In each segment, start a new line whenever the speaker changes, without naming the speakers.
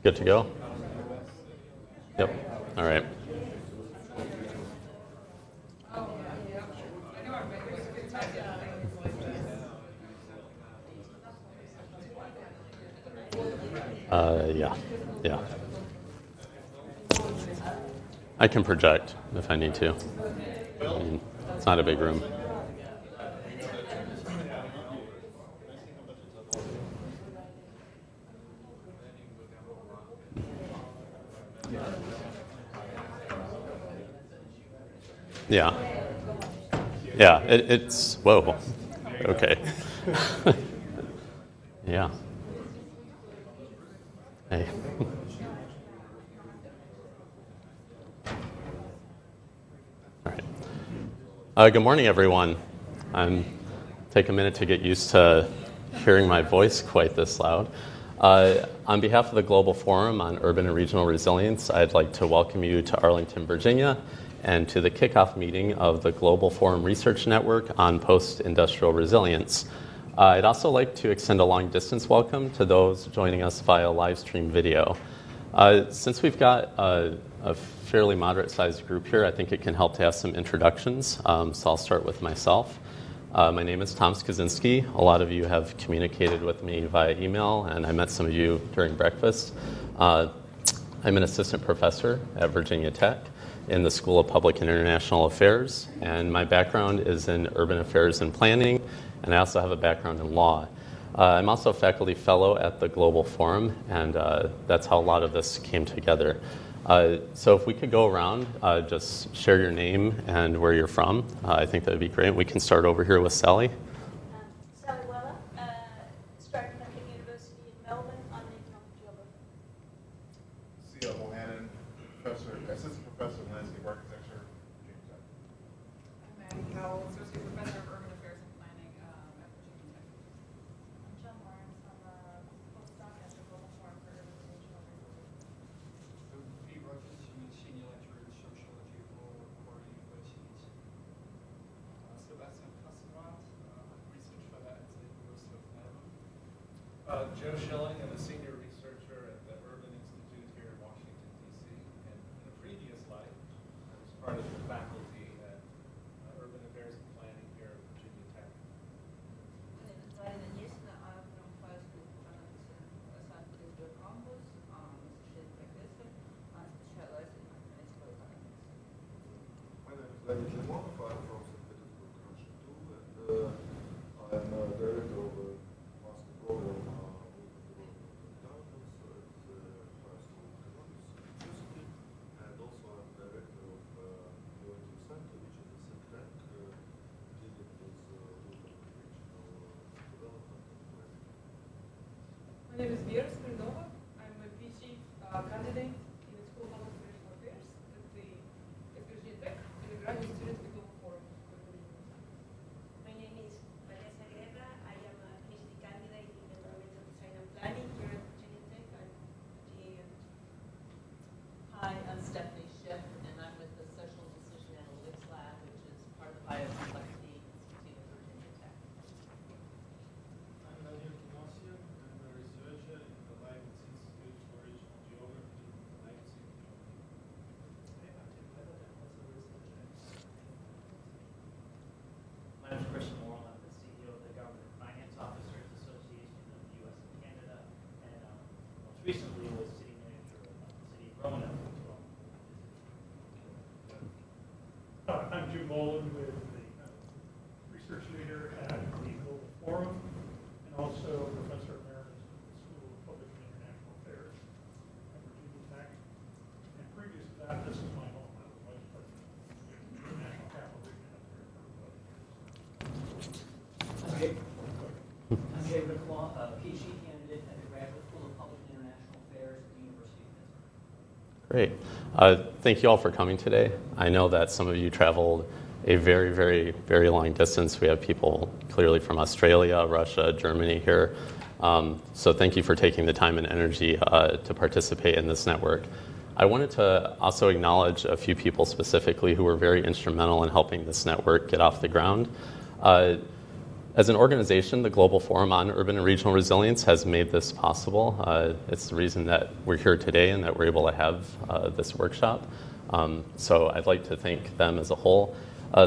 Good to go? Yep. All right. Yeah. Yeah. I can project if I need to. I mean, it's not a big room. Yeah. Yeah. It's whoa. Okay. Yeah. Hey. All right. Good morning, everyone. Take a minute to get used to hearing my voice quite this loud. On behalf of the Global Forum on Urban and Regional Resilience, I'd like to welcome you to Arlington, Virginia, and to the kickoff meeting of the Global Forum Research Network on Post-Industrial Resilience. I'd also like to extend a long-distance welcome to those joining us via live stream video. Since we've got a fairly moderate-sized group here, I think it can help to have some introductions. So I'll start with myself. My name is Tom Skaczynski. A lot of you have communicated with me via email, and I met some of you during breakfast. I'm an assistant professor at Virginia Tech in the School of Public and International Affairs, and my background is in urban affairs and planning, and I also have a background in law. I'm also a faculty fellow at the Global Forum, and that's how a lot of this came together. So if we could go around, just share your name and where you're from, I think that would be great. We can start over here with Sally.
Sally Weller, Stratton-Hemping University in Melbourne. I'm an economic geographer.
C.L. Bohannon, assistant professor of landscape architecture, Virginia Tech.
I'm Maggie Howell, associate professor of urban affairs and planning at Virginia Tech.
I'm John Lawrence. I'm a postdoc at the Global Forum for Urban and Regional Resilience.
Pete Rogers, I'm a senior lecturer in sociology for Macquarie University.
Sebastian Kassenrath, research fellow at the University of Melbourne. Joe Schilling, I'm a senior researcher at the Urban Institute here in Washington, D.C. And in a previous life, I was part of the faculty at Urban Affairs and Planning here at Virginia Tech.
My name is Diana Nielsen. I'm from Freischule Science Political Campus, associate professor, and specialized in mathematical economics.
My name is Leonid Limov. I'm from St. Petersburg, Russia too, and I'm a director of a master program with the development of governance at the Freischule Economics University, and also
Are you students at the Global Forum?
My name is Vanessa Guerra. I am a PhD candidate in environmental design and planning here at Virginia Tech. I'm GAM.
Hi, I'm Stephanie Schiff, and I'm with the Social Decision Analytics Lab, which is part of the Biocomplexity Institute at Virginia Tech.
I'm Daniel Kinosian. I'm a researcher in the Leibniz Institute for Regional Geography in Leipzig, Germany.
Hey, I'm Tim Pettit. I'm also a researcher.
My name is Chris Morrill. I'm the CEO of the Government Finance Officers Association of the U.S. and Canada, and most recently was city manager of the city of Roanoke as well.
I'm Jim Boland with the research leader at the Global Forum and also professor emeritus at the School of Public and International Affairs at Virginia Tech. And previous to that, this is my home. I was vice president of the International Capital Region up there for about years.
I'm Jay Ricklaw, a PhD candidate at the Graduate School of Public and International Affairs at the University of Pittsburgh.
Great. Thank you all for coming today. I know that some of you traveled a very, very, very long distance. We have people clearly from Australia, Russia, Germany here. So thank you for taking the time and energy to participate in this network. I wanted to also acknowledge a few people specifically who were very instrumental in helping this network get off the ground. As an organization, the Global Forum on Urban and Regional Resilience has made this possible. It's the reason that we're here today and that we're able to have this workshop. So I'd like to thank them as a whole.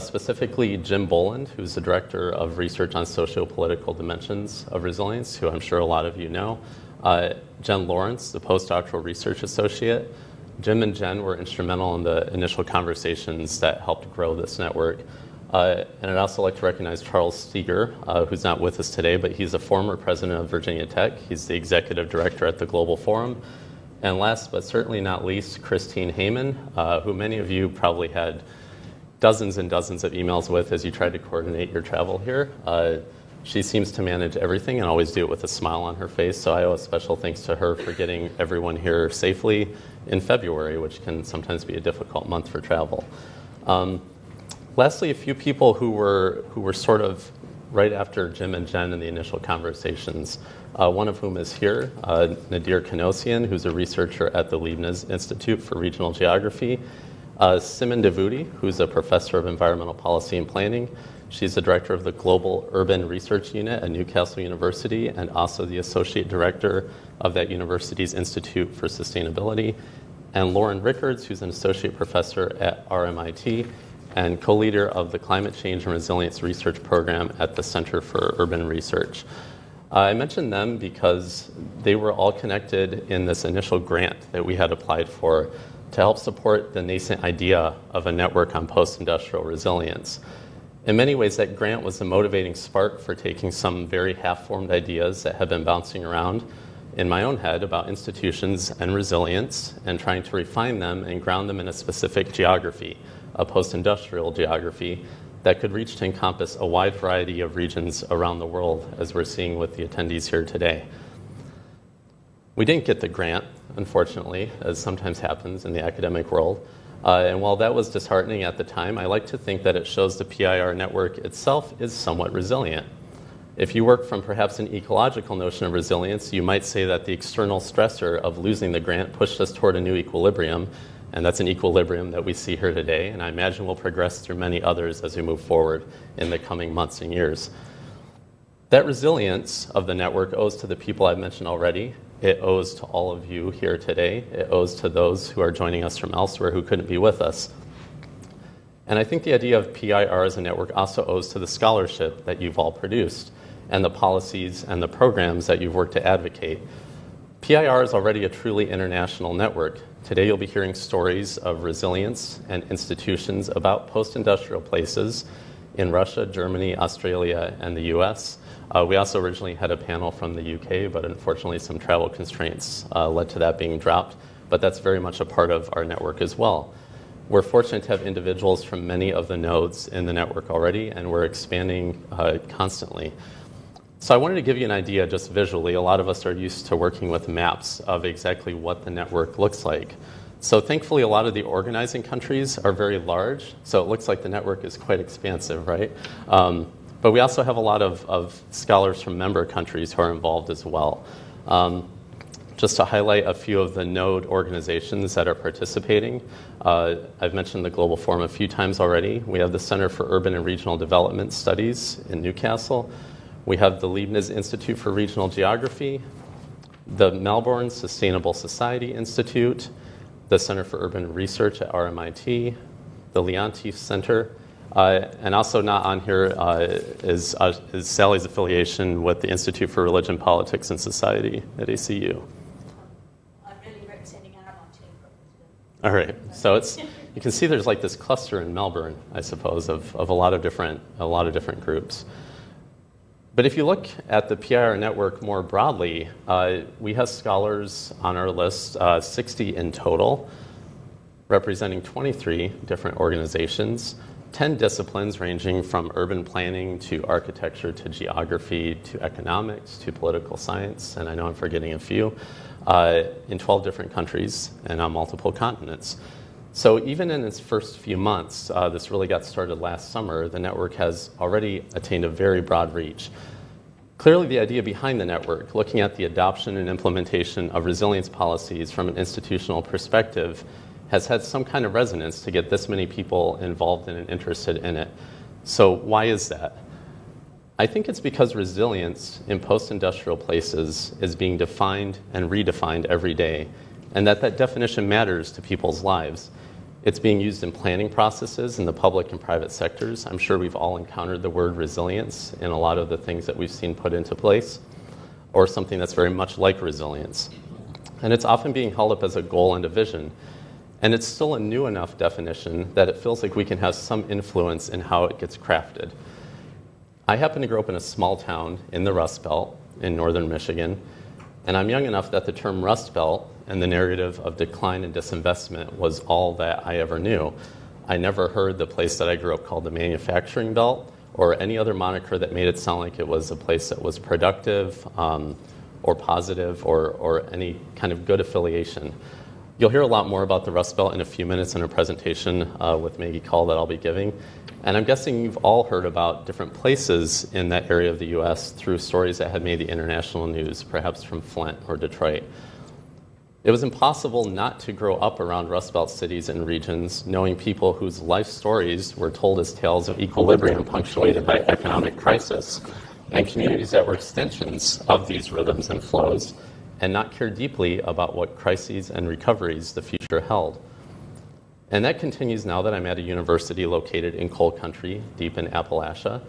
Specifically, Jim Boland, who's the Director of Research on Socio-Political Dimensions of Resilience, who I'm sure a lot of you know. Jen Lawrence, the Postdoctoral Research Associate. Jim and Jen were instrumental in the initial conversations that helped grow this network. And I'd also like to recognize Charles Steger, who's not with us today, but he's a former president of Virginia Tech. He's the executive director at the Global Forum. And last but certainly not least, Christine Heyman, who many of you probably had dozens and dozens of emails with as you tried to coordinate your travel here. She seems to manage everything and always do it with a smile on her face, so I owe a special thanks to her for getting everyone here safely in February, which can sometimes be a difficult month for travel. Lastly, a few people who were sort of right after Jim and Jen in the initial conversations, one of whom is here, Nadir Kanosian, who's a researcher at the Leibniz Institute for Regional Geography, Simon Devuti, who's a professor of environmental policy and planning. She's the director of the Global Urban Research Unit at Newcastle University and also the associate director of that university's Institute for Sustainability, and Lauren Rickards, who's an associate professor at RMIT and co-leader of the Climate Change and Resilience Research Program at the Center for Urban Research. I mentioned them because they were all connected in this initial grant that we had applied for to help support the nascent idea of a network on post-industrial resilience. In many ways, that grant was the motivating spark for taking some very half-formed ideas that had been bouncing around in my own head about institutions and resilience and trying to refine them and ground them in a specific geography, a post-industrial geography that could reach to encompass a wide variety of regions around the world, as we're seeing with the attendees here today. We didn't get the grant, unfortunately, as sometimes happens in the academic world. And while that was disheartening at the time, I like to think that it shows the PIR network itself is somewhat resilient. If you work from perhaps an ecological notion of resilience, you might say that the external stressor of losing the grant pushed us toward a new equilibrium, and that's an equilibrium that we see here today, and I imagine we'll progress through many others as we move forward in the coming months and years. That resilience of the network owes to the people I've mentioned already. It owes to all of you here today. It owes to those who are joining us from elsewhere who couldn't be with us. And I think the idea of PIR as a network also owes to the scholarship that you've all produced and the policies and the programs that you've worked to advocate. PIR is already a truly international network. Today you'll be hearing stories of resilience and institutions about post-industrial places in Russia, Germany, Australia, and the US. We also originally had a panel from the UK, but unfortunately some travel constraints led to that being dropped. But that's very much a part of our network as well. We're fortunate to have individuals from many of the nodes in the network already, and we're expanding constantly. So I wanted to give you an idea just visually. A lot of us are used to working with maps of exactly what the network looks like. So thankfully, a lot of the organizing countries are very large, so it looks like the network is quite expansive, right? But we also have a lot of scholars from member countries who are involved as well. Just to highlight a few of the node organizations that are participating, I've mentioned the Global Forum a few times already. We have the Center for Urban and Regional Development Studies in Newcastle. We have the Leibniz Institute for Regional Geography, the Melbourne Sustainable Society Institute, the Center for Urban Research at RMIT, the Leontief Center, and also not on here is Sally's affiliation with the Institute for Religion, Politics, and Society at ACU.
I'm really representing RMIT.
All right, so you can see there's like this cluster in Melbourne, I suppose, of a lot of different groups. But if you look at the PIR network more broadly, we have scholars on our list, 60 in total, representing 23 different organizations, 10 disciplines ranging from urban planning to architecture to geography to economics to political science, and I know I'm forgetting a few, in 12 different countries and on multiple continents. So even in its first few months, this really got started last summer, the network has already attained a very broad reach. Clearly, the idea behind the network, looking at the adoption and implementation of resilience policies from an institutional perspective, has had some kind of resonance to get this many people involved and interested in it. So why is that? I think it's because resilience in post-industrial places is being defined and redefined every day, and that definition matters to people's lives. It's being used in planning processes in the public and private sectors. I'm sure we've all encountered the word resilience in a lot of the things that we've seen put into place, or something that's very much like resilience. And it's often being held up as a goal and a vision. And it's still a new enough definition that it feels like we can have some influence in how it gets crafted. I happen to grow up in a small town in the Rust Belt in northern Michigan, and I'm young enough that the term Rust Belt and the narrative of decline and disinvestment was all that I ever knew. I never heard the place that I grew up called the Manufacturing Belt or any other moniker that made it sound like it was a place that was productive or positive or any kind of good affiliation. You'll hear a lot more about the Rust Belt in a few minutes in a presentation with Maggie Call that I'll be giving. And I'm guessing you've all heard about different places in that area of the U.S. through stories that had made the international news, perhaps from Flint or Detroit. It was impossible not to grow up around Rust Belt cities and regions, knowing people whose life stories were told as tales of equilibrium punctuated by economic crisis, and communities that were extensions of these rhythms and flows, and not care deeply about what crises and recoveries the future held. And that continues now that I'm at a university located in coal country, deep in Appalachia.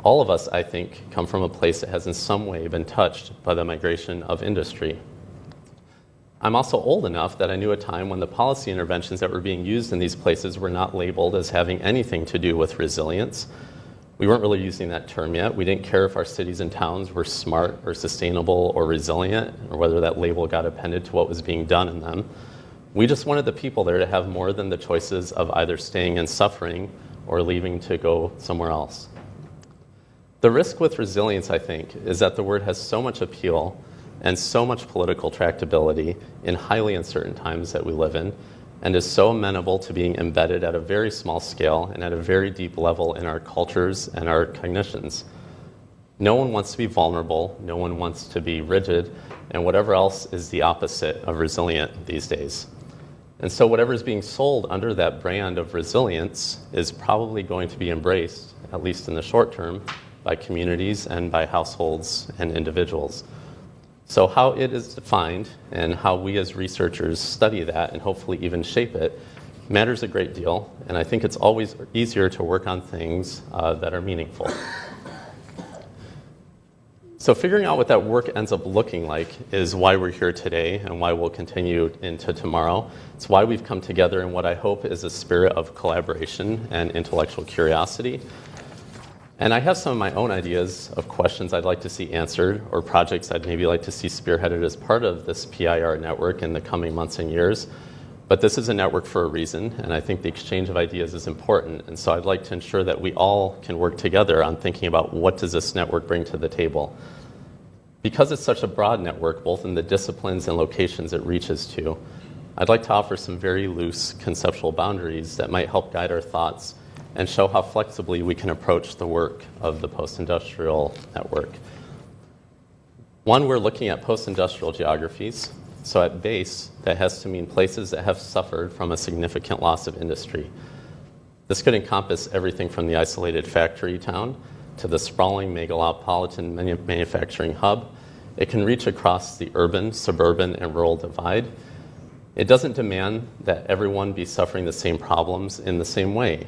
All of us, I think, come from a place that has in some way been touched by the migration of industry. I'm also old enough that I knew a time when the policy interventions that were being used in these places were not labeled as having anything to do with resilience. We weren't really using that term yet. We didn't care if our cities and towns were smart or sustainable or resilient, or whether that label got appended to what was being done in them. We just wanted the people there to have more than the choices of either staying and suffering or leaving to go somewhere else. The risk with resilience, I think, is that the word has so much appeal and so much political tractability in highly uncertain times that we live in, and is so amenable to being embedded at a very small scale and at a very deep level in our cultures and our cognitions. No one wants to be vulnerable, no one wants to be rigid, and whatever else is the opposite of resilient these days. And so whatever is being sold under that brand of resilience is probably going to be embraced, at least in the short term, by communities and by households and individuals. So how it is defined and how we as researchers study that and hopefully even shape it matters a great deal. And I think it's always easier to work on things that are meaningful. So figuring out what that work ends up looking like is why we're here today and why we'll continue into tomorrow. It's why we've come together in what I hope is a spirit of collaboration and intellectual curiosity. And I have some of my own ideas of questions I'd like to see answered or projects I'd maybe like to see spearheaded as part of this PIR network in the coming months and years. But this is a network for a reason, and I think the exchange of ideas is important. And so I'd like to ensure that we all can work together on thinking about what does this network bring to the table. Because it's such a broad network, both in the disciplines and locations it reaches to, I'd like to offer some very loose conceptual boundaries that might help guide our thoughts and show how flexibly we can approach the work of the post-industrial network. One, we're looking at post-industrial geographies. So at base, that has to mean places that have suffered from a significant loss of industry. This could encompass everything from the isolated factory town to the sprawling megalopolitan manufacturing hub. It can reach across the urban, suburban, and rural divide. It doesn't demand that everyone be suffering the same problems in the same way.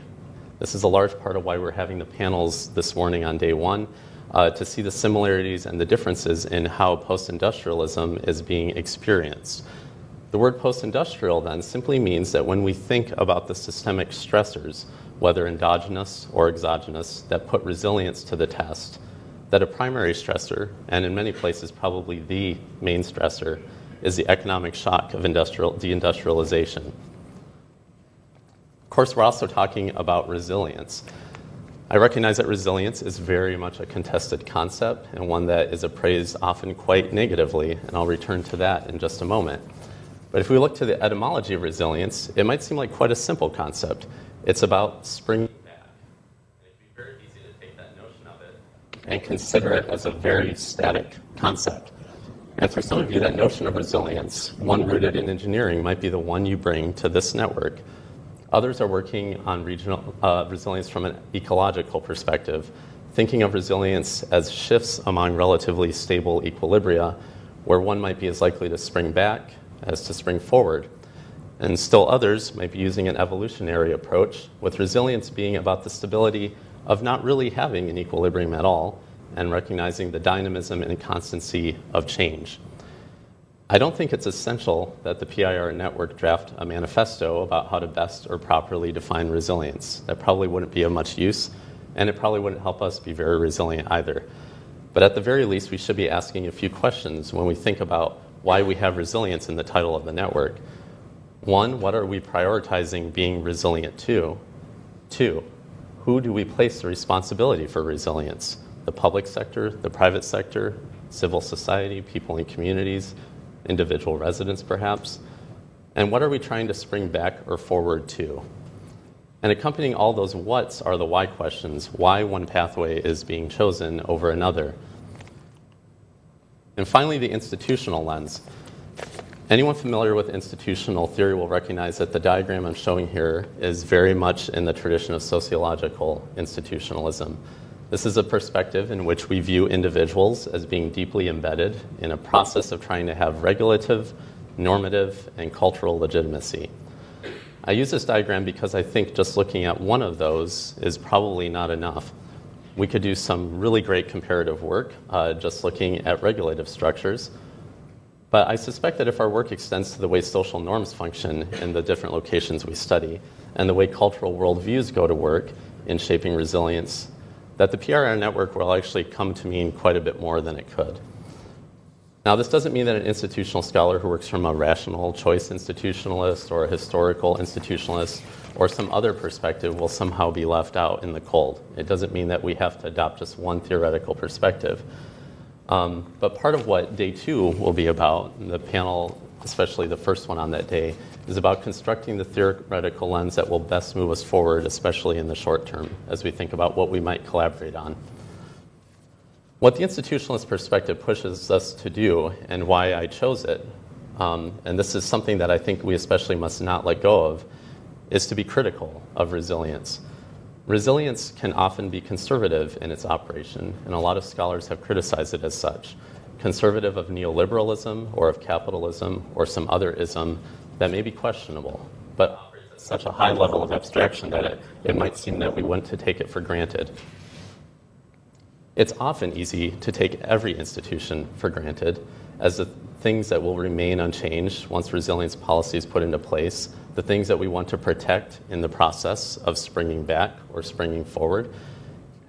This is a large part of why we're having the panels this morning on day one, to see the similarities and the differences in how post-industrialism is being experienced. The word post-industrial then simply means that when we think about the systemic stressors, whether endogenous or exogenous, that put resilience to the test, that a primary stressor, and in many places probably the main stressor, is the economic shock of deindustrialization. Of course, we're also talking about resilience. I recognize that resilience is very much a contested concept and one that is appraised often quite negatively, and I'll return to that in just a moment. But if we look to the etymology of resilience, it might seem like quite a simple concept. It's about springing back. It'd be very easy to take that notion of it and consider it as a very static concept. And for some of you, that notion of resilience, one rooted in engineering, might be the one you bring to this network. Others are working on regional resilience from an ecological perspective, thinking of resilience as shifts among relatively stable equilibria, where one might be as likely to spring back as to spring forward. And still others might be using an evolutionary approach, with resilience being about the stability of not really having an equilibrium at all, and recognizing the dynamism and constancy of change. I don't think it's essential that the PIR network draft a manifesto about how to best or properly define resilience. That probably wouldn't be of much use, and it probably wouldn't help us be very resilient either. But at the very least, we should be asking a few questions when we think about why we have resilience in the title of the network. One, what are we prioritizing being resilient to? Two, who do we place the responsibility for resilience? The public sector, the private sector, civil society, people in communities, individual residents perhaps? And what are we trying to spring back or forward to? And accompanying all those whats are the why questions, why one pathway is being chosen over another. And finally, the institutional lens. Anyone familiar with institutional theory will recognize that the diagram I'm showing here is very much in the tradition of sociological institutionalism. This is a perspective in which we view individuals as being deeply embedded in a process of trying to have regulative, normative, and cultural legitimacy. I use this diagram because I think just looking at one of those is probably not enough. We could do some really great comparative work just looking at regulative structures. But I suspect that if our work extends to the way social norms function in the different locations we study and the way cultural worldviews go to work in shaping resilience, that the PIR network will actually come to mean quite a bit more than it could. Now, this doesn't mean that an institutional scholar who works from a rational choice institutionalist or a historical institutionalist or some other perspective will somehow be left out in the cold. It doesn't mean that we have to adopt just one theoretical perspective. But part of what day two will be about, the panel, especially the first one on that day, is about constructing the theoretical lens that will best move us forward, especially in the short term, as we think about what we might collaborate on. What the institutionalist perspective pushes us to do, and why I chose it, and this is something that I think we especially must not let go of, is to be critical of resilience. Resilience can often be conservative in its operation, and a lot of scholars have criticized it as such. Conservative of neoliberalism or of capitalism or some other ism that may be questionable, but operates at such a high level of abstraction that it might seem that we want to take it for granted. It's often easy to take every institution for granted as the things that will remain unchanged once resilience policy is put into place, the things that we want to protect in the process of springing back or springing forward.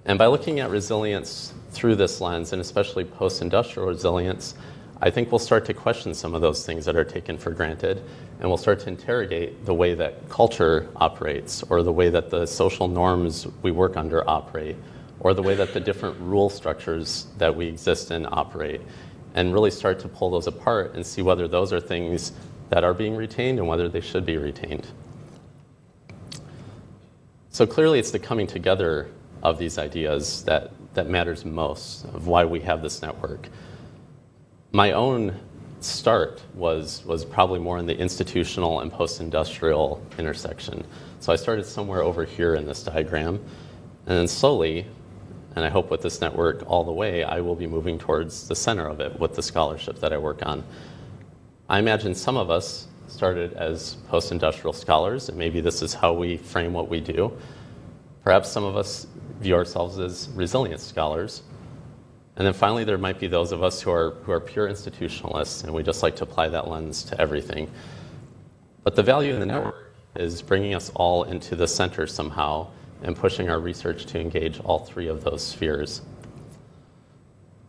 And by looking at resilience through this lens, and especially post-industrial resilience, I think we'll start to question some of those things that are taken for granted, and we'll start to interrogate the way that culture operates, or the way that the social norms we work under operate, or the way that the different rule structures that we exist in operate, and really start to pull those apart and see whether those are things that are being retained and whether they should be retained. So clearly it's the coming together of these ideas that matters most, of why we have this network. My own start was probably more in the institutional and post-industrial intersection. So I started somewhere over here in this diagram, and then slowly, and I hope with this network all the way, I will be moving towards the center of it with the scholarship that I work on. I imagine some of us started as post-industrial scholars, and maybe this is how we frame what we do. Perhaps some of us view ourselves as resilience scholars. And then finally, there might be those of us who are pure institutionalists, and we just like to apply that lens to everything. But the value of the network is bringing us all into the center somehow and pushing our research to engage all three of those spheres.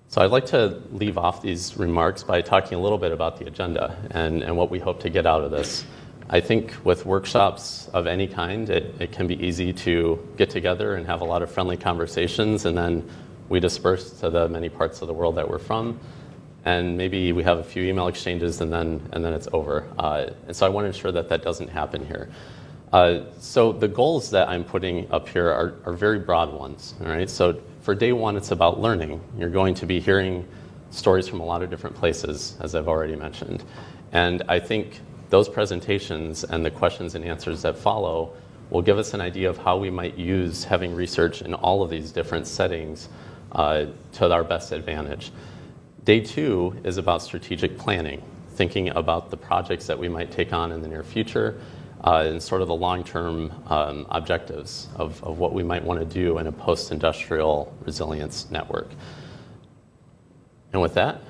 So I'd like to leave off these remarks by talking a little bit about the agenda and what we hope to get out of this. I think with workshops of any kind, it can be easy to get together and have a lot of friendly conversations, and then we disperse to the many parts of the world that we're from, and maybe we have a few email exchanges, and then it's over. And so I want to ensure that that doesn't happen here. So the goals that I'm putting up here are very broad ones. All right. So for day one, it's about learning. You're going to be hearing stories from a lot of different places, as I've already mentioned, and I think those presentations and the questions and answers that follow will give us an idea of how we might use having research in all of these different settings to our best advantage. Day two is about strategic planning, thinking about the projects that we might take on in the near future and sort of the long-term objectives of what we might want to do in a post-industrial resilience network. And with that,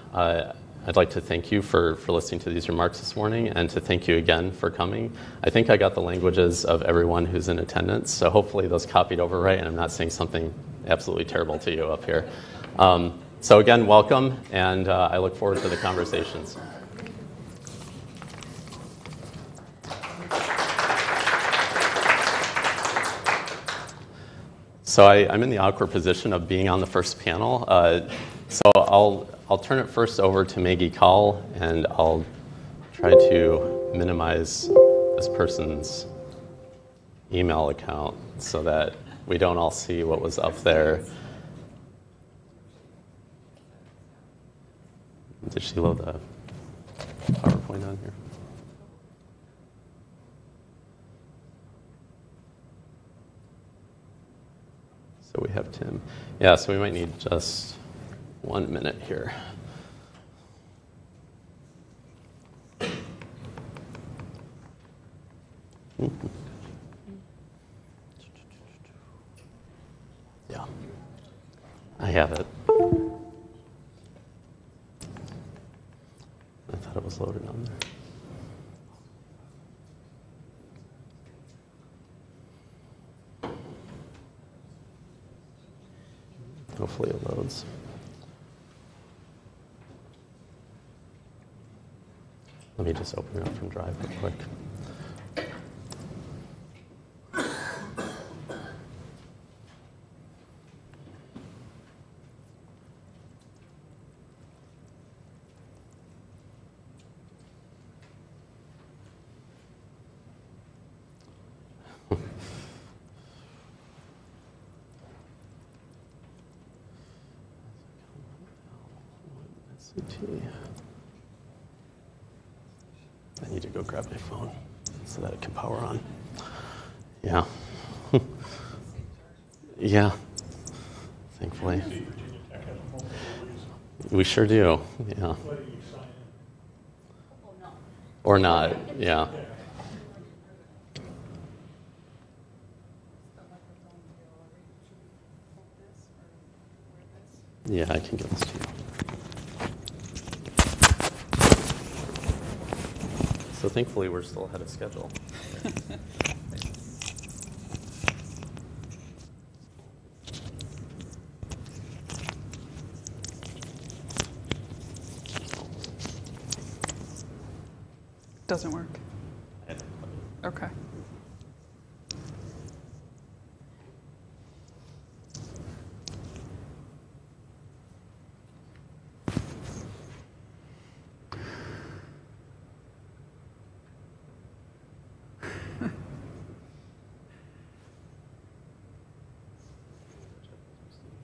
I'd like to thank you for listening to these remarks this morning, and to thank you again for coming. I think I got the languages of everyone who's in attendance, so hopefully those copied over right, and I'm not saying something absolutely terrible to you up here. So again, welcome, and I look forward to the conversations. So I'm in the awkward position of being on the first panel. So I'll turn it first over to Maggie Call, and I'll try to minimize this person's email account so that we don't all see what was up there. Did she load the PowerPoint on here? So we have Tim. Yeah, so we might need just 1 minute here. Yeah, I have it. I thought it was loaded on there. Hopefully it loads. Let me just open it up from Drive real quick. I need to go grab my phone so that it can power on. Yeah. Yeah. Thankfully. We sure do. Yeah. Or not. Yeah. Yeah, I can give this to you. So thankfully, we're still ahead of schedule.
Doesn't work. Okay.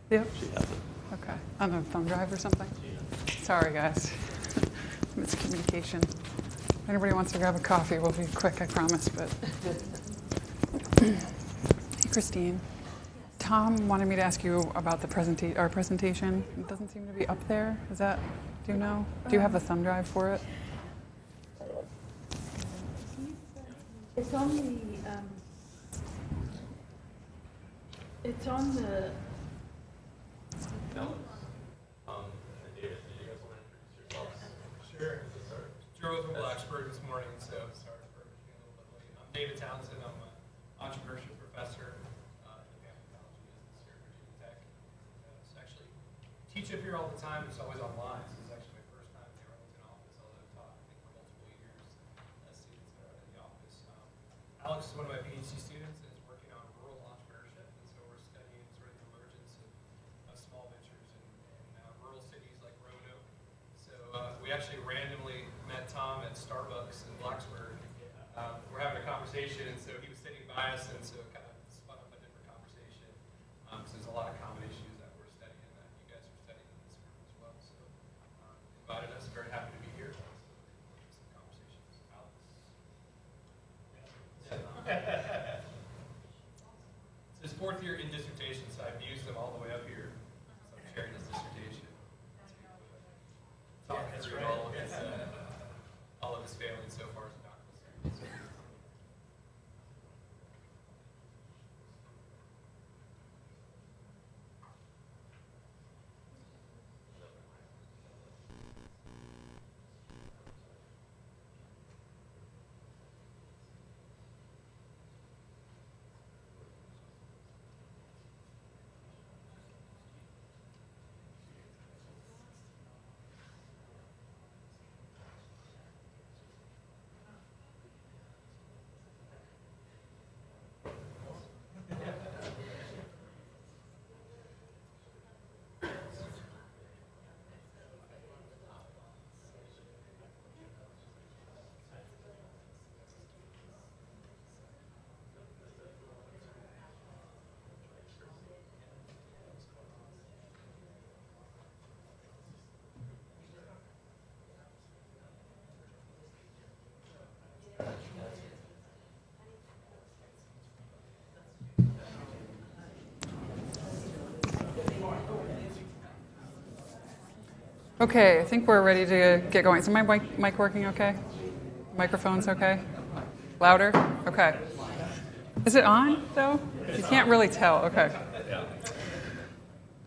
Yep.
She has it.
Okay. On a thumb drive or something? Sorry, guys. Miscommunication. If anybody wants to grab a coffee, we'll be quick, I promise. But hey, Christine. Tom wanted me to ask you about the our presentation. It doesn't seem to be up there. Is that? Do you know? Do you have the thumb drive for it?
It's on the. It's on the.
No. David, did you guys want to introduce yourselves?
Sure. Drove from Blacksburg this morning, so sorry for being a little bit late. I'm David Townsend. I'm an entrepreneurship professor in advanced technology business here at Virginia Tech. I actually teach up here all the time. It's always online. So it's actually my first time in the Arlington office, although I've taught, I think, for multiple years as students that are in the office. Alex is one of my PhD students and is working on rural entrepreneurship, and so we're studying sort of the emergence of small ventures in rural cities like Roanoke. So we actually randomly met Tom at Starbucks in Blacksburg. We're having a conversation, and so he was sitting by us, and so it kind of spun up a different conversation. So there's a lot of common issues that we're studying that you guys are studying in this group as well. So invited us, very happy to be here. So some conversations. Alex. Yeah. It's his fourth year in dissertation, so I've used him all the way up here. So I'm sharing his dissertation. Talk through all of his failings so far as a doctoral student.
Okay, I think we're ready to get going. Is my mic working okay? Microphone's okay? Louder? Okay. Is it on, though? You can't really tell. Okay.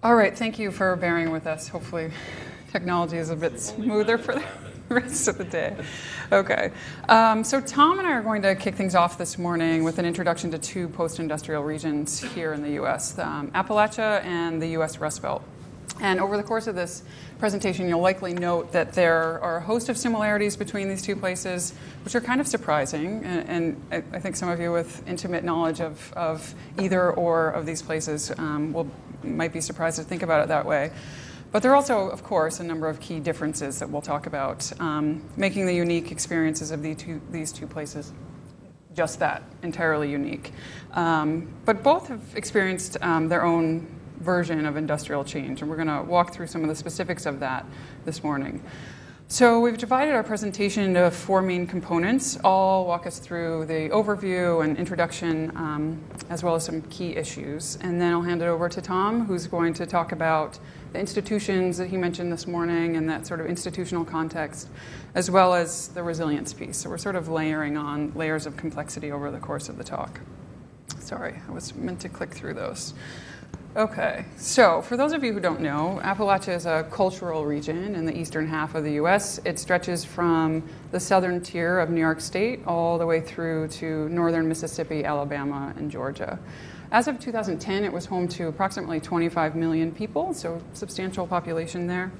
All right, thank you for bearing with us. Hopefully technology is a bit smoother for the rest of the day. Okay. So Tom and I are going to kick things off this morning with an introduction to two post-industrial regions here in the U.S., Appalachia and the U.S. Rust Belt. And over the course of this presentation, you'll likely note that there are a host of similarities between these two places, which are kind of surprising. And I think some of you with intimate knowledge of either or of these places might be surprised to think about it that way. But there are also, of course, a number of key differences that we'll talk about, making the unique experiences of these two places just that, entirely unique. But both have experienced their own version of industrial change, and we're going to walk through some of the specifics of that this morning. So we've divided our presentation into four main components. I'll walk us through the overview and introduction, as well as some key issues. And then I'll hand it over to Tom, who's going to talk about the institutions that he mentioned this morning and that sort of institutional context, as well as the resilience piece. So we're sort of layering on layers of complexity over the course of the talk. Sorry, I was meant to click through those. Okay, so for those of you who don't know, Appalachia is a cultural region in the eastern half of the U.S. It stretches from the southern tier of New York State all the way through to northern Mississippi, Alabama, and Georgia. As of 2010, it was home to approximately 25 million people, so substantial population there.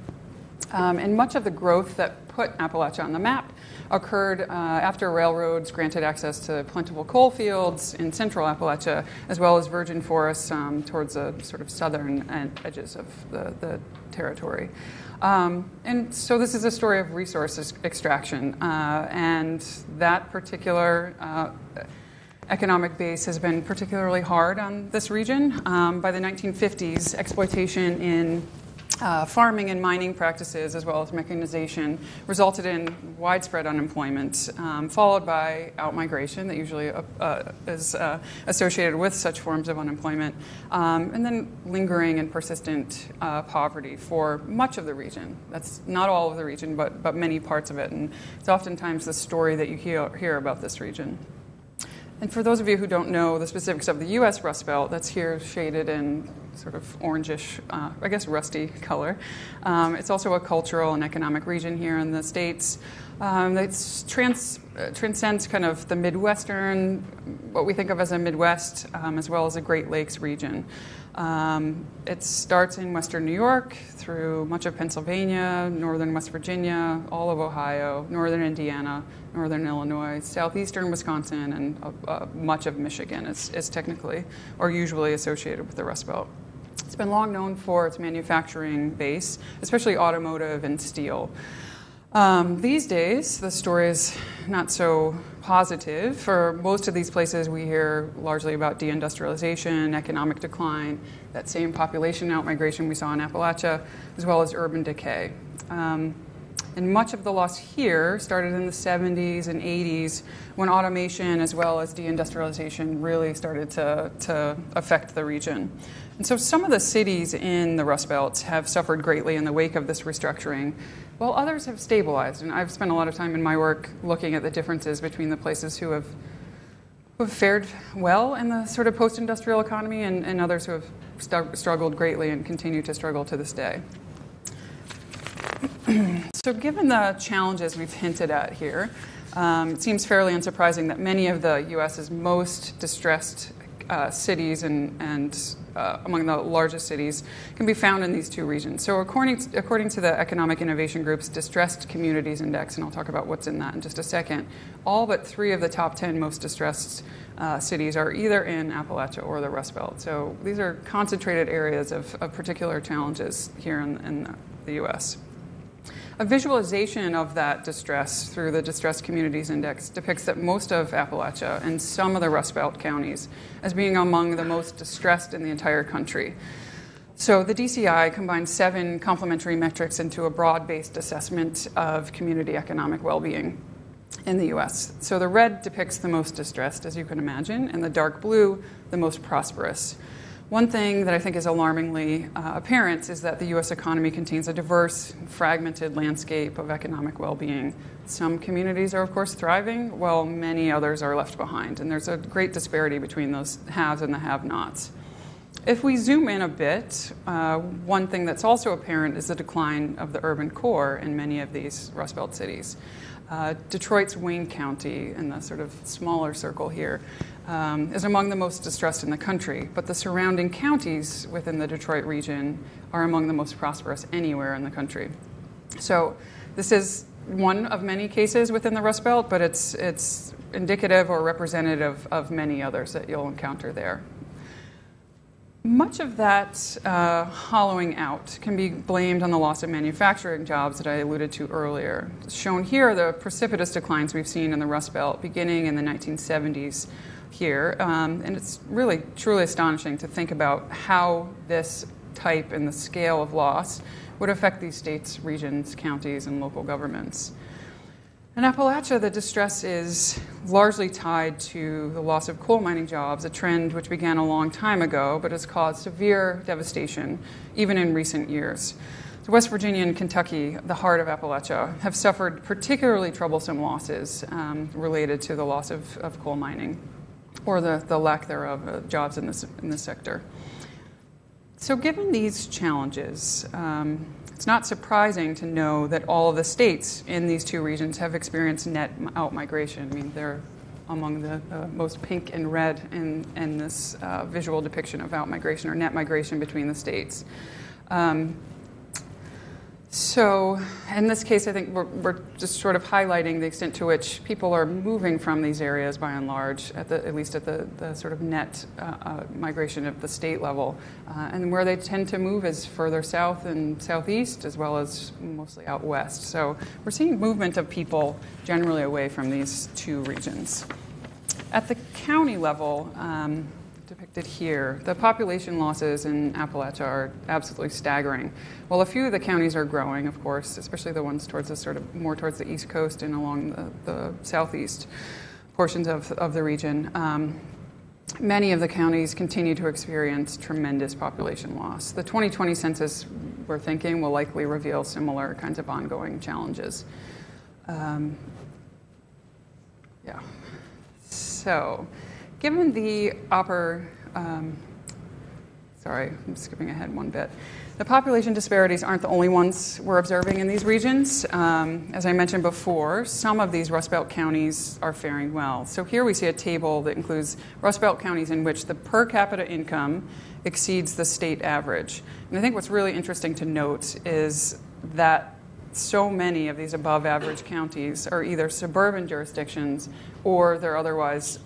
And much of the growth that put Appalachia on the map occurred after railroads granted access to plentiful coal fields in central Appalachia, as well as virgin forests towards the sort of southern edges of the territory. And so this is a story of resource extraction. And that particular economic base has been particularly hard on this region. By the 1950s, exploitation in farming and mining practices, as well as mechanization, resulted in widespread unemployment, followed by outmigration that usually is associated with such forms of unemployment, and then lingering and persistent poverty for much of the region. That's not all of the region, but many parts of it, and it's oftentimes the story that you hear about this region. And for those of you who don't know the specifics of the U.S. Rust Belt, that's here shaded in sort of orangish, I guess rusty color. It's also a cultural and economic region here in the States. It transcends kind of the Midwestern, what we think of as a Midwest, as well as a Great Lakes region. It starts in western New York through much of Pennsylvania, northern West Virginia, all of Ohio, northern Indiana, northern Illinois, southeastern Wisconsin, and much of Michigan is technically or usually associated with the Rust Belt. It's been long known for its manufacturing base, especially automotive and steel. These days, the story is not so positive. For most of these places, we hear largely about deindustrialization, economic decline, that same population outmigration we saw in Appalachia, as well as urban decay. And much of the loss here started in the 70s and 80s when automation as well as deindustrialization really started to affect the region. And so some of the cities in the Rust Belt have suffered greatly in the wake of this restructuring, while others have stabilized. And I've spent a lot of time in my work looking at the differences between the places who have fared well in the sort of post-industrial economy and others who have struggled greatly and continue to struggle to this day. So given the challenges we've hinted at here, it seems fairly unsurprising that many of the U.S.'s most distressed cities and among the largest cities can be found in these two regions. So according to the Economic Innovation Group's Distressed Communities Index, and I'll talk about what's in that in just a second, all but 3 of the top 10 most distressed cities are either in Appalachia or the Rust Belt. So these are concentrated areas of particular challenges here in the U.S. A visualization of that distress through the Distressed Communities Index depicts that most of Appalachia and some of the Rust Belt counties as being among the most distressed in the entire country. So the DCI combines 7 complementary metrics into a broad-based assessment of community economic well-being in the U.S. So the red depicts the most distressed, as you can imagine, and the dark blue, the most prosperous. One thing that I think is alarmingly apparent is that the U.S. economy contains a diverse, fragmented landscape of economic well-being. Some communities are, of course, thriving, while many others are left behind. And there's a great disparity between those haves and the have-nots. If we zoom in a bit, one thing that's also apparent is the decline of the urban core in many of these Rust Belt cities. Detroit's Wayne County, in the sort of smaller circle here, is among the most distressed in the country, but the surrounding counties within the Detroit region are among the most prosperous anywhere in the country. So this is one of many cases within the Rust Belt, but it's indicative or representative of many others that you'll encounter there. Much of that hollowing out can be blamed on the loss of manufacturing jobs that I alluded to earlier. Shown here are the precipitous declines we've seen in the Rust Belt beginning in the 1970s here. And it's really truly astonishing to think about how this type and the scale of loss would affect these states, regions, counties, and local governments. In Appalachia, the distress is largely tied to the loss of coal mining jobs, a trend which began a long time ago but has caused severe devastation even in recent years. So West Virginia and Kentucky, the heart of Appalachia, have suffered particularly troublesome losses related to the loss of coal mining or the lack thereof of jobs in this sector. So given these challenges, it's not surprising to know that all of the states in these two regions have experienced net outmigration. I mean, they're among the most pink and red in this visual depiction of outmigration or net migration between the states. So in this case, I think we're just sort of highlighting the extent to which people are moving from these areas by and large, at least at the sort of net migration at the state level. And where they tend to move is further south and southeast, as well as mostly out west. So we're seeing movement of people generally away from these two regions. At the county level, depicted here, the population losses in Appalachia are absolutely staggering. While a few of the counties are growing, of course, especially the ones towards the sort of more towards the East Coast and along the southeast portions of the region, many of the counties continue to experience tremendous population loss. The 2020 census, we're thinking, will likely reveal similar kinds of ongoing challenges. So, given the sorry, I'm skipping ahead one bit. The population disparities aren't the only ones we're observing in these regions. As I mentioned before, some of these Rust Belt counties are faring well. So here we see a table that includes Rust Belt counties in which the per capita income exceeds the state average. And I think what's really interesting to note is that so many of these above average counties are either suburban jurisdictions or they're otherwise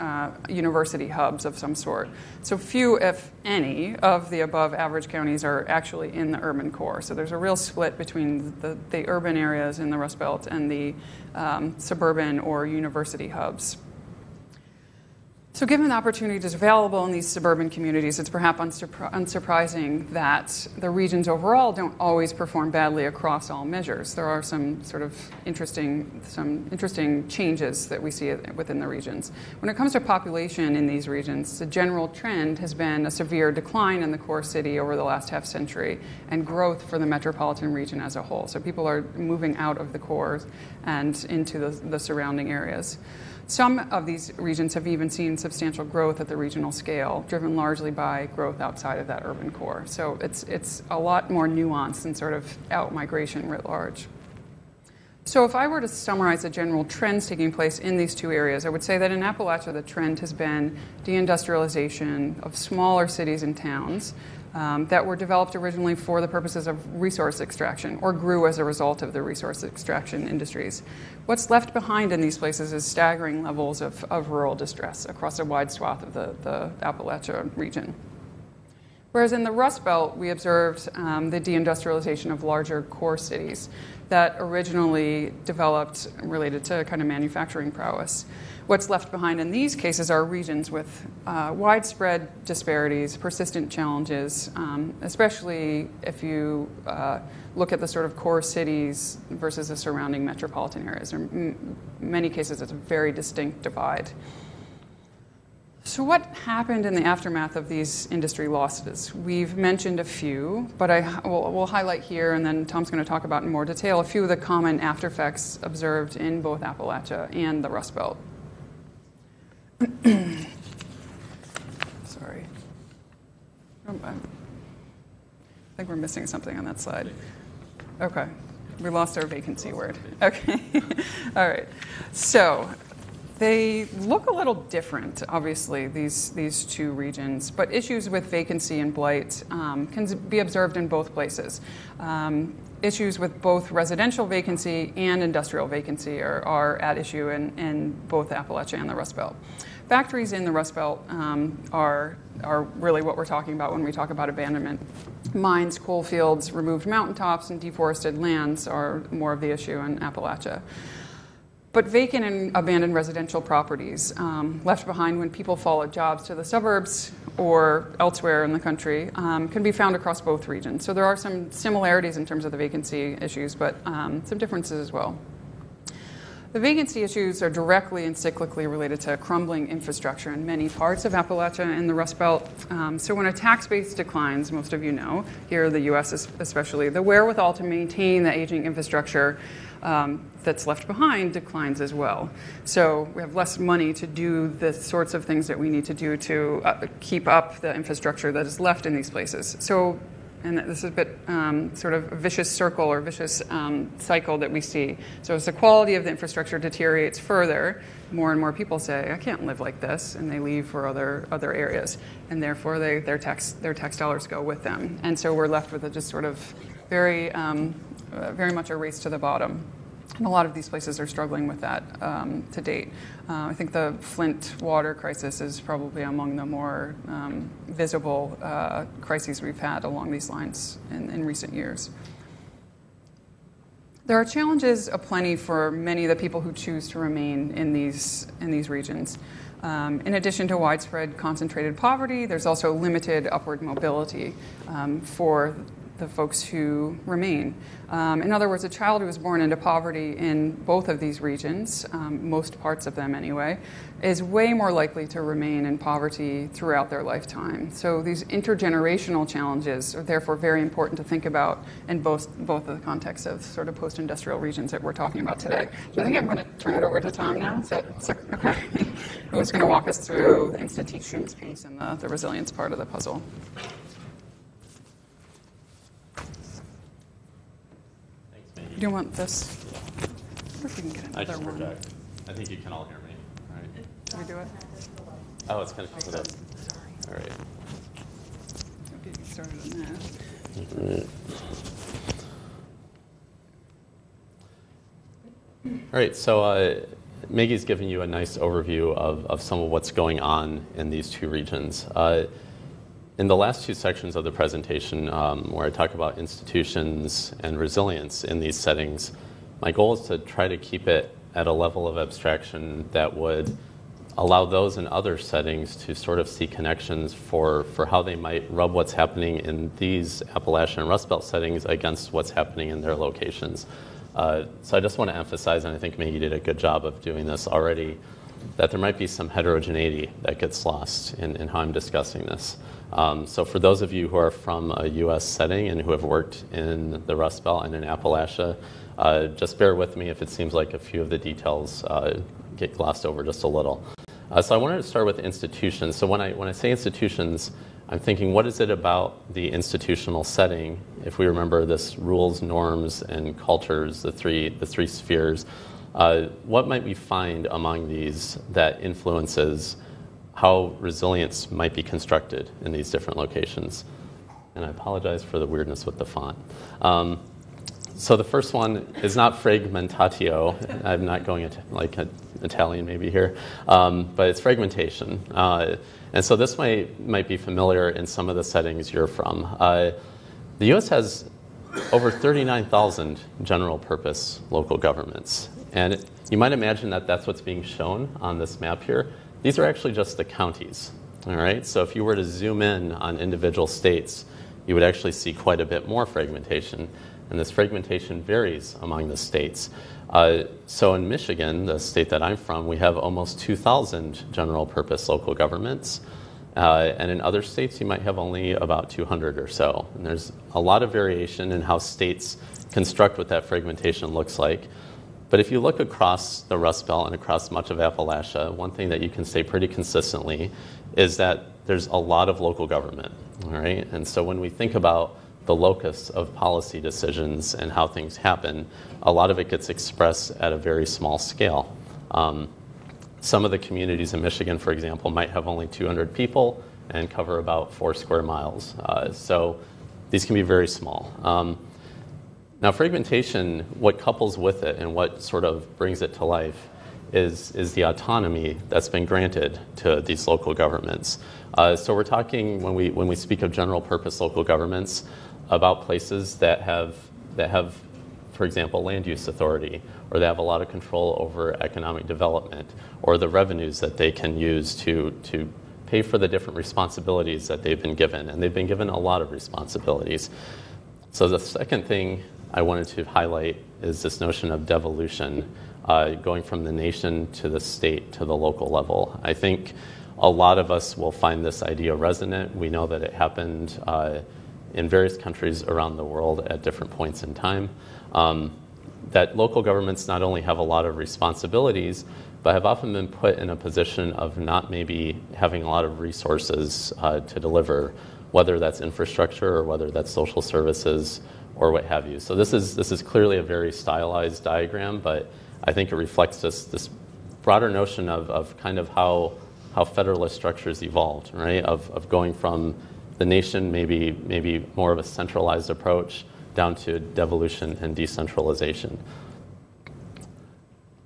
university hubs of some sort. So few, if any, of the above average counties are actually in the urban core. So there's a real split between the urban areas in the Rust Belt and the suburban or university hubs. So given the opportunities available in these suburban communities, it's perhaps unsurprising that the regions overall don't always perform badly across all measures. There are some sort of interesting changes that we see within the regions. When it comes to population in these regions, the general trend has been a severe decline in the core city over the last half century and growth for the metropolitan region as a whole. So people are moving out of the cores and into the surrounding areas. Some of these regions have even seen substantial growth at the regional scale, driven largely by growth outside of that urban core. So it's a lot more nuanced than sort of out-migration writ large. So if I were to summarize the general trends taking place in these two areas, I would say that in Appalachia, the trend has been deindustrialization of smaller cities and towns that were developed originally for the purposes of resource extraction or grew as a result of the resource extraction industries. What's left behind in these places is staggering levels of rural distress across a wide swath of the Appalachia region. Whereas in the Rust Belt, we observed the deindustrialization of larger core cities that originally developed related to kind of manufacturing prowess. What's left behind in these cases are regions with widespread disparities, persistent challenges, especially if you look at the sort of core cities versus the surrounding metropolitan areas. In many cases, it's a very distinct divide. So what happened in the aftermath of these industry losses? We've mentioned a few, but we'll highlight here, and then Tom's going to talk about in more detail, a few of the common after effects observed in both Appalachia and the Rust Belt. Sorry. I think we're missing something on that slide. Okay. We lost our vacancy word. Okay. All right. So they look a little different, obviously, these two regions, but issues with vacancy and blight can be observed in both places. Issues with both residential vacancy and industrial vacancy are at issue in both Appalachia and the Rust Belt. Factories in the Rust Belt are really what we're talking about when we talk about abandonment. Mines, coal fields, removed mountaintops, and deforested lands are more of the issue in Appalachia. But vacant and abandoned residential properties left behind when people follow jobs to the suburbs or elsewhere in the country can be found across both regions. So there are some similarities in terms of the vacancy issues, but some differences as well. The vacancy issues are directly and cyclically related to crumbling infrastructure in many parts of Appalachia and the Rust Belt. So when a tax base declines, most of you know, here in the U.S. especially, the wherewithal to maintain the aging infrastructure that's left behind declines as well. So we have less money to do the sorts of things that we need to do to keep up the infrastructure that is left in these places. So, and this is a bit sort of a vicious circle or vicious cycle that we see. So as the quality of the infrastructure deteriorates further, more and more people say, I can't live like this, and they leave for other areas. And therefore, their tax dollars go with them. And so we're left with a just sort of very much a race to the bottom. And a lot of these places are struggling with that to date. I think the Flint water crisis is probably among the more visible crises we've had along these lines in recent years. There are challenges aplenty for many of the people who choose to remain in these regions. In addition to widespread concentrated poverty, there's also limited upward mobility for the folks who remain. In other words, a child who is born into poverty in both of these regions, most parts of them anyway, is way more likely to remain in poverty throughout their lifetime. So these intergenerational challenges are therefore very important to think about in both of the contexts of sort of post-industrial regions that we're talking about today. So I think I'm going to turn it over to Tom now. Okay. Who's going to walk us through the institutions piece and the resilience part of the puzzle. Do you want this? I wonder if we can get another
I just
one.
project. I think you can all hear me. All right.
Can we do it?
Oh, it's going to come with it. All right.
I'll get you started on that.
All right, so Maggie's given you a nice overview of some of what's going on in these two regions. In the last two sections of the presentation, where I talk about institutions and resilience in these settings, my goal is to try to keep it at a level of abstraction that would allow those in other settings to sort of see connections for how they might rub what's happening in these Appalachian and Rust Belt settings against what's happening in their locations. So I just want to emphasize, and I think Maggie did a good job of doing this already, that there might be some heterogeneity that gets lost in how I'm discussing this. So for those of you who are from a U.S. setting and who have worked in the Rust Belt and in Appalachia, just bear with me if it seems like a few of the details get glossed over just a little. So I wanted to start with institutions. So when I say institutions, I'm thinking, what is it about the institutional setting? If we remember this rules, norms, and cultures, the three spheres, what might we find among these that influences how resilience might be constructed in these different locations? And I apologize for the weirdness with the font. So the first one is not fragmentatio. I'm not going like Italian maybe here, but it's fragmentation. And so this might be familiar in some of the settings you're from. The U.S. has over 39,000 general purpose local governments. And you might imagine that that's what's being shown on this map here. These are actually just the counties, all right? So if you were to zoom in on individual states, you would actually see quite a bit more fragmentation. And this fragmentation varies among the states. So in Michigan, the state that I'm from, we have almost 2,000 general purpose local governments. And in other states, you might have only about 200 or so. And there's a lot of variation in how states construct what that fragmentation looks like. But if you look across the Rust Belt and across much of Appalachia, one thing that you can say pretty consistently is that there's a lot of local government, all right? And so when we think about the locus of policy decisions and how things happen, a lot of it gets expressed at a very small scale. Some of the communities in Michigan, for example, might have only 200 people and cover about 4 square miles. So these can be very small. Now, fragmentation, what couples with it and what sort of brings it to life is the autonomy that's been granted to these local governments. So we're talking, when we speak of general purpose local governments, about places that have, for example, land use authority, or they have a lot of control over economic development, or the revenues that they can use to pay for the different responsibilities that they've been given. And they've been given a lot of responsibilities. So the second thing I wanted to highlight is this notion of devolution, going from the nation to the state to the local level. I think a lot of us will find this idea resonant. We know that it happened in various countries around the world at different points in time. That local governments not only have a lot of responsibilities, but have often been put in a position of not maybe having a lot of resources to deliver, whether that's infrastructure or whether that's social services or what have you. So this is clearly a very stylized diagram, but I think it reflects this broader notion of kind of how federalist structures evolved, right? Of going from the nation, maybe more of a centralized approach, down to devolution and decentralization.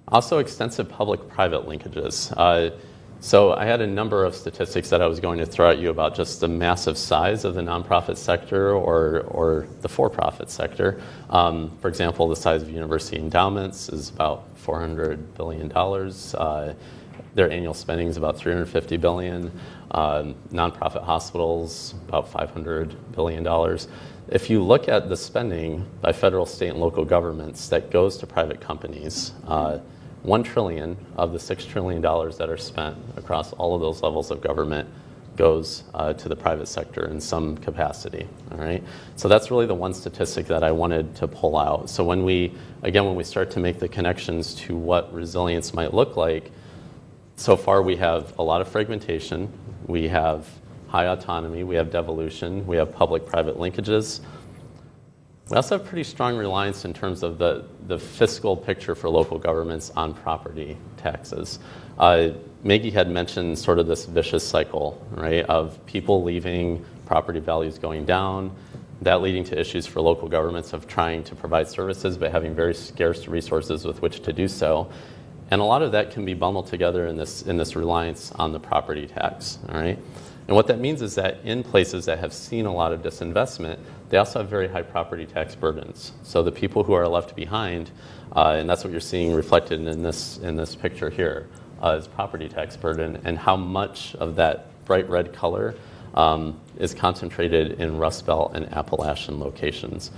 Also, extensive public-private linkages. So I had a number of statistics that I was going to throw at you about just the massive size of the nonprofit sector or the for-profit sector. For example, the size of university endowments is about $400 billion. their annual spending is about $350 billion. Nonprofit hospitals, about $500 billion. If you look at the spending by federal, state, and local governments that goes to private companies, $1 trillion of the $6 trillion that are spent across all of those levels of government goes to the private sector in some capacity. All right, so that's really the one statistic that I wanted to pull out. So when we start to make the connections to what resilience might look like, so far we have a lot of fragmentation, we have high autonomy, we have devolution, we have public-private linkages. We also have pretty strong reliance in terms of the fiscal picture for local governments on property taxes. Maggie had mentioned sort of this vicious cycle, right, of people leaving, property values going down, that leading to issues for local governments of trying to provide services but having very scarce resources with which to do so. And a lot of that can be bundled together in this reliance on the property tax, all right? And what that means is that in places that have seen a lot of disinvestment, they also have very high property tax burdens. So the people who are left behind, and that's what you're seeing reflected in this picture here, is property tax burden, and how much of that bright red color is concentrated in Rust Belt and Appalachian locations.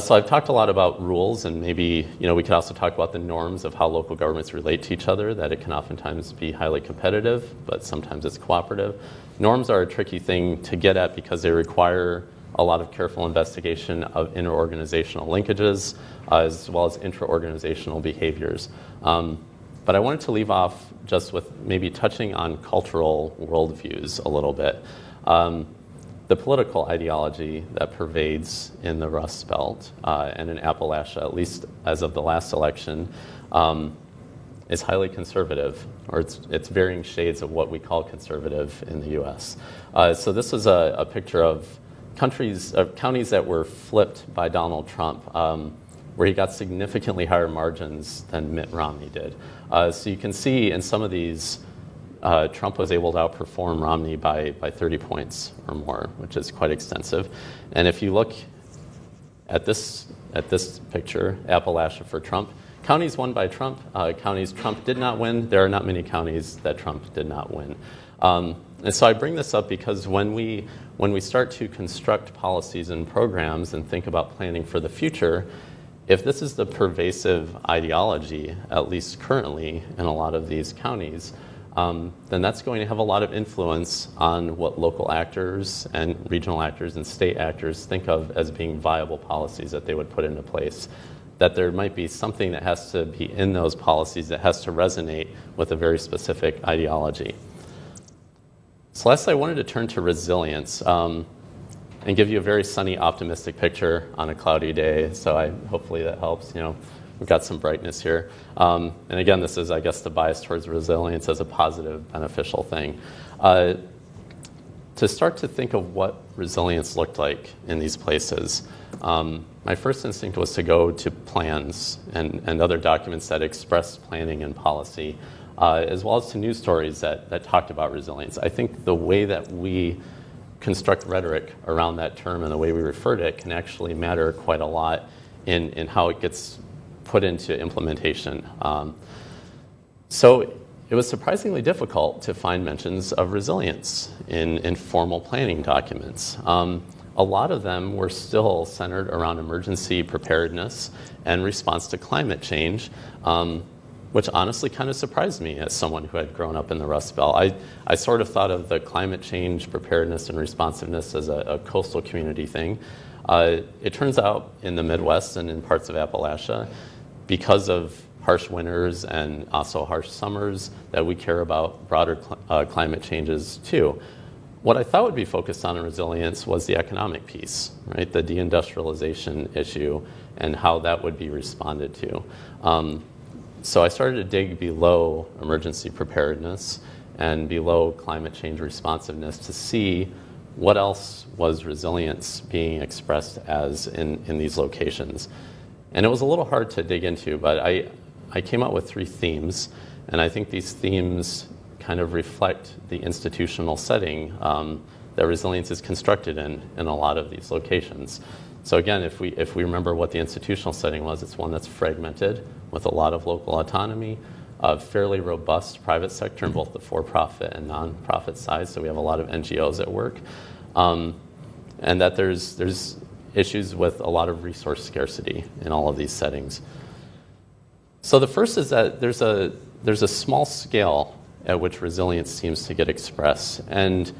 So I've talked a lot about rules, and maybe we could also talk about the norms of how local governments relate to each other, that it can oftentimes be highly competitive, but sometimes it's cooperative. Norms are a tricky thing to get at because they require a lot of careful investigation of interorganizational linkages, as well as intra-organizational behaviors. But I wanted to leave off just with maybe touching on cultural worldviews a little bit. The political ideology that pervades in the Rust Belt and in Appalachia, at least as of the last election, is highly conservative, or it's varying shades of what we call conservative in the U.S. So this is a picture of counties that were flipped by Donald Trump, where he got significantly higher margins than Mitt Romney did. So you can see in some of these, Trump was able to outperform Romney by 30 points or more, which is quite extensive. And if you look at this picture, Appalachia for Trump, counties won by Trump, counties Trump did not win. There are not many counties that Trump did not win. And so I bring this up because when we start to construct policies and programs and think about planning for the future, if this is the pervasive ideology, at least currently in a lot of these counties, then that's going to have a lot of influence on what local actors and regional actors and state actors think of as being viable policies that they would put into place. That there might be something that has to be in those policies that has to resonate with a very specific ideology. So lastly, I wanted to turn to resilience and give you a very sunny, optimistic picture on a cloudy day. So hopefully that helps. We've got some brightness here. And again, this is, I guess, the bias towards resilience as a positive, beneficial thing. To start to think of what resilience looked like in these places, my first instinct was to go to plans and other documents that express planning and policy, as well as to news stories that talked about resilience. I think the way that we construct rhetoric around that term and the way we refer to it can actually matter quite a lot in how it gets put into implementation. So it was surprisingly difficult to find mentions of resilience in formal planning documents. A lot of them were still centered around emergency preparedness and response to climate change, which honestly kind of surprised me as someone who had grown up in the Rust Belt. I sort of thought of the climate change preparedness and responsiveness as a coastal community thing. It turns out in the Midwest and in parts of Appalachia, because of harsh winters and also harsh summers, that we care about broader climate changes too. What I thought would be focused on in resilience was the economic piece, right? The deindustrialization issue and how that would be responded to. So I started to dig below emergency preparedness and below climate change responsiveness to see what else was resilience being expressed as in these locations. And it was a little hard to dig into, but I came up with 3 themes, and I think these themes kind of reflect the institutional setting that resilience is constructed in a lot of these locations. So again, if we remember what the institutional setting was, it's one that's fragmented with a lot of local autonomy, a fairly robust private sector in both the for-profit and nonprofit side, so we have a lot of NGOs at work, and that there's issues with a lot of resource scarcity in all of these settings. So the first is that there's a small scale at which resilience seems to get expressed, and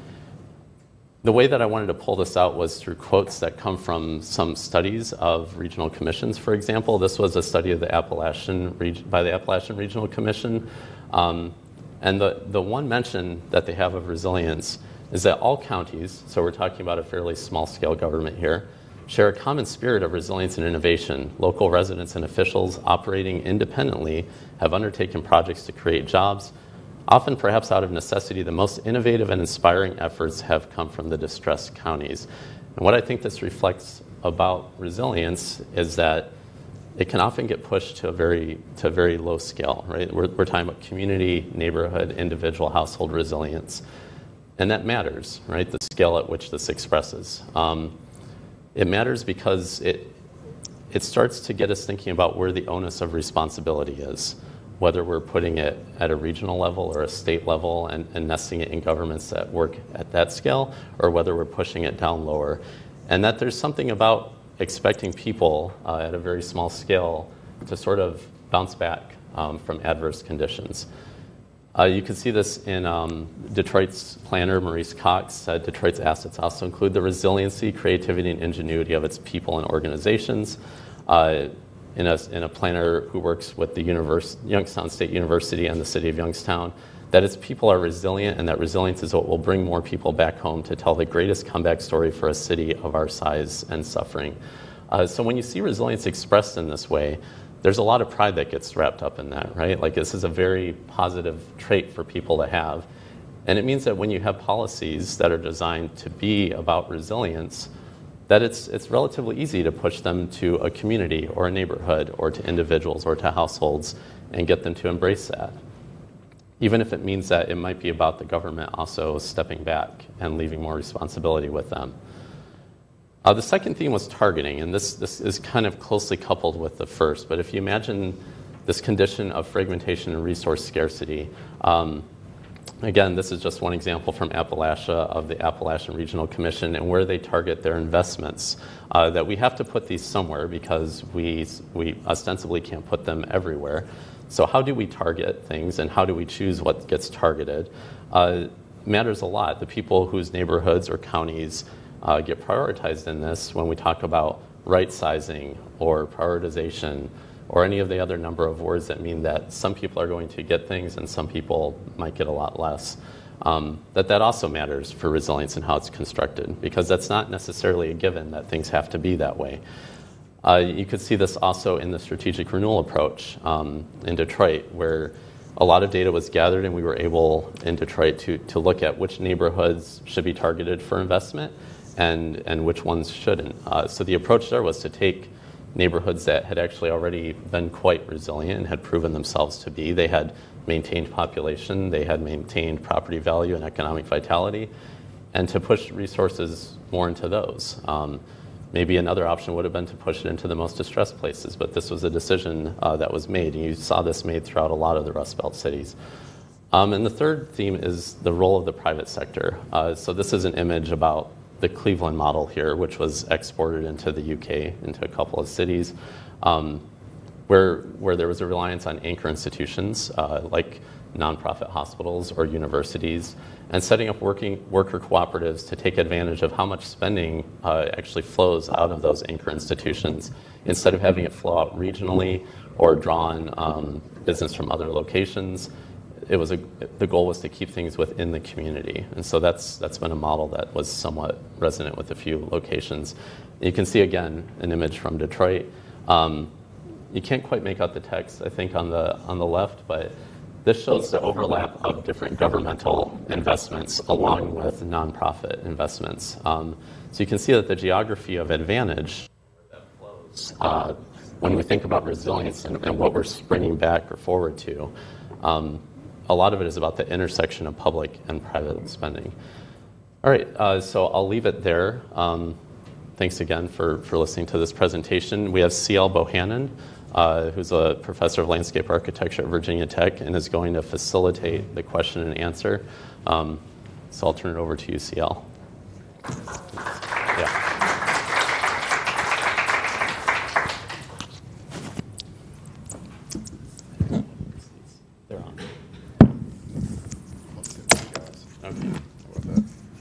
the way that I wanted to pull this out was through quotes that come from some studies of regional commissions. For example, this was a study of the by the Appalachian Regional Commission. And the one mention that they have of resilience is that all counties, so we're talking about a fairly small scale government here, share a common spirit of resilience and innovation. Local residents and officials operating independently have undertaken projects to create jobs. Often, perhaps out of necessity, the most innovative and inspiring efforts have come from the distressed counties. And what I think this reflects about resilience is that it can often get pushed to a very low scale, right? We're talking about community, neighborhood, individual, household resilience. And that matters, right? The scale at which this expresses. It matters because it starts to get us thinking about where the onus of responsibility is, whether we're putting it at a regional level or a state level and nesting it in governments that work at that scale, or whether we're pushing it down lower. And that there's something about expecting people at a very small scale to sort of bounce back from adverse conditions. You can see this in Detroit's planner, Maurice Cox, said Detroit's assets also include the resiliency, creativity, and ingenuity of its people and organizations. In a planner who works with the Youngstown State University and the city of Youngstown, that its people are resilient, and that resilience is what will bring more people back home to tell the greatest comeback story for a city of our size and suffering. So when you see resilience expressed in this way, there's a lot of pride that gets wrapped up in that, right? Like, this is a very positive trait for people to have. And it means that when you have policies that are designed to be about resilience, that it's relatively easy to push them to a community or a neighborhood or to individuals or to households and get them to embrace that, even if it means that it might be about the government also stepping back and leaving more responsibility with them. The second theme was targeting, and this is kind of closely coupled with the first, but if you imagine this condition of fragmentation and resource scarcity, again, this is just one example from Appalachia of the Appalachian Regional Commission and where they target their investments, that we have to put these somewhere because we ostensibly can't put them everywhere. So how do we target things and how do we choose what gets targeted? Matters a lot. The people whose neighborhoods or counties get prioritized in this, when we talk about right sizing or prioritization or any of the other number of words that mean that some people are going to get things and some people might get a lot less, that also matters for resilience and how it's constructed, because that's not necessarily a given that things have to be that way. You could see this also in the strategic renewal approach in Detroit, where a lot of data was gathered and we were able in Detroit to look at which neighborhoods should be targeted for investment and which ones shouldn't. So the approach there was to take neighborhoods that had actually already been quite resilient and had proven themselves to be. They had maintained population, they had maintained property value and economic vitality, and to push resources more into those. Maybe another option would have been to push it into the most distressed places, but this was a decision that was made, and you saw this made throughout a lot of the Rust Belt cities. And the third theme is the role of the private sector. So this is an image about the Cleveland model here, which was exported into the UK, into a couple of cities, where there was a reliance on anchor institutions like nonprofit hospitals or universities, and setting up worker cooperatives to take advantage of how much spending actually flows out of those anchor institutions, instead of having it flow out regionally or draw on business from other locations. The goal was to keep things within the community, and so that's been a model that was somewhat resonant with a few locations. You can see again an image from Detroit. You can't quite make out the text, I think, on the left, but this shows the overlap of different governmental investments along with nonprofit investments. So you can see that the geography of advantage that flows when we think about resilience and what we're springing back or forward to. A lot of it is about the intersection of public and private spending. All right, so I'll leave it there. Thanks again for listening to this presentation. We have C.L. Bohannon, who's a professor of landscape architecture at Virginia Tech and is going to facilitate the question and answer. So I'll turn it over to UCL. Yeah. They're on. Okay.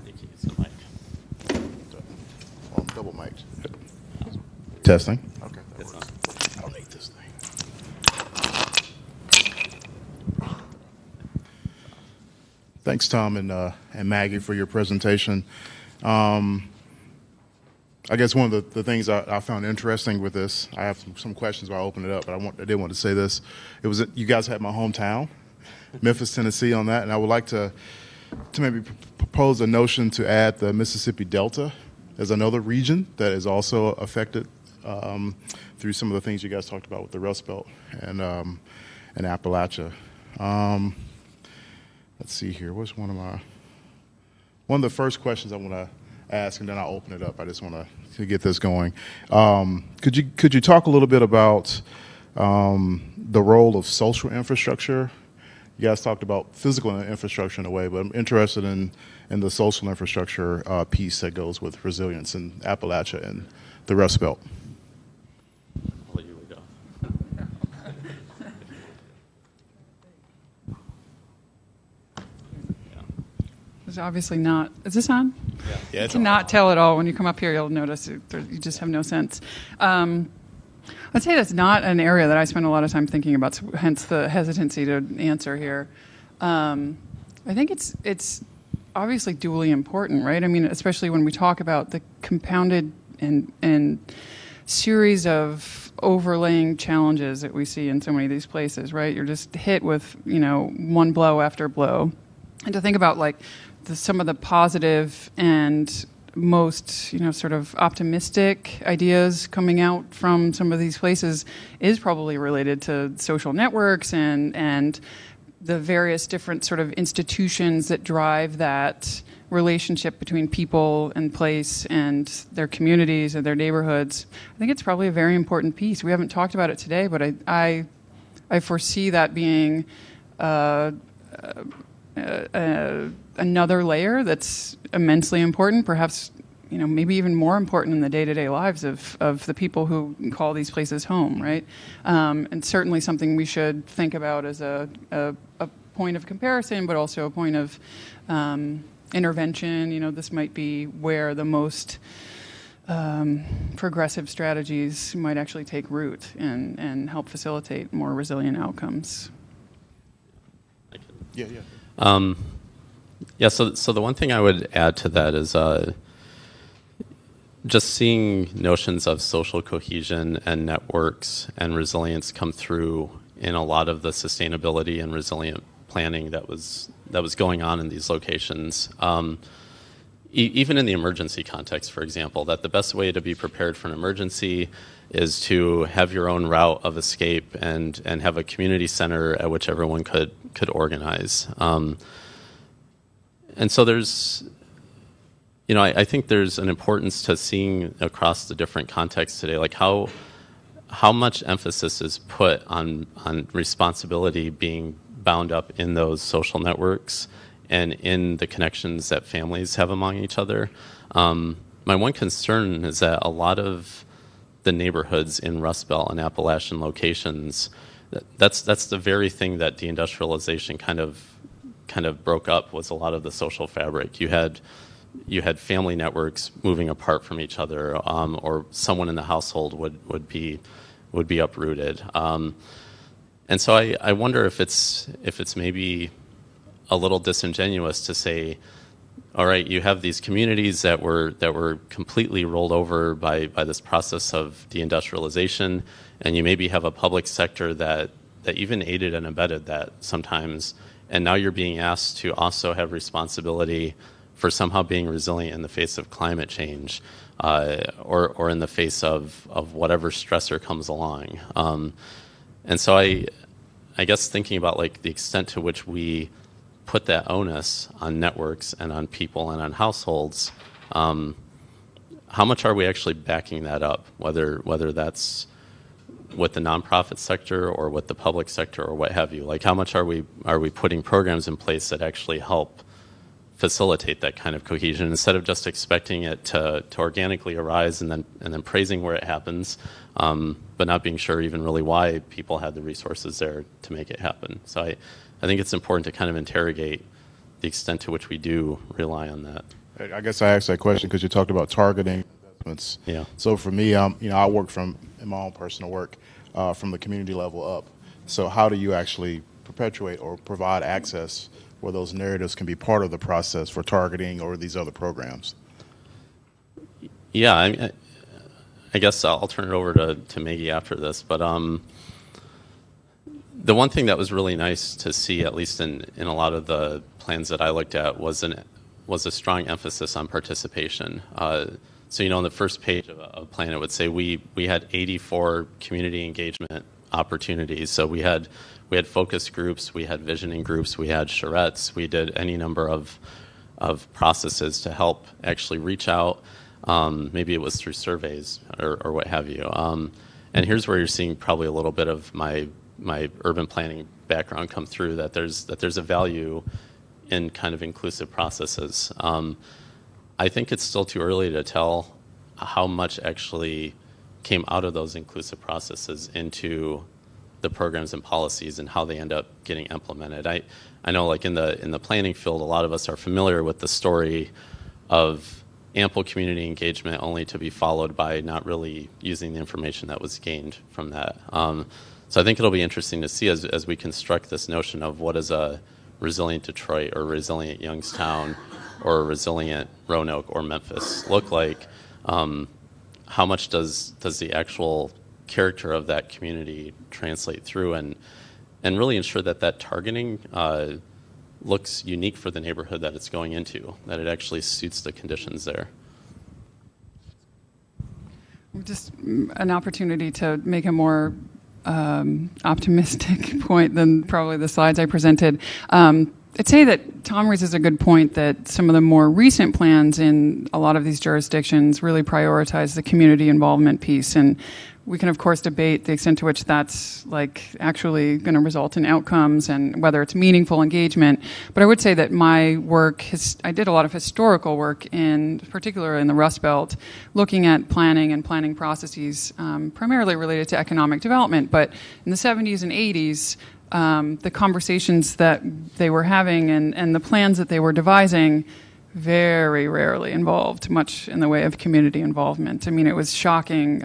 You can use the mic.
Oh, double mic. Testing. Okay.
It's on.
I don't need this thing. Thanks, Tom and Maggie, for your presentation. I guess one of the things I found interesting with this, I have some questions while I open it up, but I did want to say this. It was you guys had my hometown, Memphis, Tennessee, on that, and I would like to maybe propose a notion to add the Mississippi Delta as another region that is also affected through some of the things you guys talked about with the Rust Belt and Appalachia. Let's see here. What's one of the first questions I want to ask, and then I'll open it up. I just want to get this going. Could you talk a little bit about the role of social infrastructure? You guys talked about physical infrastructure in a way, but I'm interested in the social infrastructure piece that goes with resilience in Appalachia and the Rust Belt.
I'll let you lead off.
It's obviously not. Is this on?
Yeah,
you cannot tell at all when you come up here. You'll notice you just have no sense. I'd say that's not an area that I spend a lot of time thinking about. So hence the hesitancy to answer here. I think it's obviously dually important, right? I mean, especially when we talk about the compounded and series of overlaying challenges that we see in so many of these places, right? You're just hit with one blow after blow, and to think about like some of the positive and most sort of optimistic ideas coming out from some of these places is probably related to social networks and the various different sort of institutions that drive that relationship between people and place and their communities and their neighborhoods. I think it's probably a very important piece. We haven't talked about it today, but I foresee that being another layer that's immensely important, perhaps maybe even more important in the day-to-day lives of the people who call these places home, right? And certainly something we should think about as a point of comparison, but also a point of intervention. This might be where the most progressive strategies might actually take root and help facilitate more resilient outcomes.
Yeah.
So the one thing I would add to that is just seeing notions of social cohesion and networks and resilience come through in a lot of the sustainability and resilient planning that was going on in these locations. Even in the emergency context, for example, that the best way to be prepared for an emergency is to have your own route of escape and have a community center at which everyone could organize. And so there's, I think there's an importance to seeing across the different contexts today, like how much emphasis is put on responsibility being bound up in those social networks and in the connections that families have among each other. My one concern is that a lot of the neighborhoods in Rust Belt and Appalachian locations, that's the very thing that deindustrialization kind of broke up, was a lot of the social fabric. You had family networks moving apart from each other, or someone in the household would be uprooted. And so I wonder if it's maybe a little disingenuous to say, all right, you have these communities that were completely rolled over by this process of deindustrialization, and you maybe have a public sector that even aided and abetted that sometimes, and now you're being asked to also have responsibility for somehow being resilient in the face of climate change, or in the face of whatever stressor comes along. And so I guess thinking about like the extent to which we put that onus on networks and on people and on households, how much are we actually backing that up? Whether that's with the nonprofit sector or with the public sector or what have you? Like, how much are we putting programs in place that actually help facilitate that kind of cohesion instead of just expecting it to organically arise and then praising where it happens, but not being sure even really why people had the resources there to make it happen. So I think it's important to kind of interrogate the extent to which we do rely on that.
I guess I asked that question because you talked about targeting investments.
Yeah.
So for me, I work in my own personal work from the community level up. So how do you actually perpetuate or provide access where those narratives can be part of the process for targeting or these other programs?
Yeah, I guess I'll turn it over to Maggie after this. But the one thing that was really nice to see, at least in a lot of the plans that I looked at, was a strong emphasis on participation. So, on the first page of a plan, it would say we had 84 community engagement opportunities. So we had focus groups, we had visioning groups, we had charrettes, we did any number of processes to help actually reach out. Maybe it was through surveys or what have you. And here's where you're seeing probably a little bit of my urban planning background come through, that there's a value in kind of inclusive processes. I think it's still too early to tell how much actually came out of those inclusive processes into the programs and policies and how they end up getting implemented. I know, like in the planning field, a lot of us are familiar with the story of ample community engagement only to be followed by not really using the information that was gained from that. So I think it'll be interesting to see as we construct this notion of what is a resilient Detroit or resilient Youngstown or a resilient Roanoke or Memphis look like. How much does the actual character of that community translate through, and really ensure that targeting looks unique for the neighborhood that it's going into, that it actually suits the conditions there.
Just an opportunity to make a more optimistic point than probably the slides I presented. I'd say that Tom raises a good point that some of the more recent plans in a lot of these jurisdictions really prioritize the community involvement piece. And we can, of course, debate the extent to which that's actually going to result in outcomes and whether it's meaningful engagement. But I would say that my work, I did a lot of historical work, in particular in the Rust Belt, looking at planning and planning processes, primarily related to economic development. But in the 70s and 80s, the conversations that they were having and the plans that they were devising very rarely involved much in the way of community involvement. I mean, it was shocking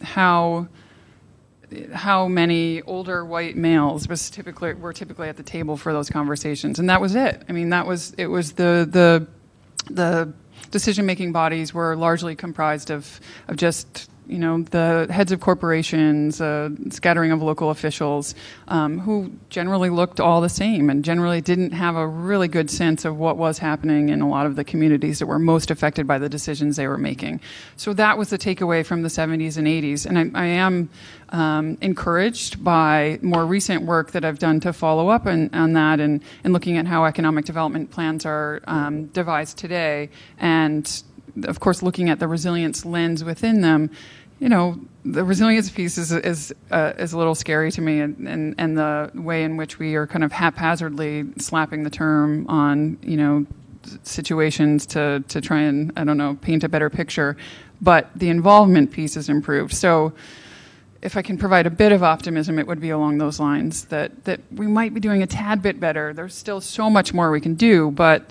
how many older white males were typically at the table for those conversations, and that was it. I mean, it was the decision-making bodies were largely comprised of just the heads of corporations, scattering of local officials, who generally looked all the same and generally didn't have a really good sense of what was happening in a lot of the communities that were most affected by the decisions they were making. So that was the takeaway from the 70s and 80s. And I am encouraged by more recent work that I've done to follow up on that and looking at how economic development plans are devised today. And of course, looking at the resilience lens within them, the resilience piece is a little scary to me, and the way in which we are kind of haphazardly slapping the term on, situations to try and, paint a better picture. But the involvement piece is improved. So if I can provide a bit of optimism, it would be along those lines, that we might be doing a tad bit better. There's still so much more we can do, but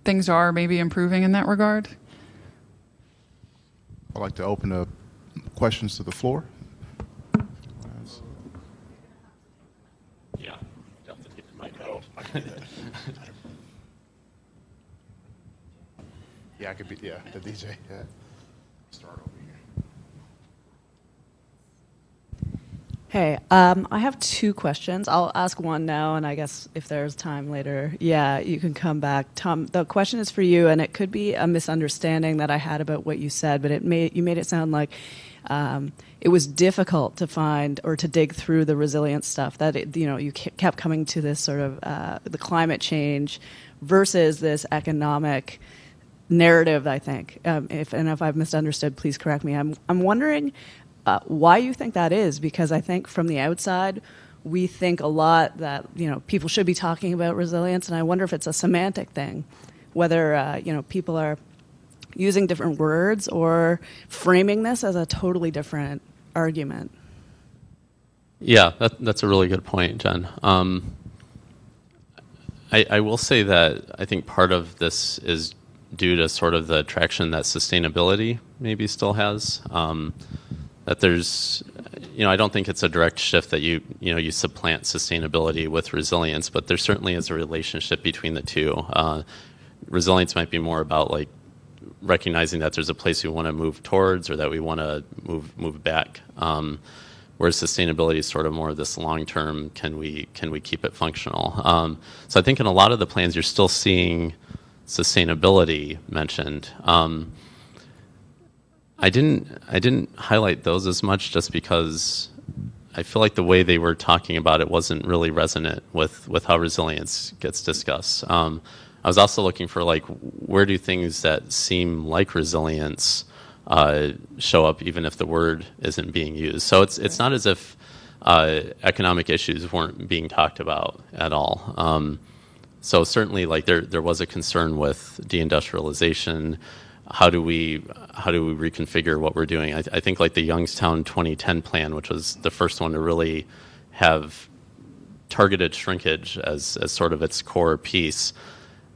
things are maybe improving in that regard.
I'd like to open up questions to the floor.
Yeah, don't have to keep the mic out.
Yeah, I could be. Yeah, the DJ. Yeah. Start over here.
Hey, I have two questions. I'll ask one now, and I guess if there's time later, you can come back. Tom, the question is for you, and it could be a misunderstanding that I had about what you said, but you made it sound like it was difficult to find or to dig through the resilience stuff, that you kept coming to this sort of the climate change versus this economic narrative, I think. If I've misunderstood, please correct me. I'm wondering, why you think that is, because I think from the outside, we think a lot that, people should be talking about resilience, and I wonder if it's a semantic thing, whether, people are using different words or framing this as a totally different argument.
Yeah, that's a really good point, Jen. I will say that I think part of this is due to sort of the traction that sustainability maybe still has. That there's, I don't think it's a direct shift that you supplant sustainability with resilience, but there certainly is a relationship between the two. Resilience might be more about like recognizing that there's a place we want to move towards or that we want to move back. Whereas sustainability is sort of more of this long-term, can we keep it functional? So I think in a lot of the plans you're still seeing sustainability mentioned. I didn't highlight those as much just because I feel like the way they were talking about it wasn't really resonant with how resilience gets discussed. I was also looking for like where do things that seem like resilience show up even if the word isn't being used. So it's not as if economic issues weren't being talked about at all. So certainly like there was a concern with deindustrialization. How do we reconfigure what we're doing? I think like the Youngstown 2010 plan, which was the first one to really have targeted shrinkage as sort of its core piece.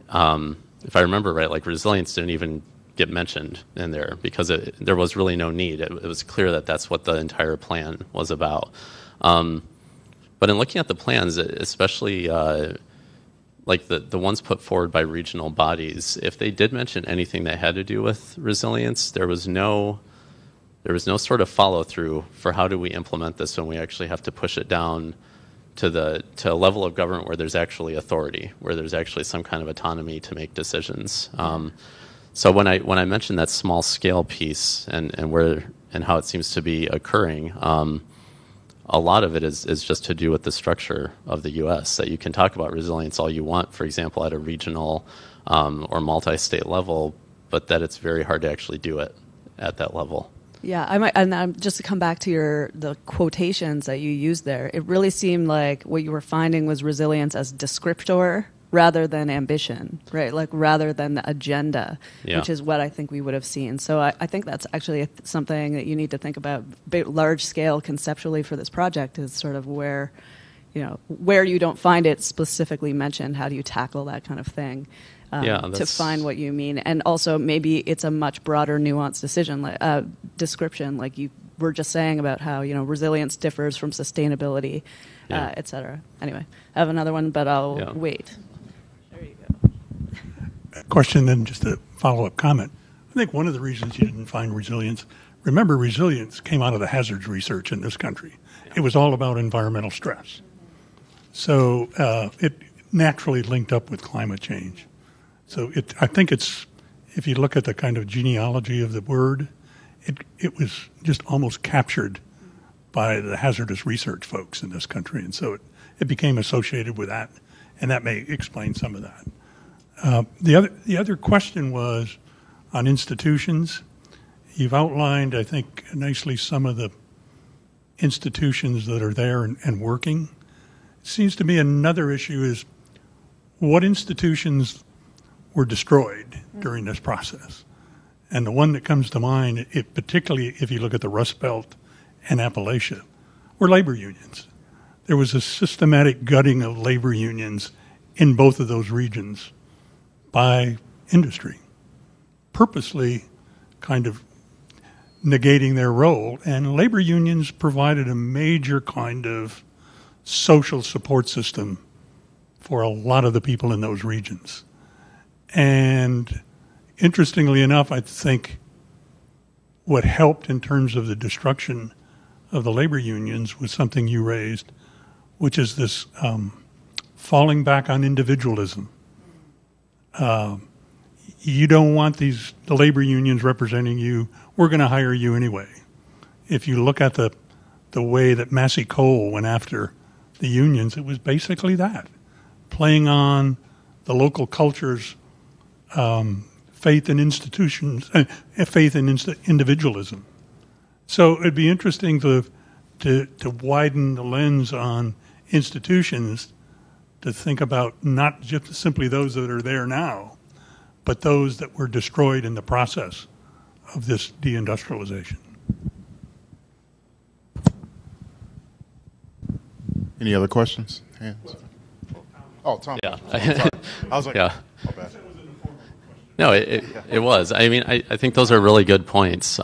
If I remember right, like resilience didn't even get mentioned in there because there was really no need. It was clear that that's what the entire plan was about. But in looking at the plans, especially like the ones put forward by regional bodies, if they did mention anything that had to do with resilience, there was no sort of follow through for how do we implement this when we actually have to push it down to a level of government where there's actually authority, where there's actually some kind of autonomy to make decisions. So when I mentioned that small scale piece and how it seems to be occurring, a lot of it is just to do with the structure of the U.S. That you can talk about resilience all you want, for example, at a regional or multi-state level, but that it's very hard to actually do it at that level.
Yeah, and just to come back to the quotations that you used there, it really seemed like what you were finding was resilience as descriptor rather than ambition, right? Like rather than the agenda, which is what I think we would have seen. So I think that's actually something that you need to think about large scale conceptually for this project is sort of where you don't find it specifically mentioned, how do you tackle that kind of thing to find what you mean? And also maybe it's a much broader nuanced description, like you were just saying about how, resilience differs from sustainability, et cetera. Anyway, I have another one, but I'll wait.
Question, then just a follow-up comment. I think one of the reasons you didn't find resilience, remember resilience came out of the hazards research in this country. It was all about environmental stress. So it naturally linked up with climate change. So I think it's, if you look at the kind of genealogy of the word, it was just almost captured by the hazardous research folks in this country. And so it became associated with that, and that may explain some of that. The other question was on institutions. You've outlined, I think, nicely some of the institutions that are there and working. It seems to me another issue is what institutions were destroyed during this process. And the one that comes to mind, particularly if you look at the Rust Belt and Appalachia, were labor unions. There was a systematic gutting of labor unions in both of those regions by industry, purposely kind of negating their role. And labor unions provided a major kind of social support system for a lot of the people in those regions. And interestingly enough, I think what helped in terms of the destruction of the labor unions was something you raised, which is this falling back on individualism. You don't want the labor unions representing you. We're going to hire you anyway. If you look at the way that Massey Cole went after the unions, it was basically that, playing on the local culture's faith in institutions, faith in individualism. So it'd be interesting to widen the lens on institutions to think about not just simply those that are there now, but those that were destroyed in the process of this deindustrialization.
Any other questions? Hands? Oh, Tom.
Yeah.
I was like,
yeah.
oh, bad.
No, it was. I mean, I think those are really good points.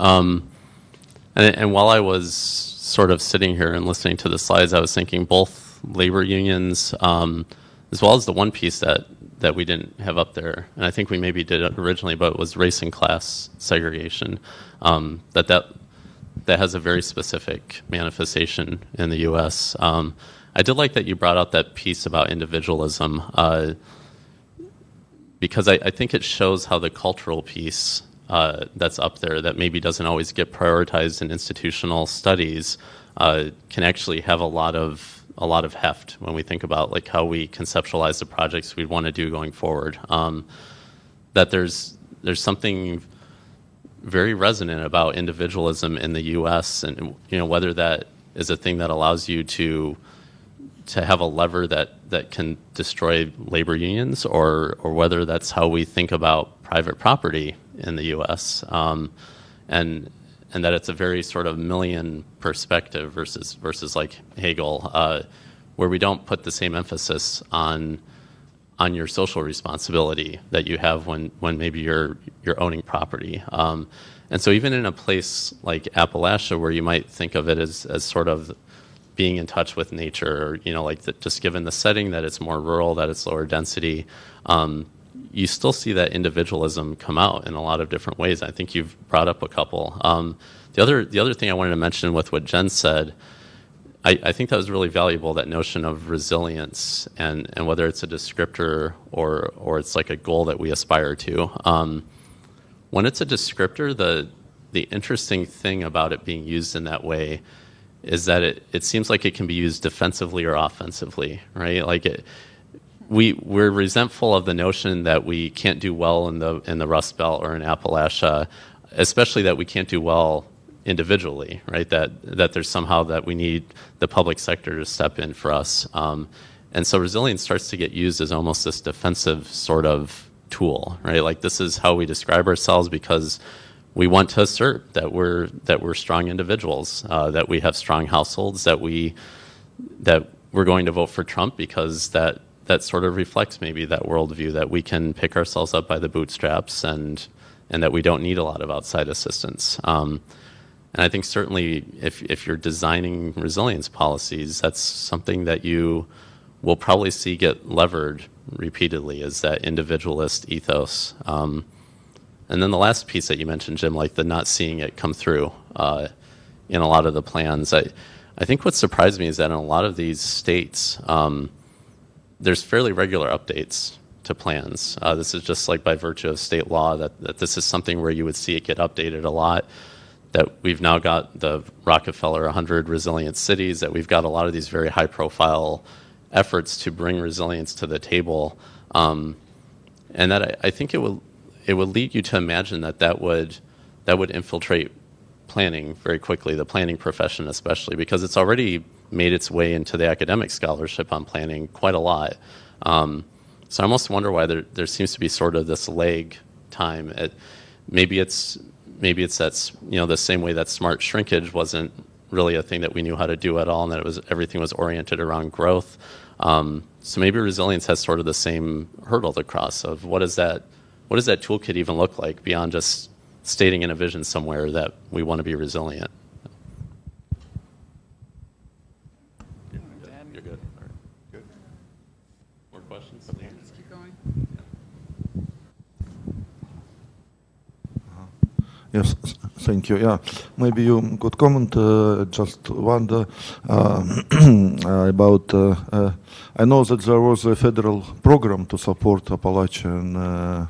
And while I was sort of sitting here and listening to the slides, I was thinking both labor unions, as well as the one piece that we didn't have up there, and I think we maybe did it originally, but it was race and class segregation. That has a very specific manifestation in the U.S. I did like that you brought out that piece about individualism, because I think it shows how the cultural piece that's up there that maybe doesn't always get prioritized in institutional studies can actually have a lot of heft when we think about like how we conceptualize the projects we want to do going forward. That there's something very resonant about individualism in the U.S. and whether that is a thing that allows you to have a lever that can destroy labor unions, or whether that's how we think about private property in the U.S. And that it's a very sort of Millian perspective versus like Hegel, where we don't put the same emphasis on your social responsibility that you have when maybe you're owning property. And so even in a place like Appalachia, where you might think of it as sort of being in touch with nature, or, just given the setting that it's more rural, that it's lower density, you still see that individualism come out in a lot of different ways. I think you've brought up a couple. The other thing I wanted to mention with what Jen said, I think that was really valuable, that notion of resilience, and whether it's a descriptor or it's like a goal that we aspire to. When it's a descriptor, the interesting thing about it being used in that way is that it seems like it can be used defensively or offensively, right? Like we're resentful of the notion that we can't do well in the Rust Belt or in Appalachia, especially that we can't do well individually, right? That there's somehow that we need the public sector to step in for us. And so resilience starts to get used as almost this defensive sort of tool, right? Like this is how we describe ourselves because we want to assert that we're strong individuals, that we have strong households, that we're going to vote for Trump because that sort of reflects maybe that worldview that we can pick ourselves up by the bootstraps and that we don't need a lot of outside assistance. And I think certainly if you're designing resilience policies, that's something that you will probably see get levered repeatedly, is that individualist ethos. And then the last piece that you mentioned, Jim, like the not seeing it come through in a lot of the plans. I think what surprised me is that in a lot of these states, there's fairly regular updates to plans. This is just like by virtue of state law that this is something where you would see it get updated a lot, that we've now got the Rockefeller 100 resilient cities, that we've got a lot of these very high-profile efforts to bring resilience to the table, and that I think it would lead you to imagine that would infiltrate planning very quickly, the planning profession especially, because it's already made its way into the academic scholarship on planning quite a lot. So I almost wonder why there seems to be sort of this lag time. Maybe it's that's the same way that smart shrinkage wasn't really a thing that we knew how to do at all, and that everything was oriented around growth. So maybe resilience has sort of the same hurdle to cross of what does that toolkit even look like beyond just stating in a vision somewhere that we want to be resilient. You're good. All right. Good. More questions?
Let's keep going.
Yes, thank you. Yeah, maybe you could comment. Just wonder about. I know that there was a federal program to support Appalachian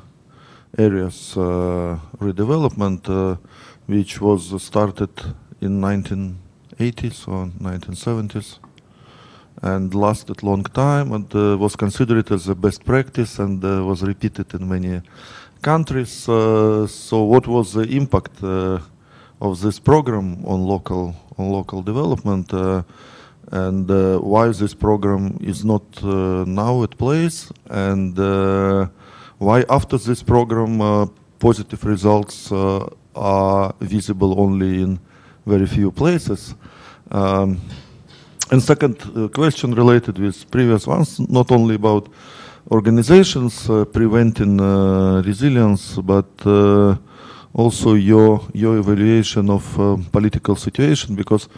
areas redevelopment, which was started in 1980s or 1970s, and lasted long time, and was considered as a best practice, and was repeated in many countries. So what was the impact of this program on local development, and why this program is not now at place, and why after this program positive results are visible only in very few places. And second question related with previous ones, not only about organizations preventing resilience, but also your evaluation of political situation, because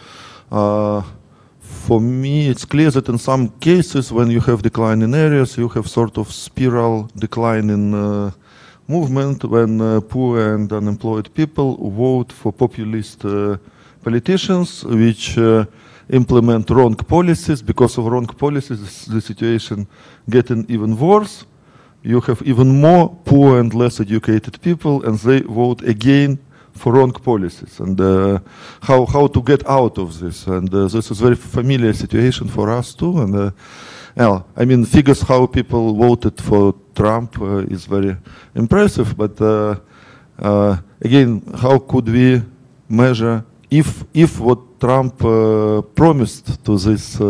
for me it's clear that in some cases when you have decline in areas, you have sort of spiral decline in movement when poor and unemployed people vote for populist politicians which implement wrong policies. Because of wrong policies, the situation getting even worse. You have even more poor and less educated people, and they vote again for wrong policies. And how to get out of this? And this is very familiar situation for us too. And I mean, figures how people voted for Trump is very impressive. But again, how could we measure if what Trump promised to this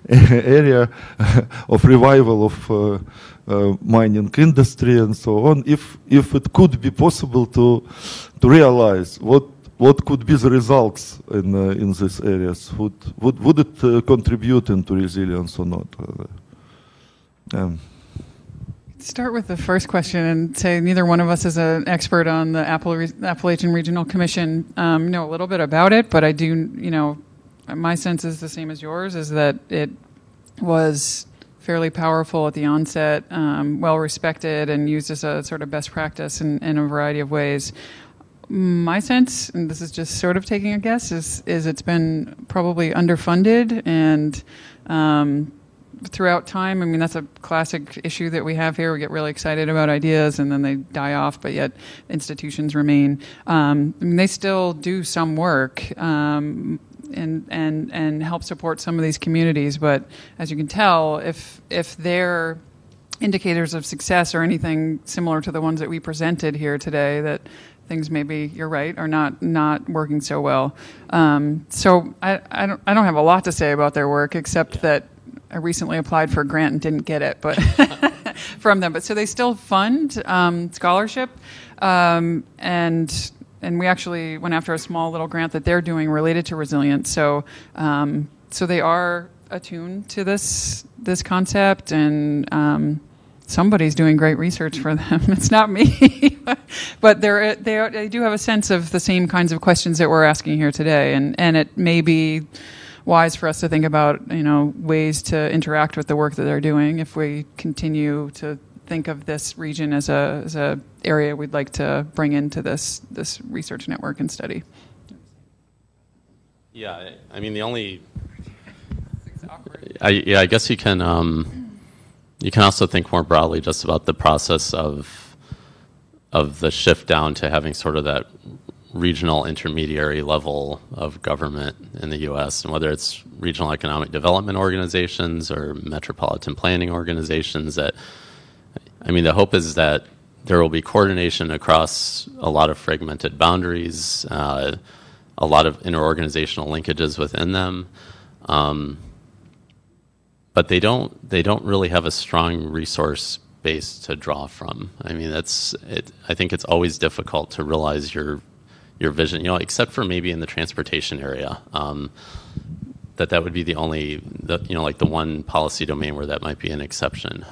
area of revival of mining industry and so on, if it could be possible to realize what could be the results in these areas, would it contribute into resilience or not?
Start with the first question and say neither one of us is an expert on the Appalachian Regional Commission. Know a little bit about it, but I do, my sense is the same as yours, is that it was fairly powerful at the onset, well respected, and used as a sort of best practice in a variety of ways. My sense, and this is just sort of taking a guess, is it's been probably underfunded and throughout time. I mean, that's a classic issue that we have here. We get really excited about ideas and then they die off, but yet institutions remain. I mean, they still do some work and help support some of these communities. But as you can tell, if their indicators of success are anything similar to the ones that we presented here today, that things maybe, you're right, are not working so well. So I don't have a lot to say about their work, except that I recently applied for a grant and didn't get it, but from them. But so they still fund scholarship, and we actually went after a small little grant that they're doing related to resilience. So so they are attuned to this concept, and somebody's doing great research for them. It's not me, but they do have a sense of the same kinds of questions that we're asking here today, and it may be wise for us to think about ways to interact with the work that they're doing if we continue to think of this region as a area we'd like to bring into this research network and study.
Yeah, I mean the only. I guess you can also think more broadly just about the process of the shift down to having sort of that regional intermediary level of government in the U.S., and whether it's regional economic development organizations or metropolitan planning organizations. That, I mean, the hope is that there will be coordination across a lot of fragmented boundaries, a lot of interorganizational linkages within them, but they don't really have a strong resource base to draw from. I mean, that's it. I think it's always difficult to realize your vision, except for maybe in the transportation area, that would be the only, like the one policy domain where that might be an exception.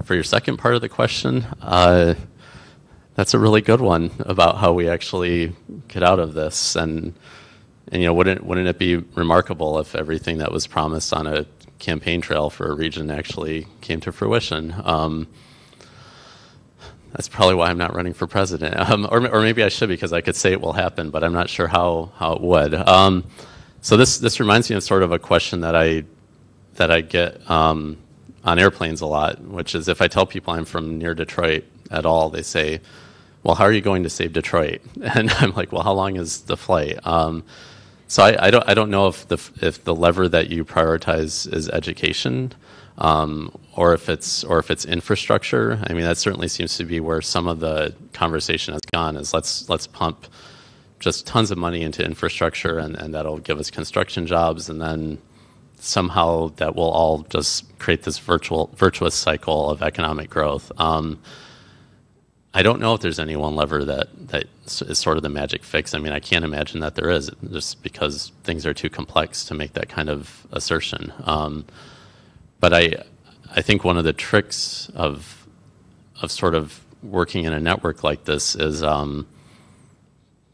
For your second part of the question, that's a really good one about how we actually get out of this, and wouldn't it be remarkable if everything that was promised on a campaign trail for a region actually came to fruition? That's probably why I'm not running for president, or maybe I should, because I could say it will happen, but I'm not sure how it would. So this reminds me of sort of a question that I get on airplanes a lot, which is if I tell people I'm from near Detroit at all, they say, "Well, how are you going to save Detroit?" And I'm like, "Well, how long is the flight?" So I don't know if the lever that you prioritize is education. Or if it's infrastructure. I mean, that certainly seems to be where some of the conversation has gone, is let's pump just tons of money into infrastructure, and that'll give us construction jobs, and then somehow that will all just create this virtuous cycle of economic growth. I don't know if there's any one lever that is sort of the magic fix. I mean, I can't imagine that there is, just because things are too complex to make that kind of assertion. But I think one of the tricks of sort of working in a network like this is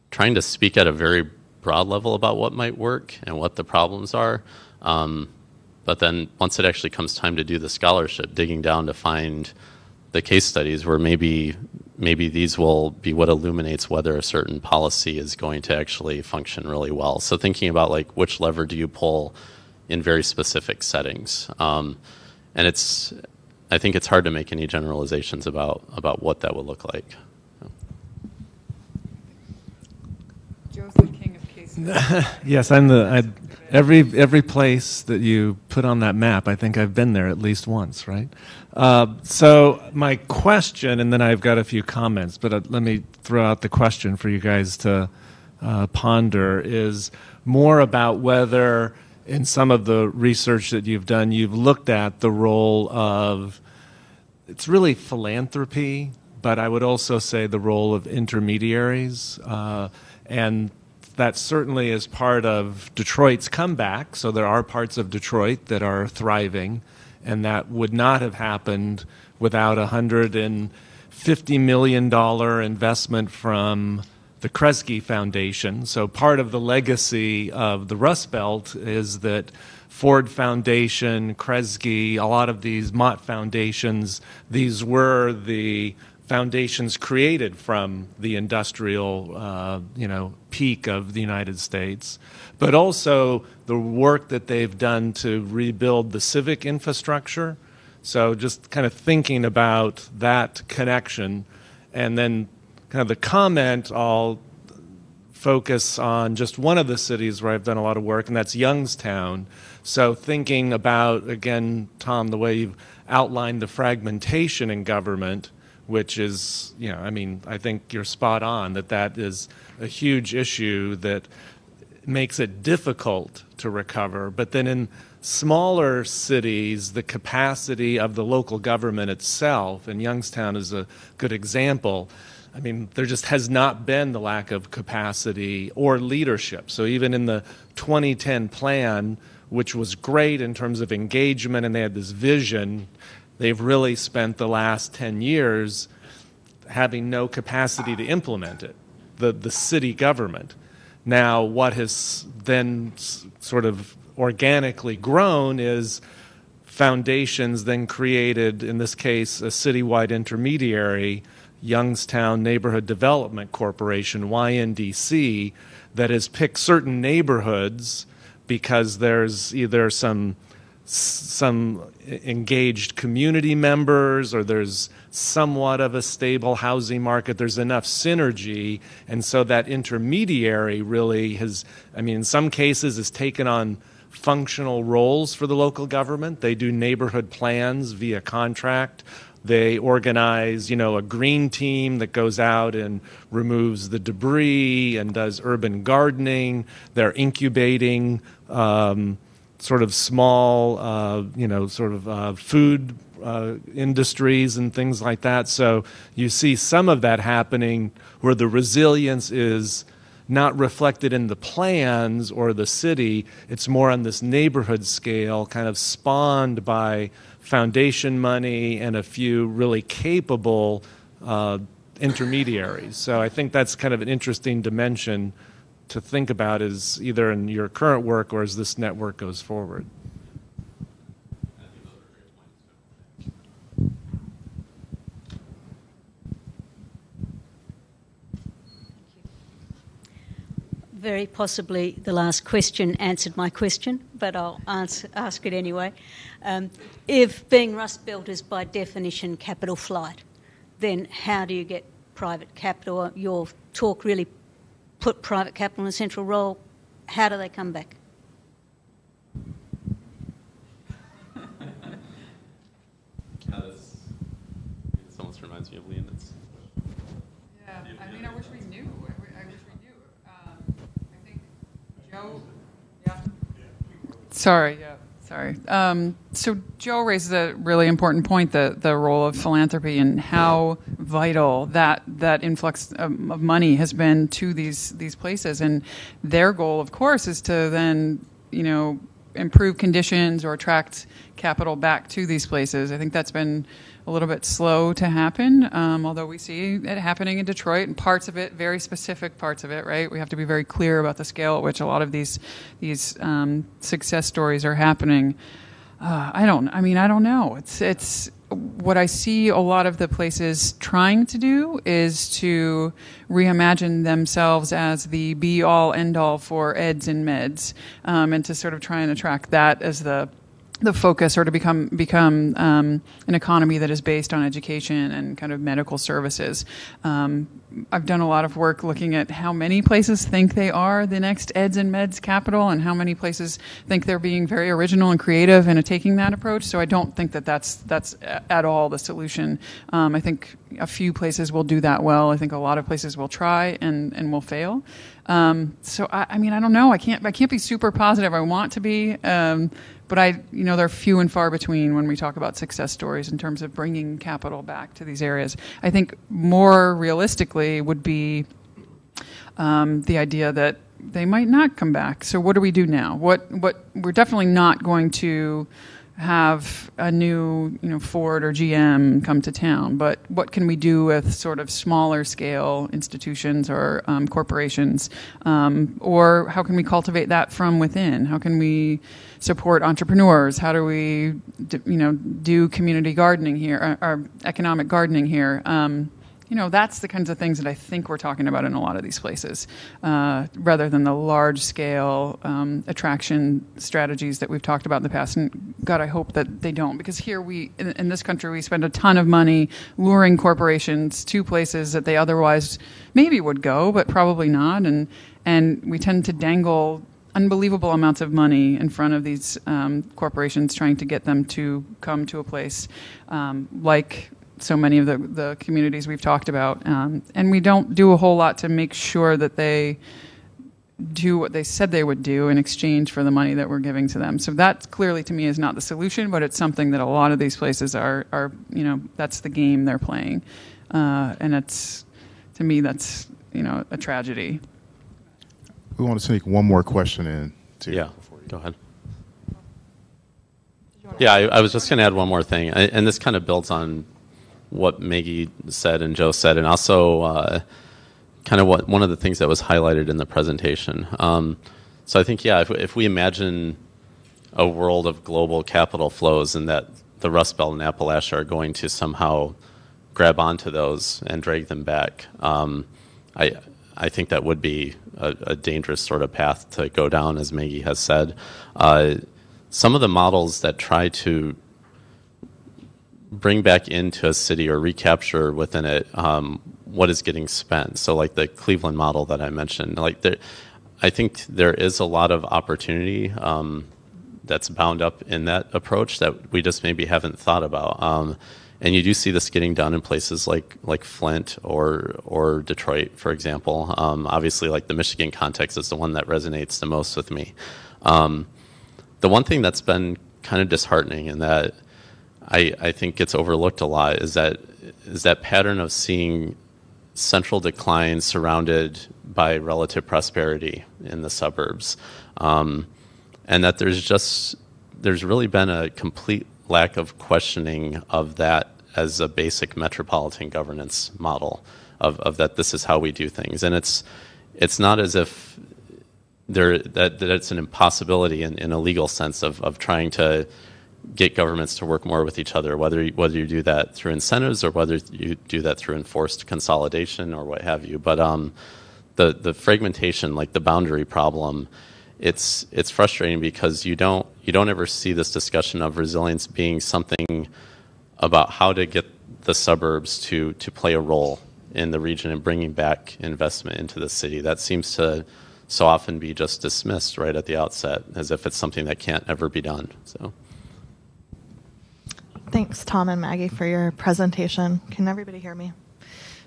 trying to speak at a very broad level about what might work and what the problems are. But then once it actually comes time to do the scholarship, digging down to find the case studies where maybe these will be what illuminates whether a certain policy is going to actually function really well. So thinking about like which lever do you pull in very specific settings. And I think it's hard to make any generalizations about what that would look like.
Joe's the king of cases.
Yes, every place that you put on that map, I think I've been there at least once, right? So my question, and then I've got a few comments, but let me throw out the question for you guys to ponder, is more about whether in some of the research that you've done, you've looked at the role of, it's really philanthropy, but I would also say the role of intermediaries, and that certainly is part of Detroit's comeback. So there are parts of Detroit that are thriving, and that would not have happened without a $150 million investment from the Kresge Foundation. So part of the legacy of the Rust Belt is that Ford Foundation, Kresge, a lot of these Mott foundations, these were the foundations created from the industrial, peak of the United States, but also the work that they've done to rebuild the civic infrastructure. So just kind of thinking about that connection, and then kind of the comment, I'll focus on just one of the cities where I've done a lot of work, and that's Youngstown. So thinking about, again, Tom, the way you've outlined the fragmentation in government, which is, I think you're spot on that is a huge issue that makes it difficult to recover. But then in smaller cities, the capacity of the local government itself, and Youngstown is a good example, there just has not been the lack of capacity or leadership. So even in the 2010 plan, which was great in terms of engagement, and they had this vision, they've really spent the last 10 years having no capacity to implement it, the city government. Now, what has then sort of organically grown is foundations then created, in this case, a citywide intermediary, Youngstown Neighborhood Development Corporation, YNDC, that has picked certain neighborhoods because there's either some engaged community members, or there's somewhat of a stable housing market, there's enough synergy, and so that intermediary really has, in some cases has taken on functional roles for the local government. They do neighborhood plans via contract. They organize, a green team that goes out and removes the debris and does urban gardening. They're incubating sort of small, food industries and things like that. So you see some of that happening where the resilience is not reflected in the plans or the city. It's more on this neighborhood scale, kind of spawned by foundation money and a few really capable intermediaries. So I think that's kind of an interesting dimension to think about, is either in your current work or as this network goes forward.
Very possibly the last question answered my question, but I'll ask it anyway. If being Rust Belt is by definition capital flight, then how do you get private capital? Your talk really put private capital in a central role. How do they come back?
This almost reminds me of Leonid's.
Yeah, I wish we knew. I wish we knew. Joe? Yeah. Sorry, yeah. Sorry. So Joe raises a really important point, the role of philanthropy and how vital that influx of money has been to these places. And their goal, of course, is to then, improve conditions or attract capital back to these places. I think that's been a little bit slow to happen, although we see it happening in Detroit and parts of it, very specific parts of it, right? We have to be very clear about the scale at which a lot of these success stories are happening. I don't know. It's what I see a lot of the places trying to do is to reimagine themselves as the be-all, end-all for eds and meds, and to sort of try and attract that as the focus, or to become an economy that is based on education and kind of medical services. I've done a lot of work looking at how many places think they are the next eds and meds capital, and how many places think they're being very original and creative in taking that approach. So I don't think that's at all the solution. I think a few places will do that well. I think a lot of places will try and will fail. So I don't know. I can't be super positive. I want to be. But they're few and far between when we talk about success stories in terms of bringing capital back to these areas. I think more realistically would be the idea that they might not come back. So what do we do now? What we're definitely not going to have a new, Ford or GM come to town, but what can we do with sort of smaller scale institutions or corporations, or how can we cultivate that from within? How can we support entrepreneurs? How do we, do community gardening here, or economic gardening here? That's the kinds of things that I think we're talking about in a lot of these places, rather than the large-scale attraction strategies that we've talked about in the past. And God, I hope that they don't, because here in this country, we spend a ton of money luring corporations to places that they otherwise maybe would go, but probably not. And we tend to dangle unbelievable amounts of money in front of these corporations, trying to get them to come to a place like so many of the communities we've talked about. And we don't do a whole lot to make sure that they do what they said they would do in exchange for the money that we're giving to them. So that clearly to me is not the solution, but it's something that a lot of these places are that's the game they're playing. And to me, that's, a tragedy.
We want to sneak one more question in.
Yeah, go ahead. Yeah, I was just going to add one more thing, and this kind of builds on what Maggie said and Joe said, and also kind of one of the things that was highlighted in the presentation. So I think, if we imagine a world of global capital flows and that the Rust Belt and Appalachia are going to somehow grab onto those and drag them back, I think that would be a dangerous sort of path to go down, as Maggie has said. Some of the models that try to bring back into a city or recapture within it what is getting spent. So like the Cleveland model that I mentioned, I think there is a lot of opportunity that's bound up in that approach that we just maybe haven't thought about. And you do see this getting done in places like Flint or Detroit, for example. Obviously, like the Michigan context is the one that resonates the most with me. The one thing that's been kind of disheartening and that I think gets overlooked a lot is that pattern of seeing central decline surrounded by relative prosperity in the suburbs, and that there's really been a complete lack of questioning of that as a basic metropolitan governance model of that this is how we do things. And it's not as if that it's an impossibility in a legal sense of trying to get governments to work more with each other, whether you do that through incentives or whether you do that through enforced consolidation or what have you. But the fragmentation, like the boundary problem, it's frustrating because you don't ever see this discussion of resilience being something about how to get the suburbs to play a role in the region and bringing back investment into the city. That seems to so often be just dismissed right at the outset as if it's something that can't ever be done. So.
Thanks, Tom and Maggie, for your presentation. Can everybody hear me?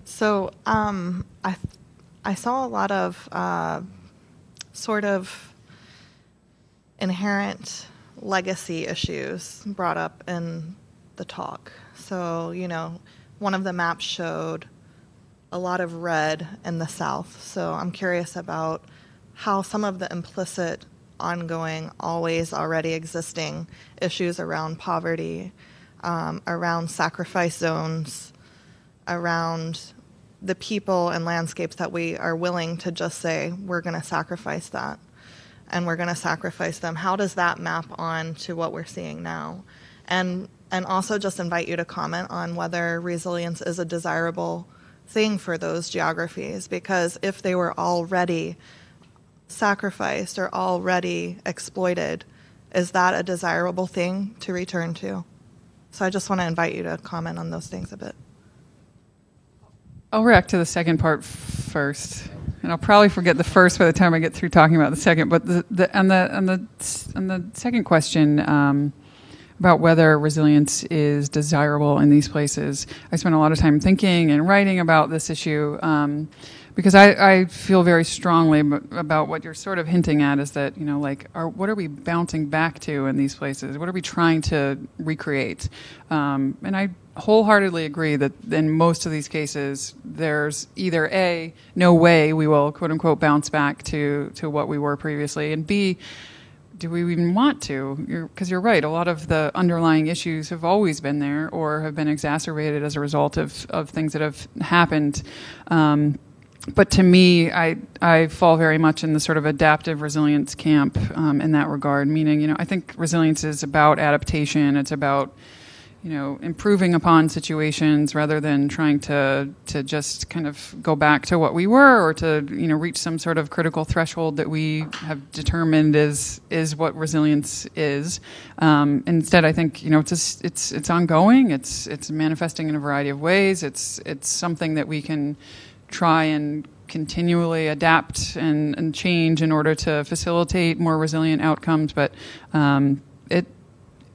So I saw a lot of sort of inherent legacy issues brought up in the talk. So, you know, one of the maps showed a lot of red in the South. So I'm curious about how some of the implicit, ongoing, always already existing issues around poverty, around sacrifice zones, around the people and landscapes that we are willing to just say, we're going to sacrifice that, and we're going to sacrifice them. How does that map on to what we're seeing now? And also just invite you to comment on whether resilience is a desirable thing for those geographies, because if they were already sacrificed or already exploited, is that a desirable thing to return to? So I just want to invite you to comment on those things a bit.
I'll react to the second part first, and I'll probably forget the first by the time I get through talking about the second. But on the second question about whether resilience is desirable in these places, I spent a lot of time thinking and writing about this issue because I feel very strongly about what you're sort of hinting at is that, you know, like, what are we bouncing back to in these places? What are we trying to recreate? And I wholeheartedly agree that in most of these cases, there's either A, no way we will, quote unquote, bounce back to what we were previously, and B, do we even want to? Because you're right, a lot of the underlying issues have always been there or have been exacerbated as a result of things that have happened. But to me, I fall very much in the sort of adaptive resilience camp in that regard, meaning, you know, I think resilience is about adaptation. It's about, you know, improving upon situations rather than trying to just kind of go back to what we were or to, you know, reach some sort of critical threshold that we have determined is what resilience is. Instead, I think, you know, it's ongoing. It's manifesting in a variety of ways. It's something that we can try and continually adapt and change in order to facilitate more resilient outcomes. But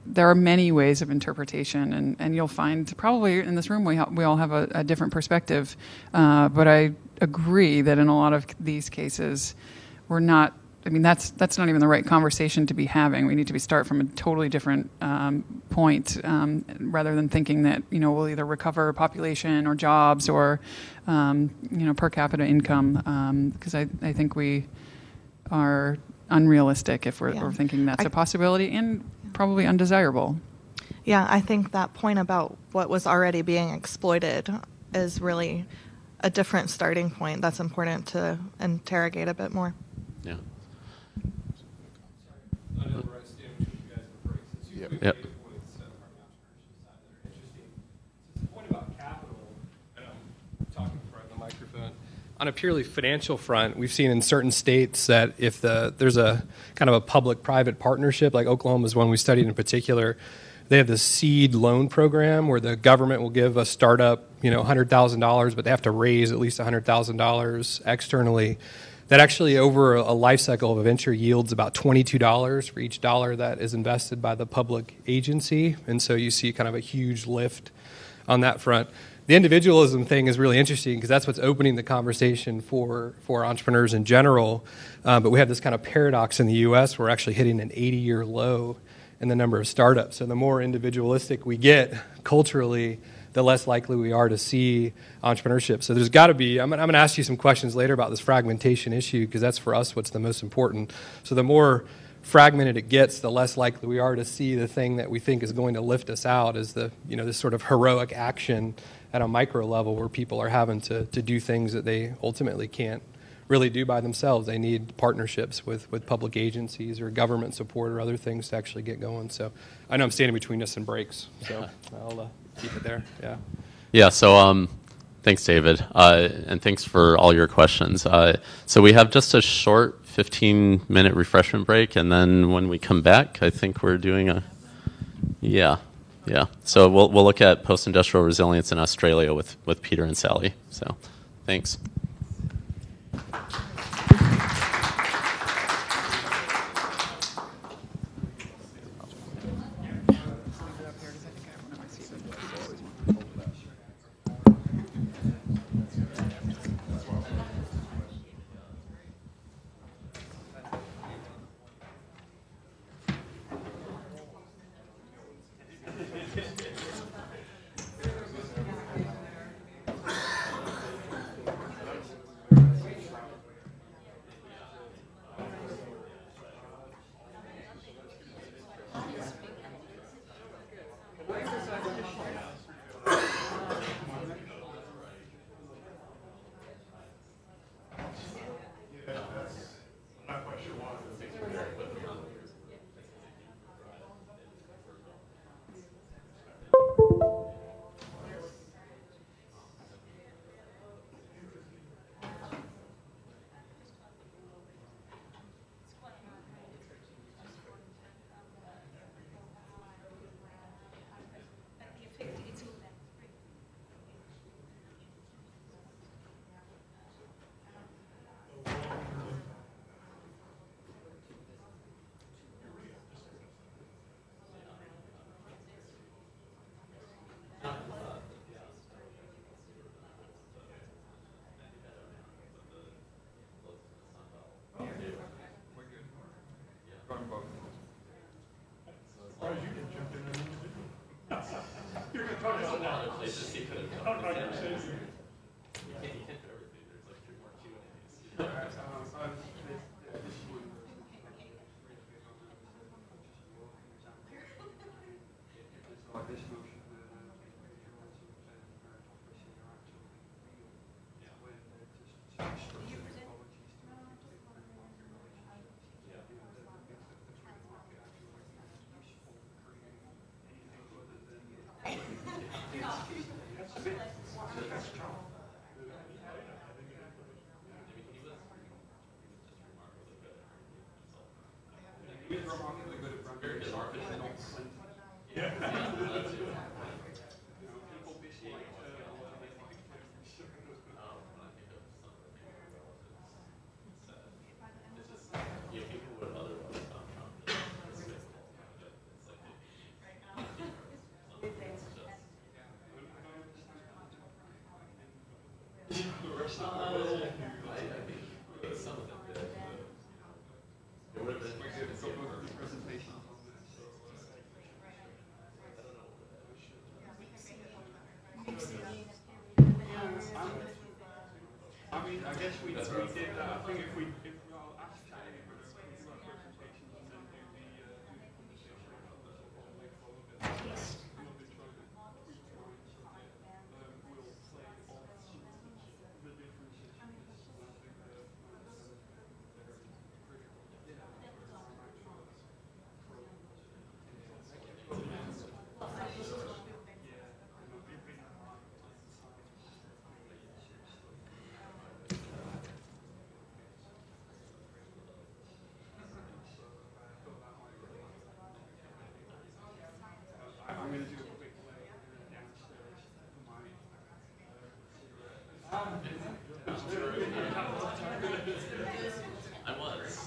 there are many ways of interpretation, and you'll find probably in this room we all have a different perspective. But I agree that in a lot of these cases, we're not. I mean, that's not even the right conversation to be having. We need to start from a totally different point, rather than thinking that, you know, we'll either recover population or jobs or you know, per capita income, because I think we are unrealistic if we're thinking that's a possibility and probably undesirable.
Yeah, I think that point about what was already being exploited is really a different starting point that's important to interrogate a bit more.
Yeah.
I know where I stand with you guys in breaks. It's two quick
Yep.
data points from the entrepreneurship side that are interesting. So the point about capital, and I'm talking in front of the microphone. On a purely financial front, we've seen in certain states that if there's a kind of a public-private partnership, like Oklahoma is one we studied in particular, they have this seed loan program where the government will give a startup, you know, $100,000, but they have to raise at least $100,000 externally. That actually, over a life cycle of a venture, yields about $22 for each dollar that is invested by the public agency. And so you see kind of a huge lift on that front. The individualism thing is really interesting because that's what's opening the conversation for entrepreneurs in general. But we have this kind of paradox in the U.S. We're actually hitting an 80-year low in the number of startups. So the more individualistic we get culturally, the less likely we are to see entrepreneurship. So there's got to be, I'm going to ask you some questions later about this fragmentation issue because that's for us what's the most important. So the more fragmented it gets, the less likely we are to see the thing that we think is going to lift us out as the, you know, this sort of heroic action at a micro level where people are having to do things that they ultimately can't really do by themselves. They need partnerships with public agencies or government support or other things to actually get going. So I know I'm standing between us and breaks, so I'll keep it there. Yeah.
Yeah. So thanks, David, and thanks for all your questions. So we have just a short 15-minute refreshment break, and then when we come back, I think we're doing a So we'll look at post-industrial resilience in Australia with Peter and Sally. So thanks.
I mean, I guess we did that. I think if I'll ask Charlie for the presentations and then do the conversation like follow it. We'll be trying to we'll play off the differences. I'm going to do a quick play downstairs for my.
I was.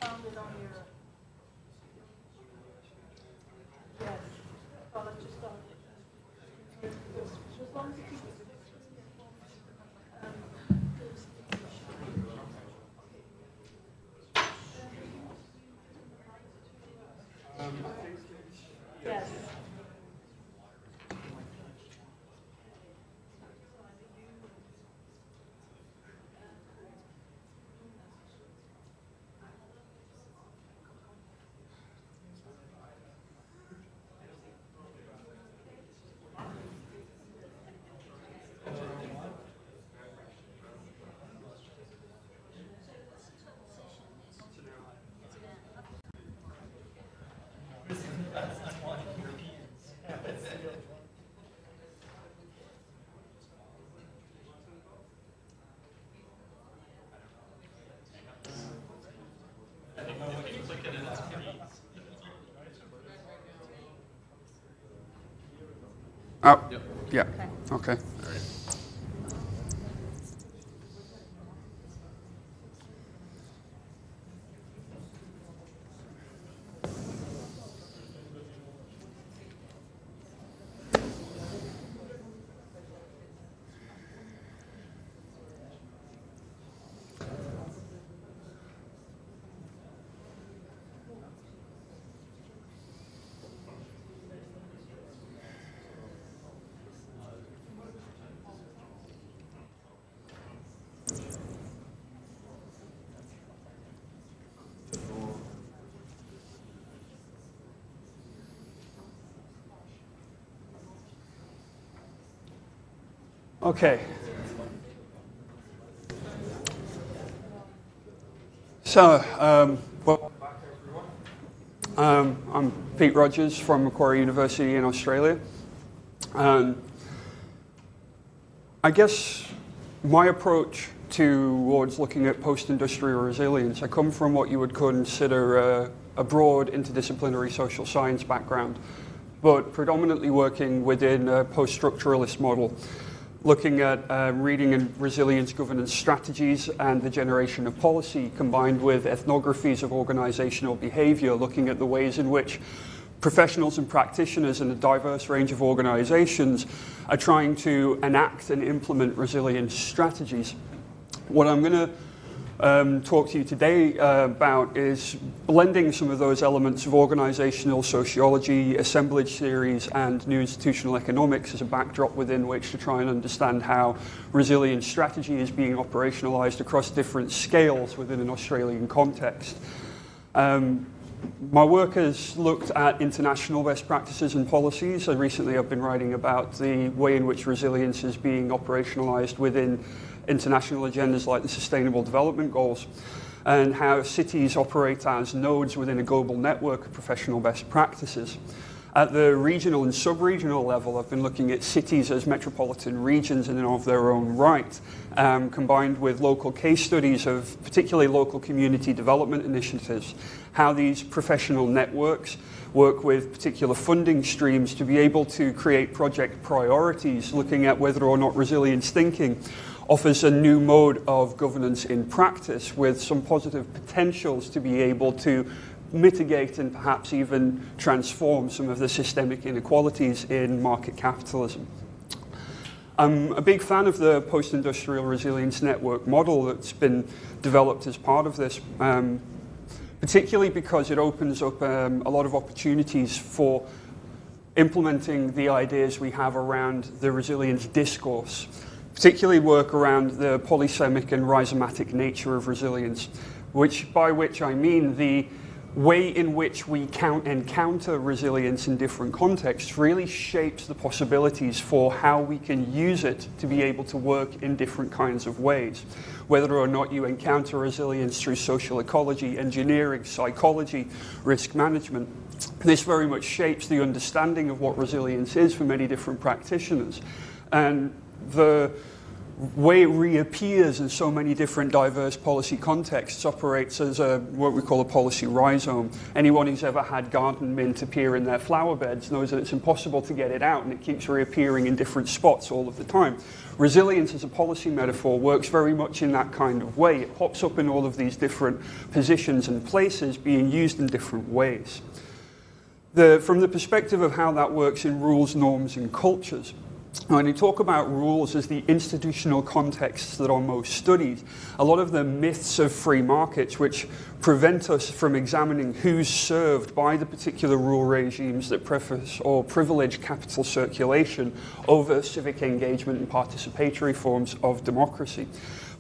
found it on your. Yes. Well, let's just start it. As long as you keep it. Yes.
Oh, yeah, okay. Okay. So, I'm Pete Rogers from Macquarie University in Australia. I guess my approach towards looking at post-industrial resilience, I come from what you would consider a broad interdisciplinary social science background, but predominantly working within a post-structuralist model, looking at reading and resilience governance strategies and the generation of policy, combined with ethnographies of organizational behavior, looking at the ways in which professionals and practitioners in a diverse range of organizations are trying to enact and implement resilience strategies. What I'm going to talk to you today about is blending some of those elements of organizational sociology, assemblage theories, and new institutional economics as a backdrop within which to try and understand how resilience strategy is being operationalized across different scales within an Australian context. My work has looked at international best practices and policies. So recently I've been writing about the way in which resilience is being operationalized within international agendas like the Sustainable Development Goals, and how cities operate as nodes within a global network of professional best practices. At the regional and sub-regional level, I've been looking at cities as metropolitan regions in and of their own right, combined with local case studies of particularly local community development initiatives, how these professional networks work with particular funding streams to be able to create project priorities, looking at whether or not resilience thinking offers a new mode of governance in practice with some positive potentials to be able to mitigate and perhaps even transform some of the systemic inequalities in market capitalism. I'm a big fan of the post-industrial resilience network model that's been developed as part of this, particularly because it opens up a lot of opportunities for implementing the ideas we have around the resilience discourse, particularly work around the polysemic and rhizomatic nature of resilience, by which I mean the way in which we encounter resilience in different contexts really shapes the possibilities for how we can use it to be able to work in different kinds of ways. Whether or not you encounter resilience through social ecology, engineering, psychology, risk management, this very much shapes the understanding of what resilience is for many different practitioners. And the way it reappears in so many different diverse policy contexts operates as what we call a policy rhizome. Anyone who's ever had garden mint appear in their flower beds knows that it's impossible to get it out, and it keeps reappearing in different spots all of the time. Resilience as a policy metaphor works very much in that kind of way. It pops up in all of these different positions and places, being used in different ways. From the perspective of how that works in rules, norms, and cultures, when we talk about rules as the institutional contexts that are most studied, a lot of the myths of free markets, which prevent us from examining who's served by the particular rule regimes that preface or privilege capital circulation over civic engagement and participatory forms of democracy.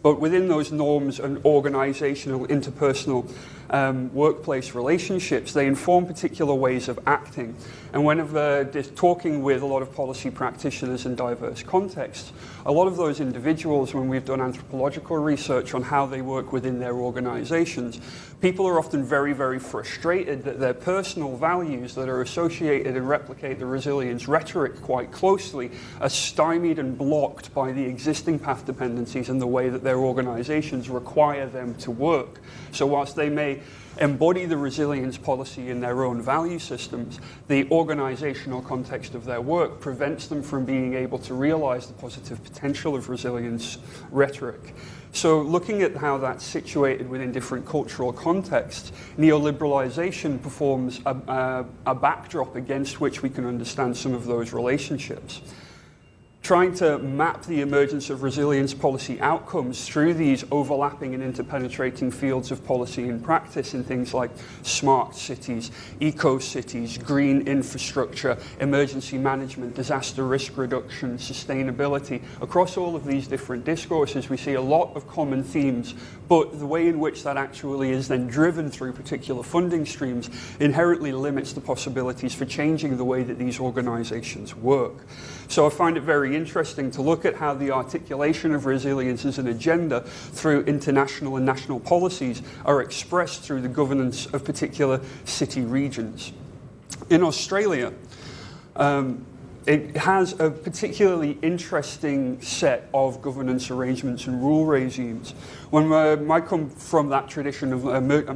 But within those norms and organizational, interpersonal workplace relationships, they inform particular ways of acting. And whenever talking with a lot of policy practitioners in diverse contexts, a lot of those individuals, when we've done anthropological research on how they work within their organizations, people are often very, very frustrated that their personal values that are associated and replicate the resilience rhetoric quite closely are stymied and blocked by the existing path dependencies and the way that their organizations require them to work. So whilst they may embody the resilience policy in their own value systems, the organizational context of their work prevents them from being able to realize the positive potential of resilience rhetoric. So looking at how that's situated within different cultural contexts, neoliberalization performs a backdrop against which we can understand some of those relationships. Trying to map the emergence of resilience policy outcomes through these overlapping and interpenetrating fields of policy and practice in things like smart cities, eco-cities, green infrastructure, emergency management, disaster risk reduction, sustainability. Across all of these different discourses, we see a lot of common themes, but the way in which that actually is then driven through particular funding streams inherently limits the possibilities for changing the way that these organizations work. So I find it very interesting to look at how the articulation of resilience as an agenda through international and national policies are expressed through the governance of particular city regions. In Australia, it has a particularly interesting set of governance arrangements and rule regimes. When I come from that tradition of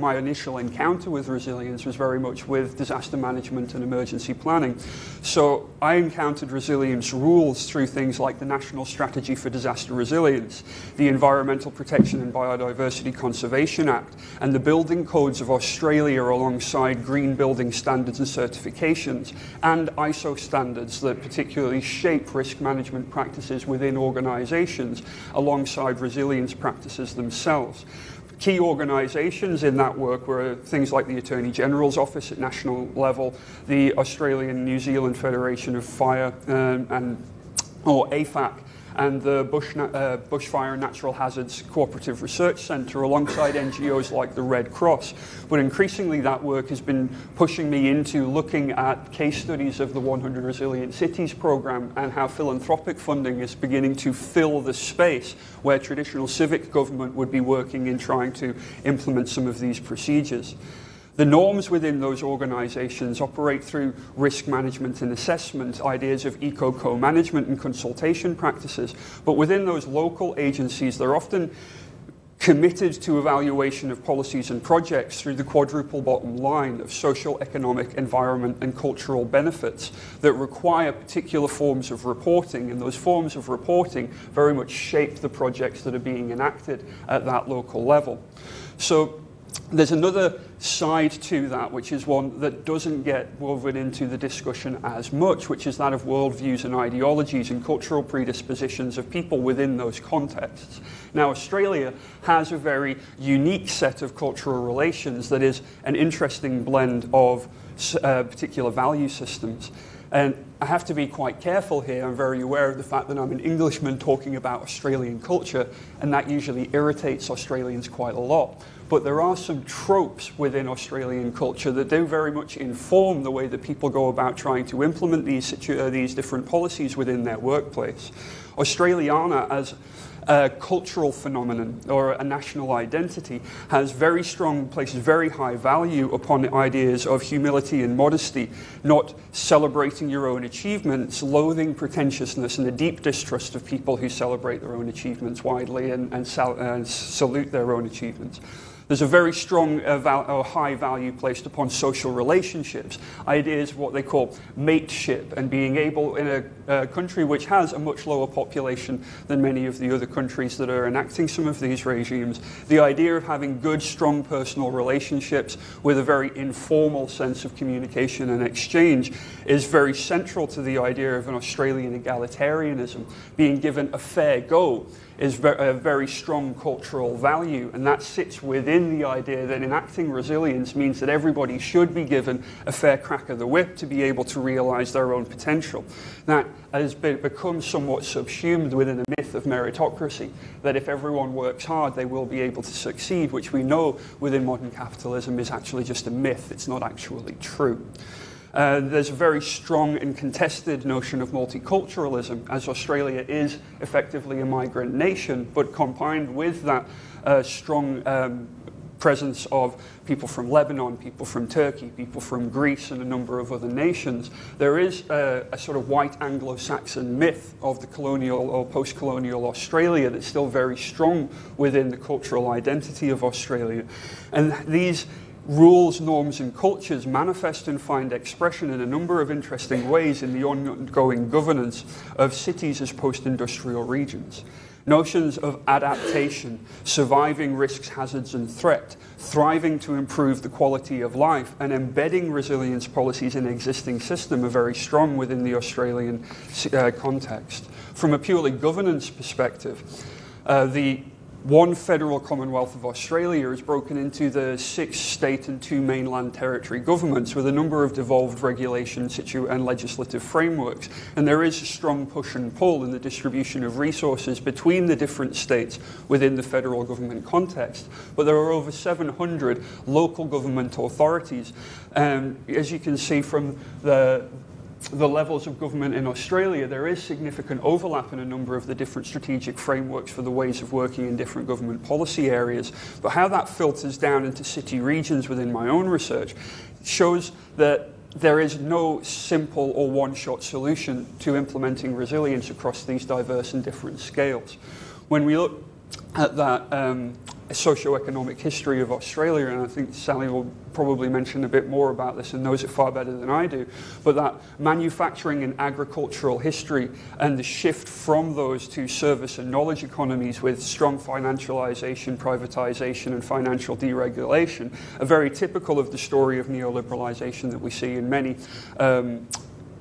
my initial encounter with resilience was very much with disaster management and emergency planning. So I encountered resilience rules through things like the National Strategy for Disaster Resilience, the Environmental Protection and Biodiversity Conservation Act, and the building codes of Australia alongside green building standards and certifications, and ISO standards that particularly shape risk management practices within organizations alongside resilience practices themselves. Key organisations in that work were things like the Attorney General's Office at national level, the Australian New Zealand Federation of Fire or AFAC, and the Bushfire and Natural Hazards Cooperative Research Centre alongside NGOs like the Red Cross. But increasingly that work has been pushing me into looking at case studies of the 100 Resilient Cities programme and how philanthropic funding is beginning to fill the space where traditional civic government would be working in trying to implement some of these procedures. The norms within those organisations operate through risk management and assessment, ideas of eco-co-management and consultation practices. But within those local agencies, they're often committed to evaluation of policies and projects through the quadruple bottom line of social, economic, environment, and cultural benefits that require particular forms of reporting. And those forms of reporting very much shape the projects that are being enacted at that local level. So there's another side to that, which is one that doesn't get woven into the discussion as much, which is that of worldviews and ideologies and cultural predispositions of people within those contexts. Now, Australia has a very unique set of cultural relations that is an interesting blend of particular value systems. And I have to be quite careful here. I'm very aware of the fact that I'm an Englishman talking about Australian culture, and that usually irritates Australians quite a lot. But there are some tropes within Australian culture that do very much inform the way that people go about trying to implement these different policies within their workplace. Australiana as a cultural phenomenon or a national identity has very strong, places very high value upon the ideas of humility and modesty, not celebrating your own achievements, loathing pretentiousness, and a deep distrust of people who celebrate their own achievements widely and salute their own achievements. There's a very strong high value placed upon social relationships, ideas what they call mateship, and being able in a country which has a much lower population than many of the other countries that are enacting some of these regimes, the idea of having good, strong personal relationships with a very informal sense of communication and exchange is very central to the idea of an Australian egalitarianism. Being given a fair go is a very strong cultural value, and that sits within the idea that enacting resilience means that everybody should be given a fair crack of the whip to be able to realise their own potential. That has become somewhat subsumed within a myth of meritocracy, that if everyone works hard they will be able to succeed, which we know within modern capitalism is actually just a myth. It's not actually true. There's a very strong and contested notion of multiculturalism, as Australia is effectively a migrant nation, but combined with that strong presence of people from Lebanon, people from Turkey, people from Greece, and a number of other nations, there is a sort of white Anglo-Saxon myth of the colonial or post-colonial Australia that's still very strong within the cultural identity of Australia. And these rules, norms, and cultures manifest and find expression in a number of interesting ways in the ongoing governance of cities as post-industrial regions. Notions of adaptation, surviving risks, hazards, and threat, thriving to improve the quality of life, and embedding resilience policies in existing system are very strong within the Australian context. From a purely governance perspective, the one federal Commonwealth of Australia is broken into the 6 state and 2 mainland territory governments with a number of devolved regulation and legislative frameworks. And there is a strong push and pull in the distribution of resources between the different states within the federal government context. But there are over 700 local government authorities. As you can see from the levels of government in Australia, there is significant overlap in a number of the different strategic frameworks for the ways of working in different government policy areas. But how that filters down into city regions within my own research shows that there is no simple or one-shot solution to implementing resilience across these diverse and different scales. When we look at that socio-economic history of Australia, and I think Sally will probably mention a bit more about this and knows it far better than I do, but that manufacturing and agricultural history and the shift from those to service and knowledge economies with strong financialization, privatization, and financial deregulation are very typical of the story of neoliberalization that we see in many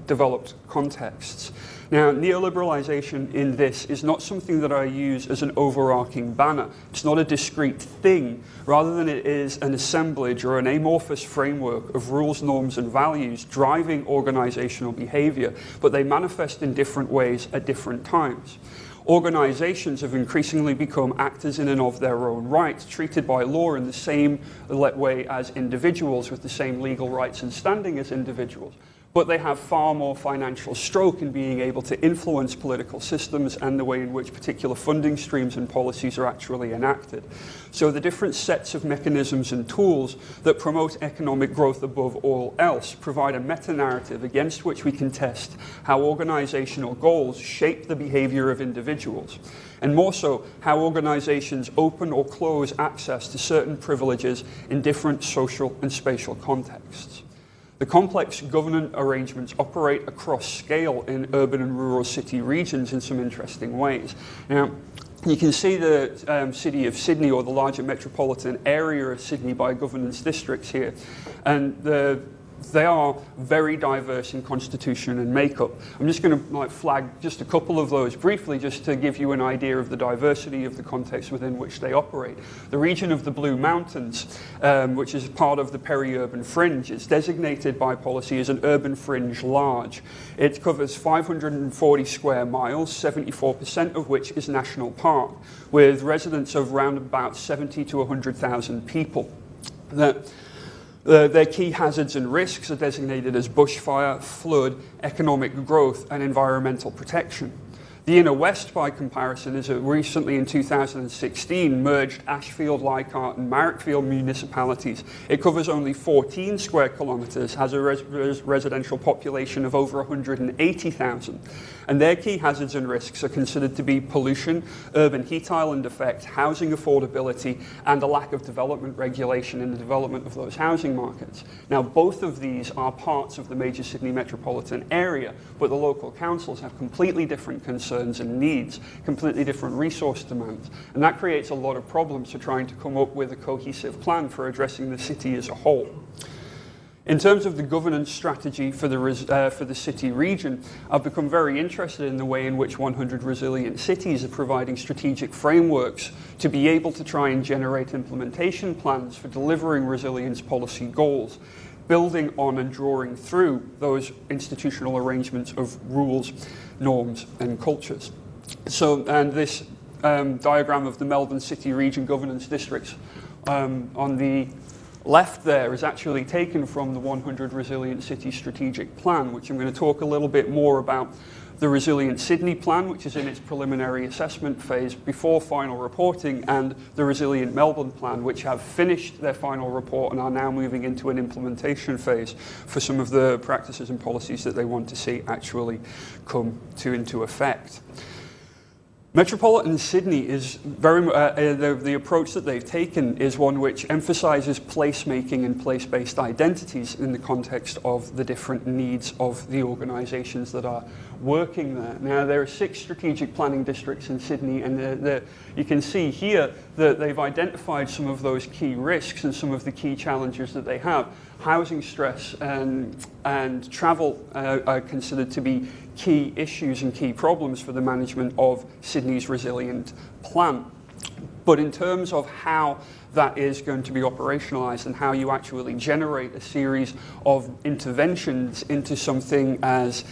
developed contexts. Now, neoliberalization in this is not something that I use as an overarching banner. It's not a discrete thing, rather than it is an assemblage or an amorphous framework of rules, norms, and values driving organizational behavior, but they manifest in different ways at different times. Organizations have increasingly become actors in and of their own right, treated by law in the same way as individuals, with the same legal rights and standing as individuals. But they have far more financial stroke in being able to influence political systems and the way in which particular funding streams and policies are actually enacted. So the different sets of mechanisms and tools that promote economic growth above all else provide a meta-narrative against which we can test how organizational goals shape the behavior of individuals, and more so, how organizations open or close access to certain privileges in different social and spatial contexts. The complex governance arrangements operate across scale in urban and rural city regions in some interesting ways. Now, you can see the city of Sydney, or the larger metropolitan area of Sydney, by governance districts here. And they are very diverse in constitution and makeup. I'm just going to flag just a couple of those briefly, just to give you an idea of the diversity of the context within which they operate. The region of the Blue Mountains, which is part of the peri-urban fringe, is designated by policy as an urban fringe large. It covers 540 square miles, 74% of which is national park, with residents of around about 70 to 100,000 people. Their key hazards and risks are designated as bushfire, flood, economic growth, and environmental protection. The Inner West, by comparison, is recently in 2016 merged Ashfield, Leichhardt and Marrickfield municipalities. It covers only 14 square kilometres, has a residential population of over 180,000. And their key hazards and risks are considered to be pollution, urban heat island effect, housing affordability, and a lack of development regulation in the development of those housing markets. Now, both of these are parts of the major Sydney metropolitan area, but the local councils have completely different concerns and needs, completely different resource demands. And that creates a lot of problems for trying to come up with a cohesive plan for addressing the city as a whole. In terms of the governance strategy for the city region, I've become very interested in the way in which 100 Resilient Cities are providing strategic frameworks to be able to try and generate implementation plans for delivering resilience policy goals, building on and drawing through those institutional arrangements of rules, norms and cultures. So, and this diagram of the Melbourne City Region Governance Districts on the left there is actually taken from the 100 Resilient Cities Strategic Plan, which I'm going to talk a little bit more about. The Resilient Sydney Plan, which is in its preliminary assessment phase before final reporting, and the Resilient Melbourne Plan, which have finished their final report and are now moving into an implementation phase for some of the practices and policies that they want to see actually come into effect. Metropolitan Sydney is very the approach that they've taken is one which emphasises placemaking and place-based identities in the context of the different needs of the organisations that are working there. Now, there are 6 strategic planning districts in Sydney, and you can see here that they've identified some of those key risks and some of the key challenges that they have. Housing stress and travel are considered to be key issues and key problems for the management of Sydney's resilient plan. But in terms of how that is going to be operationalised and how you actually generate a series of interventions into something as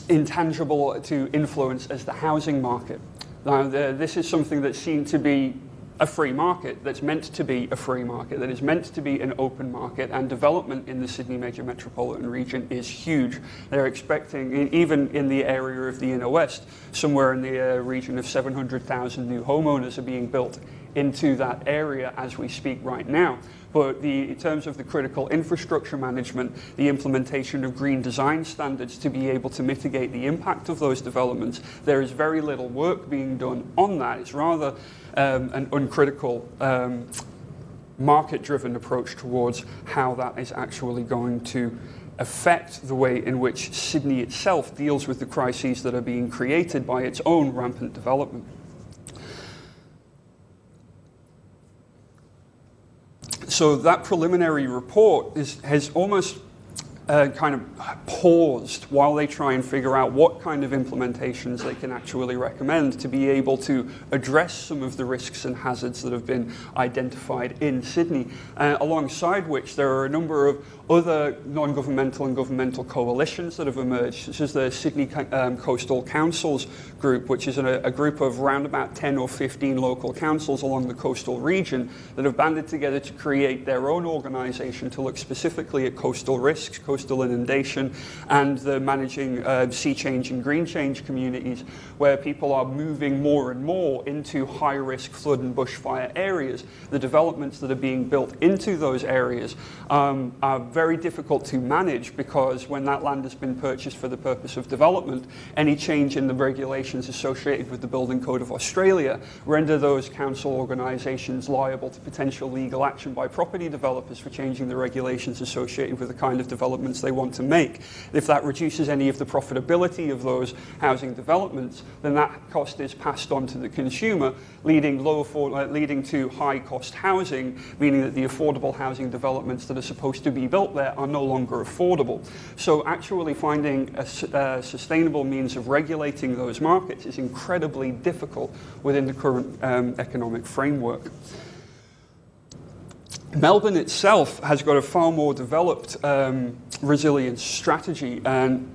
intangible to influence as the housing market. Now, this is something that's seen to be a free market, that's meant to be a free market, that is meant to be an open market, and development in the Sydney major metropolitan region is huge. They're expecting, even in the area of the Inner West, somewhere in the region of 700,000 new homeowners are being built into that area as we speak right now. But in terms of the critical infrastructure management, the implementation of green design standards to be able to mitigate the impact of those developments, there is very little work being done on that. It's rather an uncritical, market-driven approach towards how that is actually going to affect the way in which Sydney itself deals with the crises that are being created by its own rampant development. So that preliminary report has almost kind of paused while they try and figure out what kind of implementations they can actually recommend to be able to address some of the risks and hazards that have been identified in Sydney, alongside which there are a number of other non-governmental and governmental coalitions that have emerged, such as the Sydney Coastal Councils group, which is a group of around about 10 or 15 local councils along the coastal region that have banded together to create their own organisation to look specifically at coastal risks, coastal inundation, and the managing sea change and green change communities, where people are moving more and more into high-risk flood and bushfire areas. The developments that are being built into those areas are very difficult to manage, because when that land has been purchased for the purpose of development, any change in the regulations associated with the Building Code of Australia render those council organisations liable to potential legal action by property developers for changing the regulations associated with the kind of developments they want to make. If that reduces any of the profitability of those housing developments, then that cost is passed on to the consumer, leading to high-cost housing, meaning that the affordable housing developments that are supposed to be built there are no longer affordable. So actually finding a sustainable means of regulating those markets is incredibly difficult within the current economic framework. Melbourne itself has got a far more developed resilience strategy, and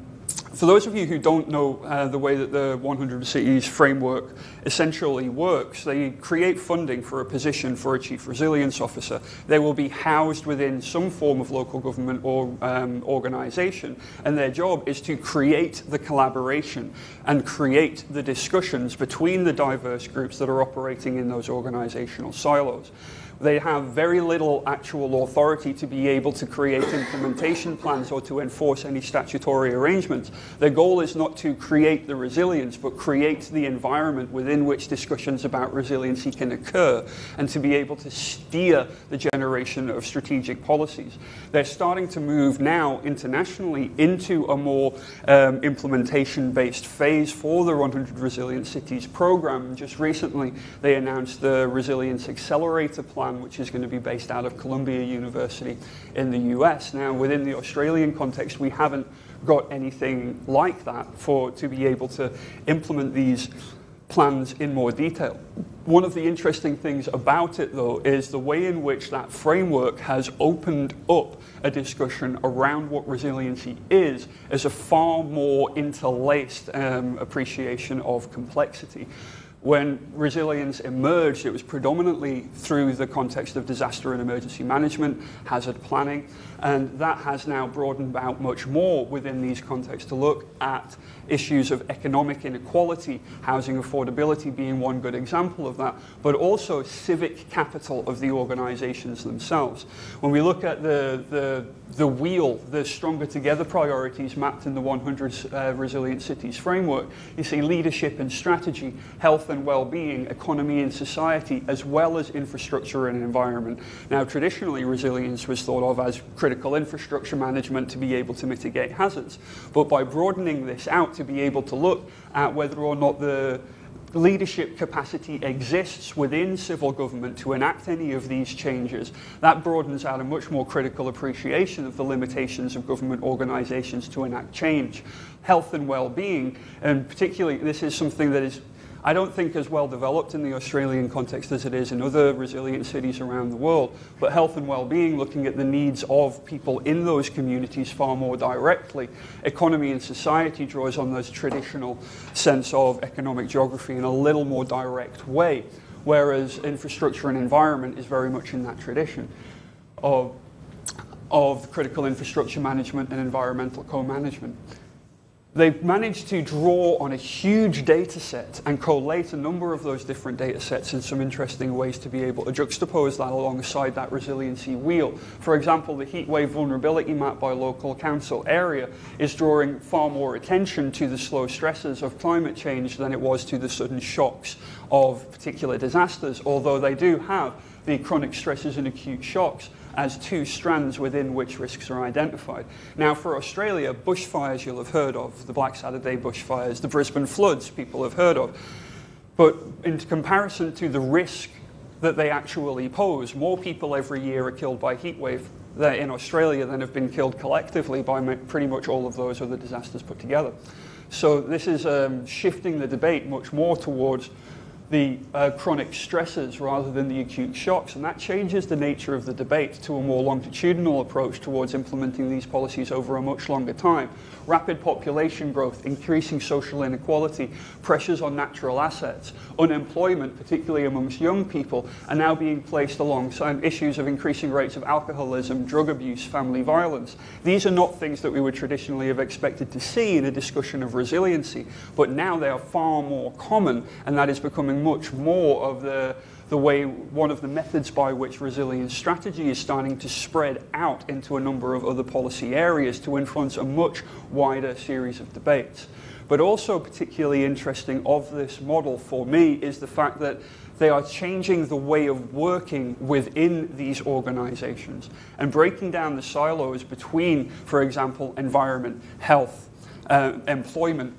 For those of you who don't know the way that the 100 Cities framework essentially works, they create funding for a position for a chief resilience officer. They will be housed within some form of local government or organization, and their job is to create the collaboration and create the discussions between the diverse groups that are operating in those organizational silos. They have very little actual authority to be able to create implementation plans or to enforce any statutory arrangements. Their goal is not to create the resilience, but create the environment within which discussions about resiliency can occur, and to be able to steer the generation of strategic policies. They're starting to move now internationally into a more implementation-based phase for the 100 Resilient Cities program. Just recently, they announced the Resilience Accelerator Plan, which is going to be based out of Columbia University in the US. Now, within the Australian context, we haven't got anything like that to be able to implement these plans in more detail. One of the interesting things about it, though, is the way in which that framework has opened up a discussion around what resiliency is as a far more interlaced appreciation of complexity. When resilience emerged, it was predominantly through the context of disaster and emergency management, hazard planning, and that has now broadened out much more within these contexts to look at issues of economic inequality, housing affordability being one good example of that, but also civic capital of the organizations themselves. When we look at the wheel, the Stronger Together priorities mapped in the 100 Resilient Cities framework, you see leadership and strategy, health and well-being, economy and society, as well as infrastructure and environment. Now, traditionally, resilience was thought of as critical infrastructure management to be able to mitigate hazards. But by broadening this out to be able to look at whether or not the leadership capacity exists within civil government to enact any of these changes, that broadens out a much more critical appreciation of the limitations of government organizations to enact change. Health and well-being, and particularly this is something that is, I don't think, as well developed in the Australian context as it is in other resilient cities around the world, but health and well-being, looking at the needs of people in those communities far more directly. Economy and society draws on those traditional sense of economic geography in a little more direct way, whereas infrastructure and environment is very much in that tradition of critical infrastructure management and environmental co-management. They've managed to draw on a huge data set and collate a number of those different data sets in some interesting ways to be able to juxtapose that alongside that resiliency wheel. For example, the heatwave vulnerability map by local council area is drawing far more attention to the slow stresses of climate change than it was to the sudden shocks of particular disasters, although they do have the chronic stresses and acute shocks as two strands within which risks are identified. Now, for Australia, bushfires you'll have heard of, the Black Saturday bushfires, the Brisbane floods people have heard of. But in comparison to the risk that they actually pose, more people every year are killed by heatwave in Australia than have been killed collectively by pretty much all of those other disasters put together. So this is shifting the debate much more towards the chronic stresses rather than the acute shocks, and that changes the nature of the debate to a more longitudinal approach towards implementing these policies over a much longer time. Rapid population growth, increasing social inequality, pressures on natural assets, unemployment, particularly amongst young people, are now being placed alongside issues of increasing rates of alcoholism, drug abuse, family violence. These are not things that we would traditionally have expected to see in a discussion of resiliency, but now they are far more common, and that is becoming much more of the way, one of the methods by which resilience strategy is starting to spread out into a number of other policy areas to influence a much wider series of debates. But also particularly interesting of this model for me is the fact that they are changing the way of working within these organizations and breaking down the silos between, for example, environment, health, employment,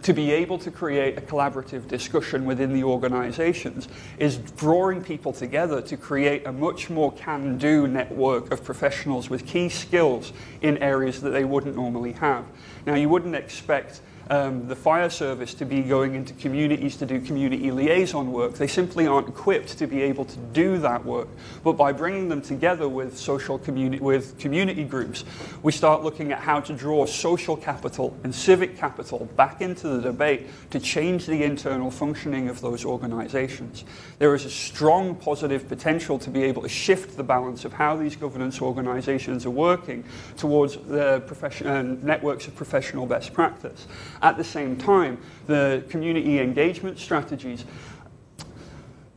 to be able to create a collaborative discussion within the organizations is drawing people together to create a much more can-do network of professionals with key skills in areas that they wouldn't normally have. Now, you wouldn't expect the fire service to be going into communities to do community liaison work. They simply aren't equipped to be able to do that work. But by bringing them together with community groups, we start looking at how to draw social capital and civic capital back into the debate to change the internal functioning of those organizations. There is a strong positive potential to be able to shift the balance of how these governance organizations are working towards the networks of professional best practice. At the same time, the community engagement strategies,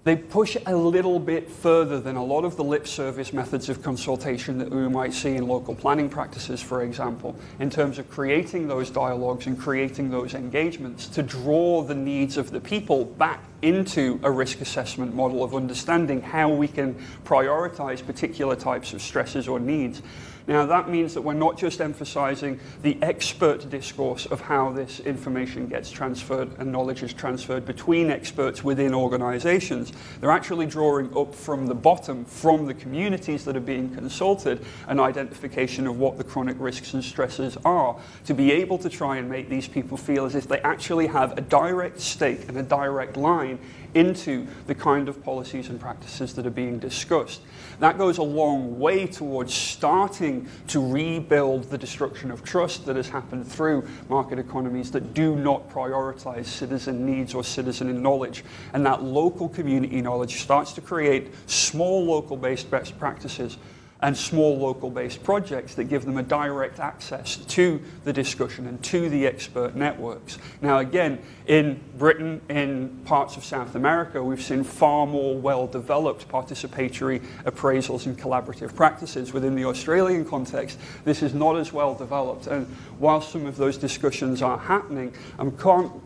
they push a little bit further than a lot of the lip service methods of consultation that we might see in local planning practices, for example, in terms of creating those dialogues and creating those engagements to draw the needs of the people back into a risk assessment model of understanding how we can prioritize particular types of stresses or needs. Now, that means that we're not just emphasizing the expert discourse of how this information gets transferred and knowledge is transferred between experts within organizations. They're actually drawing up from the bottom, from the communities that are being consulted, an identification of what the chronic risks and stresses are, to be able to try and make these people feel as if they actually have a direct stake and a direct line into the kind of policies and practices that are being discussed. That goes a long way towards starting to rebuild the destruction of trust that has happened through market economies that do not prioritize citizen needs or citizen knowledge. And that local community knowledge starts to create small local-based best practices and small local-based projects that give them a direct access to the discussion and to the expert networks. Now again, in Britain, in parts of South America, we've seen far more well-developed participatory appraisals and collaborative practices. Within the Australian context, this is not as well-developed. And while some of those discussions are happening, I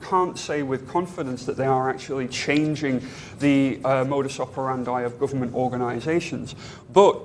can't say with confidence that they are actually changing the modus operandi of government organizations. But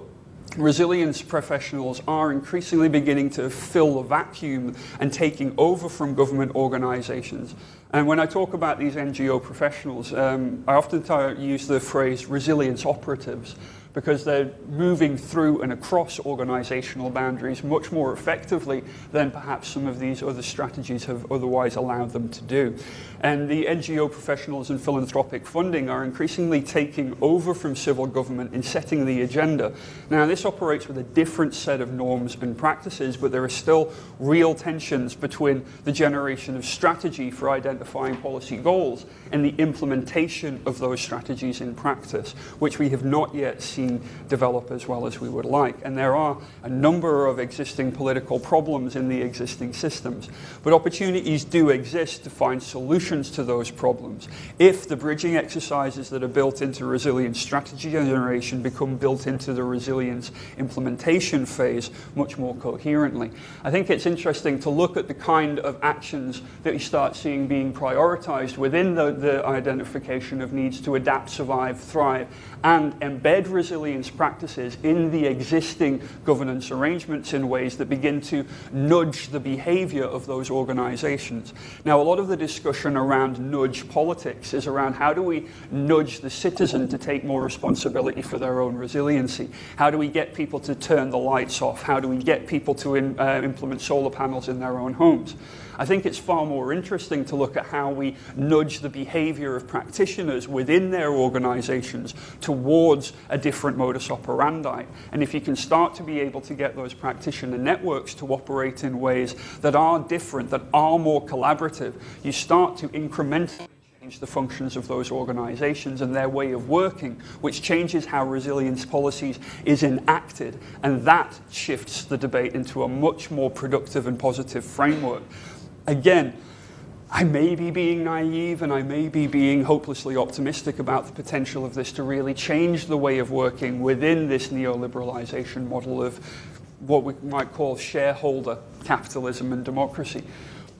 resilience professionals are increasingly beginning to fill the vacuum and taking over from government organizations. And when I talk about these NGO professionals, I often use the phrase resilience operatives, because they're moving through and across organizational boundaries much more effectively than perhaps some of these other strategies have otherwise allowed them to do. And the NGO professionals and philanthropic funding are increasingly taking over from civil government in setting the agenda. Now, this operates with a different set of norms and practices, but there are still real tensions between the generation of strategy for identifying policy goals and the implementation of those strategies in practice, which we have not yet seen develop as well as we would like. And there are a number of existing political problems in the existing systems. But opportunities do exist to find solutions to those problems if the bridging exercises that are built into resilience strategy generation become built into the resilience implementation phase much more coherently. I think it's interesting to look at the kind of actions that you start seeing being prioritized within the identification of needs to adapt, survive, thrive, and embed resilience practices in the existing governance arrangements in ways that begin to nudge the behavior of those organizations. Now, a lot of the discussion around nudge politics is around how do we nudge the citizen to take more responsibility for their own resiliency? How do we get people to turn the lights off? How do we get people to implement solar panels in their own homes? I think it's far more interesting to look at how we nudge the behavior of practitioners within their organizations towards a different modus operandi. And if you can start to be able to get those practitioner networks to operate in ways that are different, that are more collaborative, you start to incrementally change the functions of those organizations and their way of working, which changes how resilience policies is enacted. And that shifts the debate into a much more productive and positive framework. Again, I may be being naive and I may be being hopelessly optimistic about the potential of this to really change the way of working within this neoliberalization model of what we might call shareholder capitalism and democracy.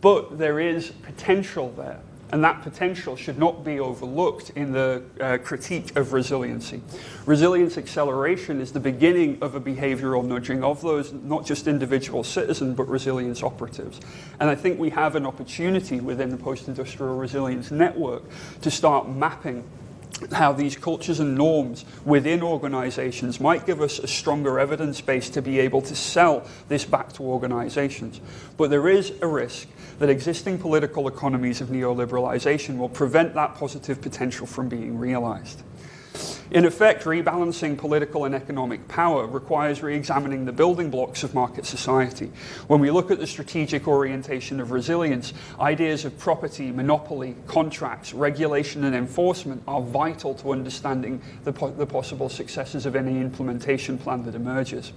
But there is potential there. And that potential should not be overlooked in the critique of resiliency. Resilience acceleration is the beginning of a behavioral nudging of those, not just individual citizens, but resilience operatives. And I think we have an opportunity within the post-industrial resilience network to start mapping how these cultures and norms within organizations might give us a stronger evidence base to be able to sell this back to organizations. But there is a risk that existing political economies of neoliberalization will prevent that positive potential from being realized. In effect, rebalancing political and economic power requires re-examining the building blocks of market society. When we look at the strategic orientation of resilience, ideas of property, monopoly, contracts, regulation and enforcement are vital to understanding the possible successes of any implementation plan that emerges.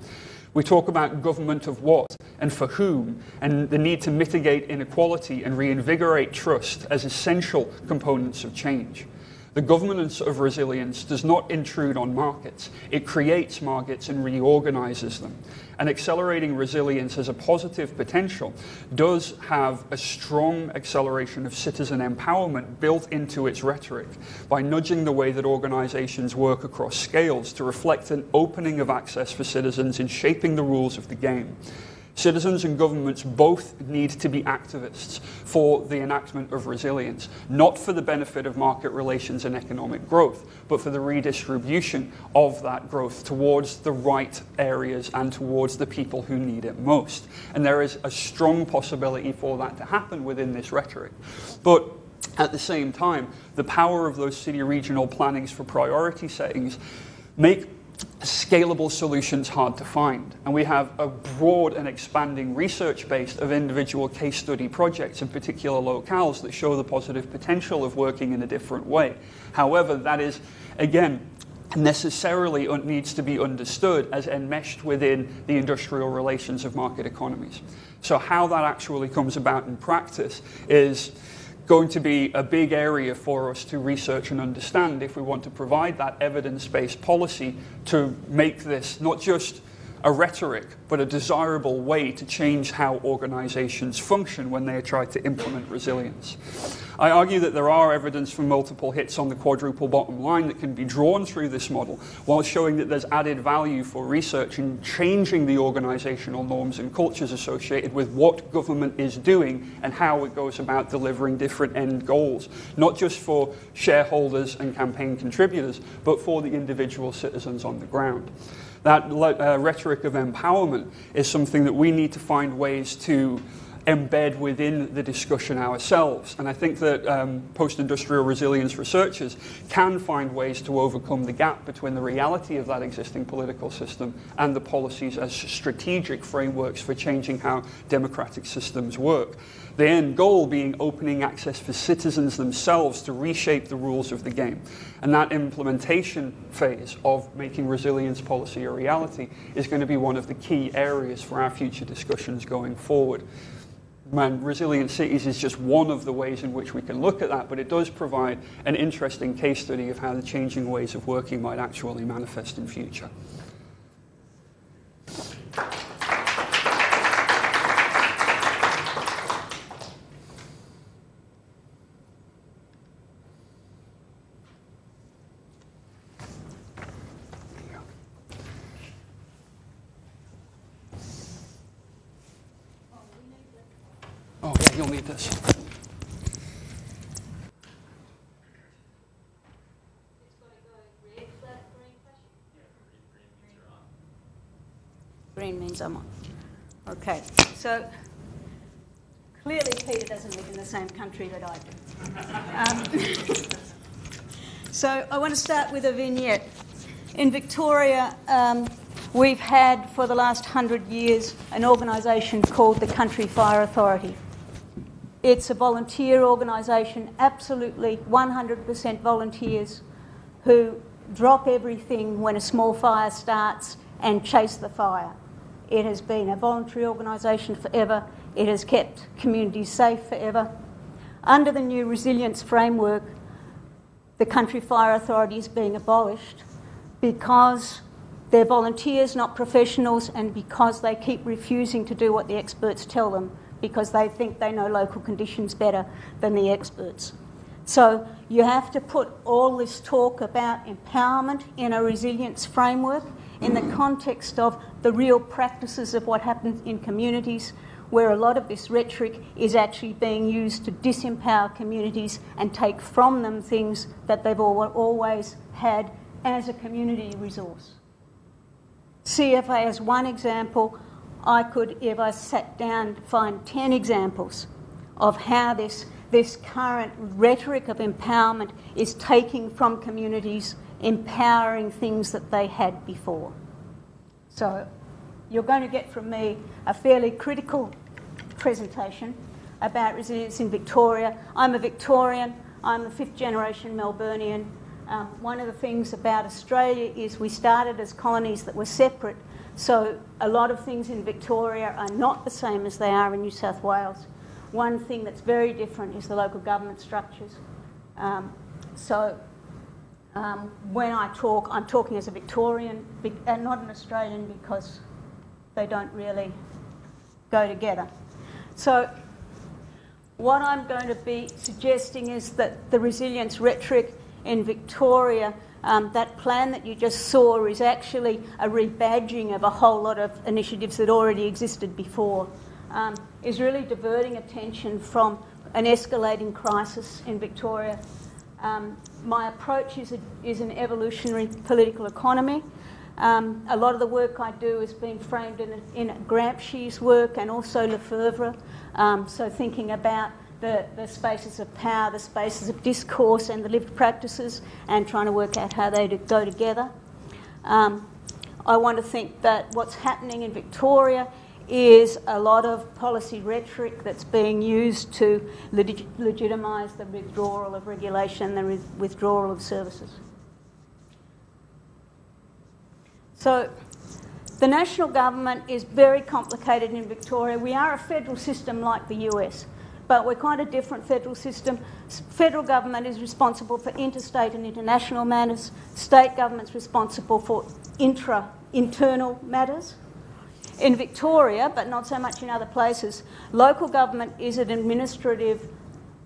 We talk about government of what and for whom, and the need to mitigate inequality and reinvigorate trust as essential components of change. The governance of resilience does not intrude on markets. It creates markets and reorganizes them. And accelerating resilience as a positive potential does have a strong acceleration of citizen empowerment built into its rhetoric by nudging the way that organizations work across scales to reflect an opening of access for citizens in shaping the rules of the game. Citizens and governments both need to be activists for the enactment of resilience, not for the benefit of market relations and economic growth, but for the redistribution of that growth towards the right areas and towards the people who need it most. And there is a strong possibility for that to happen within this rhetoric. But at the same time, the power of those city regional plannings for priority settings make scalable solutions hard to find. And we have a broad and expanding research base of individual case study projects in particular locales that show the positive potential of working in a different way. However, that is, again, necessarily needs to be understood as enmeshed within the industrial relations of market economies. So how that actually comes about in practice is going to be a big area for us to research and understand if we want to provide that evidence-based policy to make this not just a rhetoric, but a desirable way to change how organizations function when they try to implement resilience. I argue that there are evidence for multiple hits on the quadruple bottom line that can be drawn through this model, while showing that there's added value for research in changing the organizational norms and cultures associated with what government is doing and how it goes about delivering different end goals, not just for shareholders and campaign contributors, but for the individual citizens on the ground. That rhetoric of empowerment is something that we need to find ways to embed within the discussion ourselves. And I think that post-industrial resilience researchers can find ways to overcome the gap between the reality of that existing political system and the policies as strategic frameworks for changing how democratic systems work. The end goal being opening access for citizens themselves to reshape the rules of the game. And that implementation phase of making resilience policy a reality is going to be one of the key areas for our future discussions going forward. And resilient cities is just one of the ways in which we can look at that, but it does provide an interesting case study of how the changing ways of working might actually manifest in future. Oh, yeah, you'll need this.
Green means I'm on. Okay, so clearly Peter doesn't live in the same country that I do. So I want to start with a vignette. In Victoria, we've had for the last 100 years an organisation called the Country Fire Authority. It's a volunteer organisation, absolutely 100% volunteers who drop everything when a small fire starts and chase the fire. It has been a voluntary organisation forever. It has kept communities safe forever. Under the new resilience framework, the Country Fire Authority is being abolished because they're volunteers, not professionals, and because they keep refusing to do what the experts tell them because they think they know local conditions better than the experts. So you have to put all this talk about empowerment in a resilience framework in the context of the real practices of what happens in communities where a lot of this rhetoric is actually being used to disempower communities and take from them things that they've always had as a community resource. CFA as one example. I could, if I sat down, find 10 examples of how this current rhetoric of empowerment is taking from communities, empowering things that they had before. So you're going to get from me a fairly critical presentation about resilience in Victoria. I'm a Victorian. I'm a fifth generation Melburnian. One of the things about Australia is we started as colonies that were separate, so a lot of things in Victoria are not the same as they are in New South Wales. One thing that's very different is the local government structures. When I talk, I'm talking as a Victorian and not an Australian because they don't really go together. So what I'm going to be suggesting is that the resilience rhetoric in Victoria, that plan that you just saw is actually a rebadging of a whole lot of initiatives that already existed before, is really diverting attention from an escalating crisis in Victoria. My approach is an evolutionary political economy. A lot of the work I do is being framed in Gramsci's work and also Lefebvre, so thinking about the spaces of power, the spaces of discourse and the lived practices, and trying to work out how they go together. I want to think that what's happening in Victoria is a lot of policy rhetoric that's being used to legitimise the withdrawal of regulation, the withdrawal of services. So the national government is very complicated in Victoria. We are a federal system like the US, but we're quite a different federal system. Federal government is responsible for interstate and international matters. State government's responsible for internal matters. In Victoria, but not so much in other places, local government is an administrative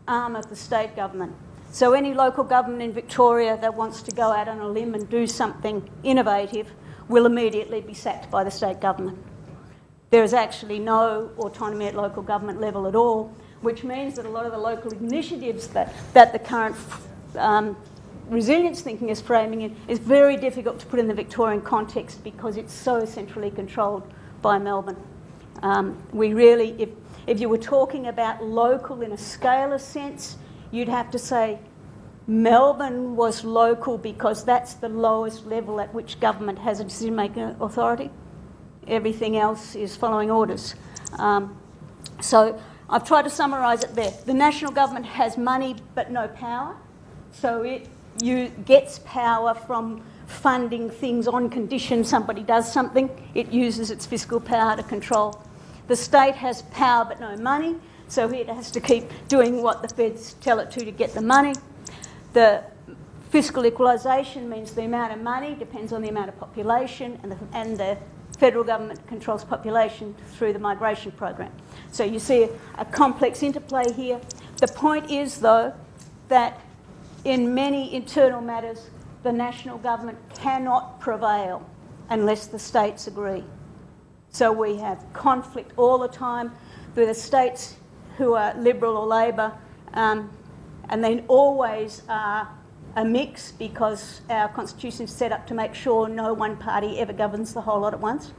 arm of the state government. So any local government in Victoria that wants to go out on a limb and do something innovative will immediately be sacked by the state government. There is actually no autonomy at local government level at all, which means that a lot of the local initiatives that the current resilience thinking is framing in is very difficult to put in the Victorian context because it's so centrally controlled by Melbourne. We really, if you were talking about local in a scalar sense, you'd have to say Melbourne was local because that's the lowest level at which government has a decision-making authority. Everything else is following orders. So I've tried to summarise it there. The national government has money but no power, so it gets power from funding things on condition somebody does something. It uses its fiscal power to control. The state has power but no money, so it has to keep doing what the feds tell it to get the money. The fiscal equalisation means the amount of money depends on the amount of population, and the federal government controls population through the migration program. So you see a complex interplay here. The point is, though, that in many internal matters, the national government cannot prevail unless the states agree. So we have conflict all the time with the states who are Liberal or Labor, and they always are a mix because our constitution is set up to make sure no one party ever governs the whole lot at once.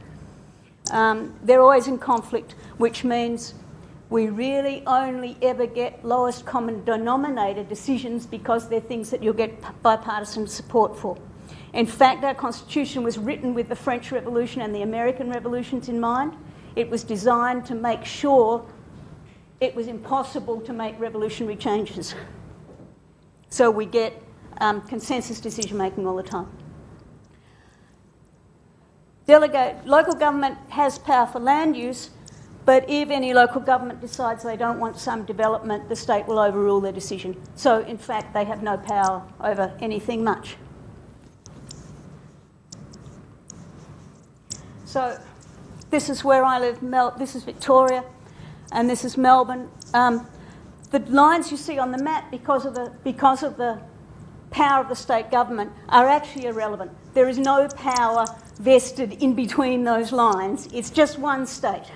They're always in conflict, which means we really only ever get lowest common denominator decisions because they're things that you'll get bipartisan support for. In fact, our constitution was written with the French Revolution and the American Revolutions in mind. It was designed to make sure it was impossible to make revolutionary changes. So we get consensus decision-making all the time. Local government has power for land use, but if any local government decides they don't want some development, the state will overrule their decision. So, in fact, they have no power over anything much. So, this is where I live. This is Victoria, and this is Melbourne. The lines you see on the map, because of the power of the state government, are actually irrelevant. There is no power vested in between those lines. It's just one state.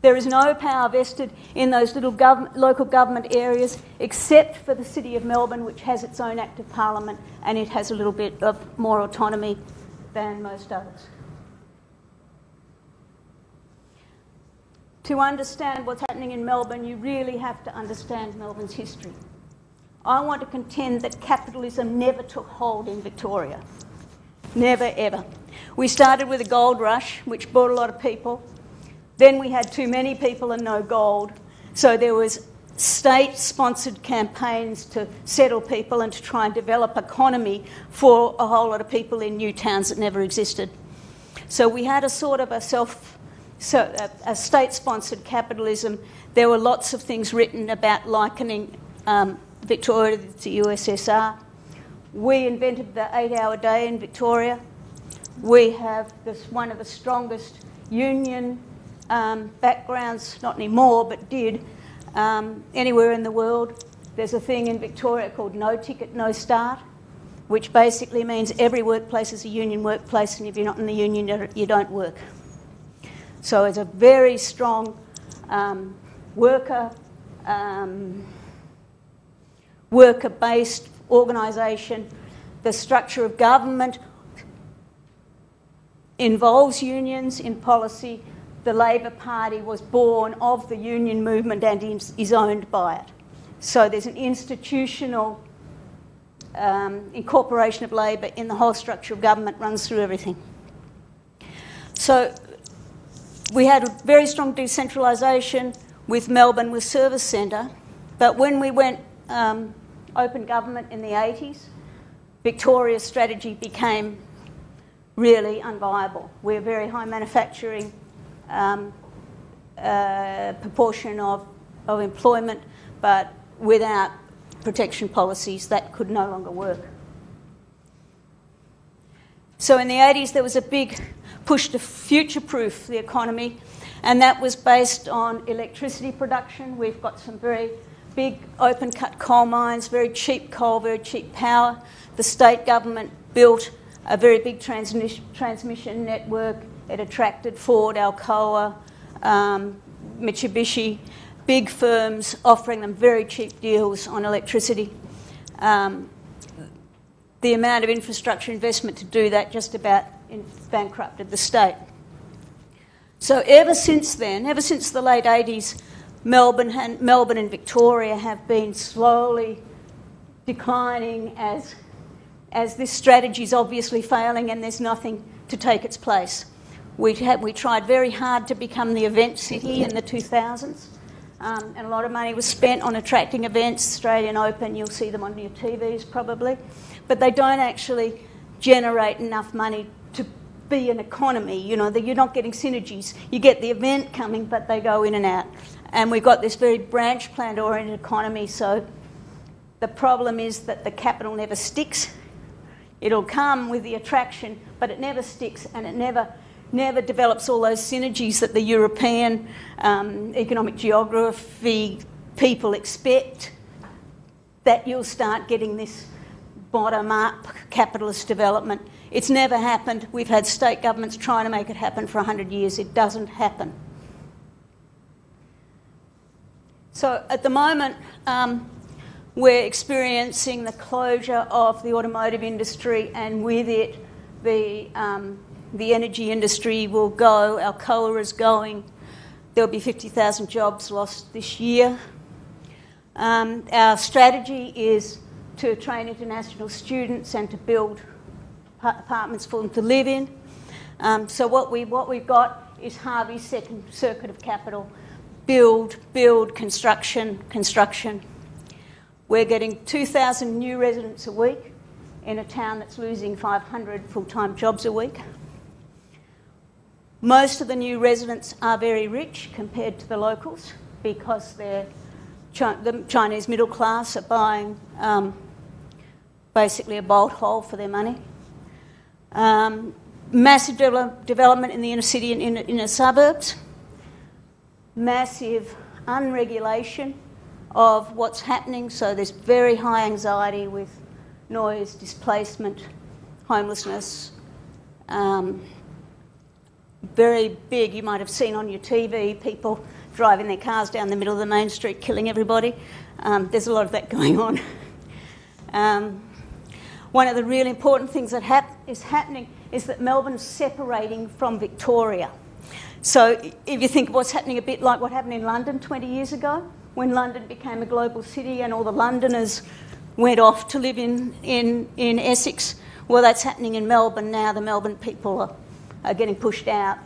There is no power vested in those little local government areas except for the City of Melbourne, which has its own Act of Parliament, and it has a little bit of more autonomy than most others. To understand what's happening in Melbourne, you really have to understand Melbourne's history. I want to contend that capitalism never took hold in Victoria. Never, ever. We started with a gold rush, which brought a lot of people. Then we had too many people and no gold. So there was state-sponsored campaigns to settle people and to try and develop economy for a whole lot of people in new towns that never existed. So we had a sort of a state-sponsored capitalism. There were lots of things written about likening Victoria to the USSR. We invented the 8-hour day in Victoria. We have one of the strongest union backgrounds, not anymore, but did, anywhere in the world. There's a thing in Victoria called no ticket, no start, which basically means every workplace is a union workplace, and if you're not in the union, you don't work. So it's a very strong worker-based organisation. The structure of government involves unions in policy. The Labor Party was born of the union movement and is owned by it. So there's an institutional incorporation of labour in the whole structure of government, runs through everything. So we had a very strong decentralisation with Melbourne with service centre, but when we went open government in the 80s, Victoria's strategy became really unviable. We're a very high manufacturing proportion of employment, but without protection policies that could no longer work. So in the 80s there was a big push to future-proof the economy, and that was based on electricity production. We've got some very big open-cut coal mines, very cheap coal, very cheap power. The state government built a very big transmission network. It attracted Ford, Alcoa, Mitsubishi, big firms offering them very cheap deals on electricity. The amount of infrastructure investment to do that just about bankrupted the state. So ever since then, ever since the late 80s, Melbourne and Victoria have been slowly declining as this strategy is obviously failing and there's nothing to take its place. We tried very hard to become the event city in the 2000s, and a lot of money was spent on attracting events. Australian Open, you'll see them on your TVs probably, but they don't actually generate enough money to be an economy. You know, you're not getting synergies. You get the event coming, but they go in and out. And we've got this very branch plan-oriented economy, so the problem is that the capital never sticks. It'll come with the attraction, but it never sticks, and it never develops all those synergies that the European economic geography people expect, that you'll start getting this bottom-up capitalist development. It's never happened. We've had state governments trying to make it happen for 100 years. It doesn't happen. So at the moment, we're experiencing the closure of the automotive industry, and with it, the energy industry will go. Alcoa is going. There'll be 50,000 jobs lost this year. Our strategy is to train international students and to build apartments for them to live in. So what we've got is Harvey's second circuit of capital. Build, construction. We're getting 2,000 new residents a week in a town that's losing 500 full-time jobs a week. Most of the new residents are very rich compared to the locals because the Chinese middle class are buying basically a bolt hole for their money. Massive development in the inner city and inner suburbs. Massive unregulation of what's happening, so there's very high anxiety with noise, displacement, homelessness, very big. You might have seen on your TV people driving their cars down the middle of the main street, killing everybody. There's a lot of that going on. One of the really important things that is happening is that Melbourne's separating from Victoria. So if you think of what's happening, a bit like what happened in London 20 years ago, when London became a global city and all the Londoners went off to live in Essex, well, that's happening in Melbourne now. The Melbourne people are getting pushed out,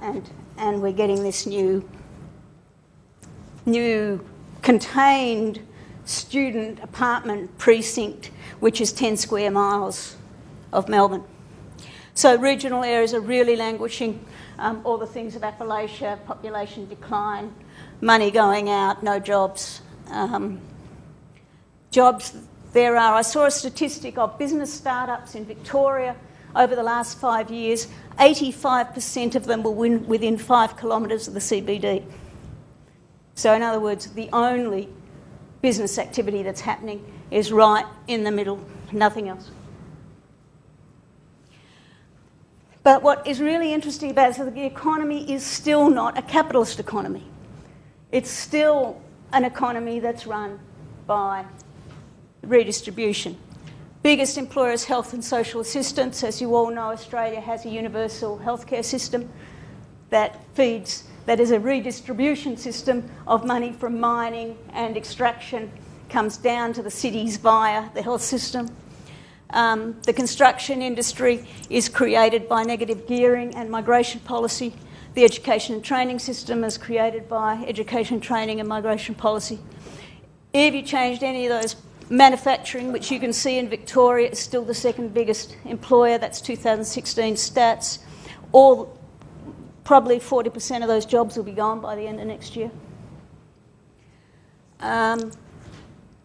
and we're getting this new contained student apartment precinct, which is 10 square miles of Melbourne. So regional areas are really languishing. All the things of Appalachia, population decline, money going out, no jobs. Jobs there are. I saw a statistic of business startups in Victoria over the last 5 years. 85% of them were within 5 kilometres of the CBD. So in other words, the only business activity that's happening is right in the middle, nothing else. But what is really interesting about it is that the economy is still not a capitalist economy. It's still an economy that's run by redistribution. Biggest employer is health and social assistance. As you all know, Australia has a universal healthcare system that is a redistribution system of money from mining and extraction, comes down to the cities via the health system. The construction industry is created by negative gearing and migration policy. The education and training system is created by education, training and migration policy. If you changed any of those, manufacturing, which you can see in Victoria, is still the second biggest employer. That's 2016 stats. Probably 40% of those jobs will be gone by the end of next year.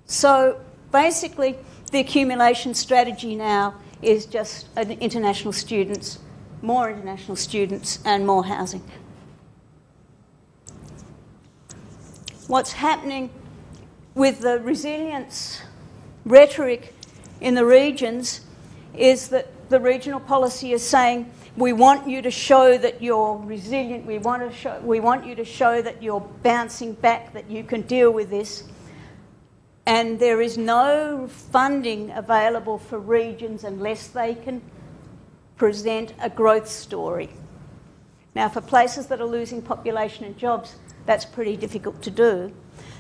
So basically, the accumulation strategy now is just international students, more international students, and more housing. What's happening with the resilience rhetoric in the regions is that the regional policy is saying, we want you to show that you're resilient, we want you to show that you're bouncing back, that you can deal with this. And there is no funding available for regions unless they can present a growth story. Now, for places that are losing population and jobs, that's pretty difficult to do.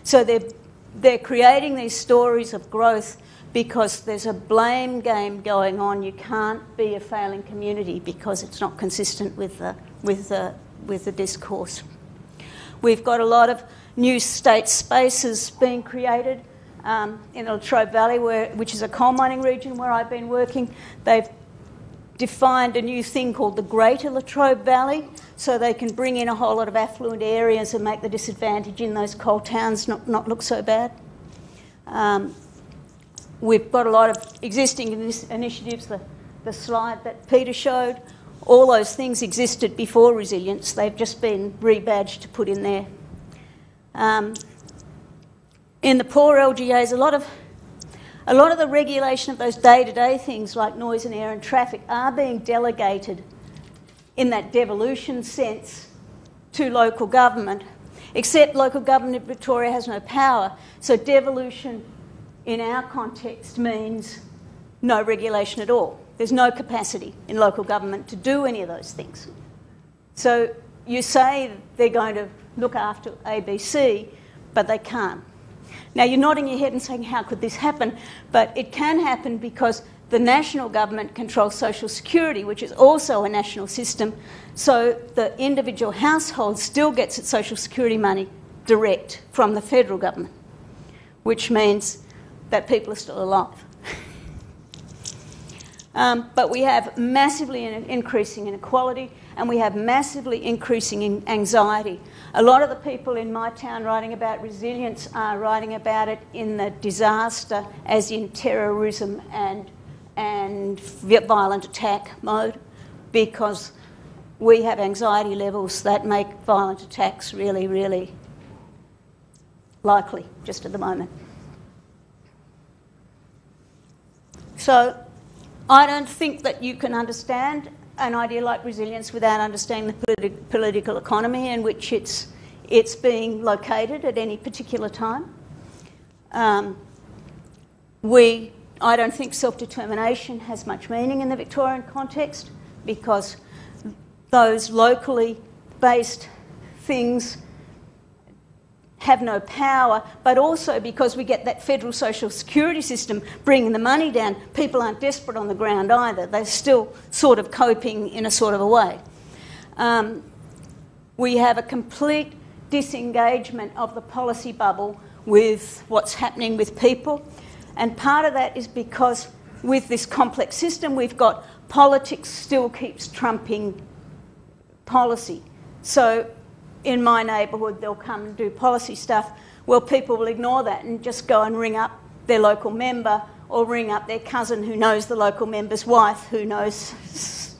So they're creating these stories of growth because there's a blame game going on. You can't be a failing community because it's not consistent with the discourse. We've got a lot of new state spaces being created in the Latrobe Valley, which is a coal mining region where I've been working. They've defined a new thing called the Greater Latrobe Valley, so they can bring in a whole lot of affluent areas and make the disadvantage in those coal towns not look so bad. We've got a lot of existing initiatives, the slide that Peter showed. All those things existed before resilience. They've just been rebadged to put in there. In the poor LGAs, a lot of the regulation of those day-to-day things like noise and air and traffic are being delegated in that devolution sense to local government, except local government in Victoria has no power. So devolution in our context means no regulation at all. There's no capacity in local government to do any of those things. So you say they're going to look after ABC, but they can't. Now, you're nodding your head and saying, how could this happen? But it can happen because the national government controls social security, which is also a national system, so the individual household still gets its social security money direct from the federal government, which means that people are still alive. But we have massively increasing inequality, and we have massively increasing anxiety. A lot of the people in my town writing about resilience are writing about it in the disaster, as in terrorism and violent attack mode, because we have anxiety levels that make violent attacks really, really likely just at the moment. So I don't think that you can understand an idea like resilience without understanding the political economy in which it's being located at any particular time. I don't think self-determination has much meaning in the Victorian context because those locally based things have no power, but also because we get that federal social security system bringing the money down, people aren't desperate on the ground either. They're still sort of coping in a sort of a way. We have a complete disengagement of the policy bubble with what's happening with people. And part of that is because with this complex system we've got, politics still keeps trumping policy. So in my neighbourhood they'll come and do policy stuff. Well, people will ignore that and just go and ring up their local member or ring up their cousin who knows the local member's wife, who knows,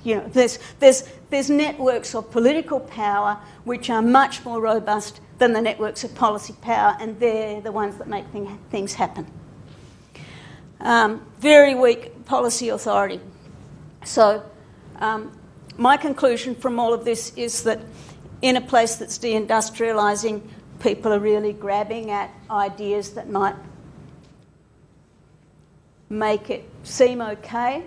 you know, there's networks of political power which are much more robust than the networks of policy power, and they're the ones that make things happen. Very weak policy authority. So my conclusion from all of this is that in a place that's deindustrialising, people are really grabbing at ideas that might make it seem okay.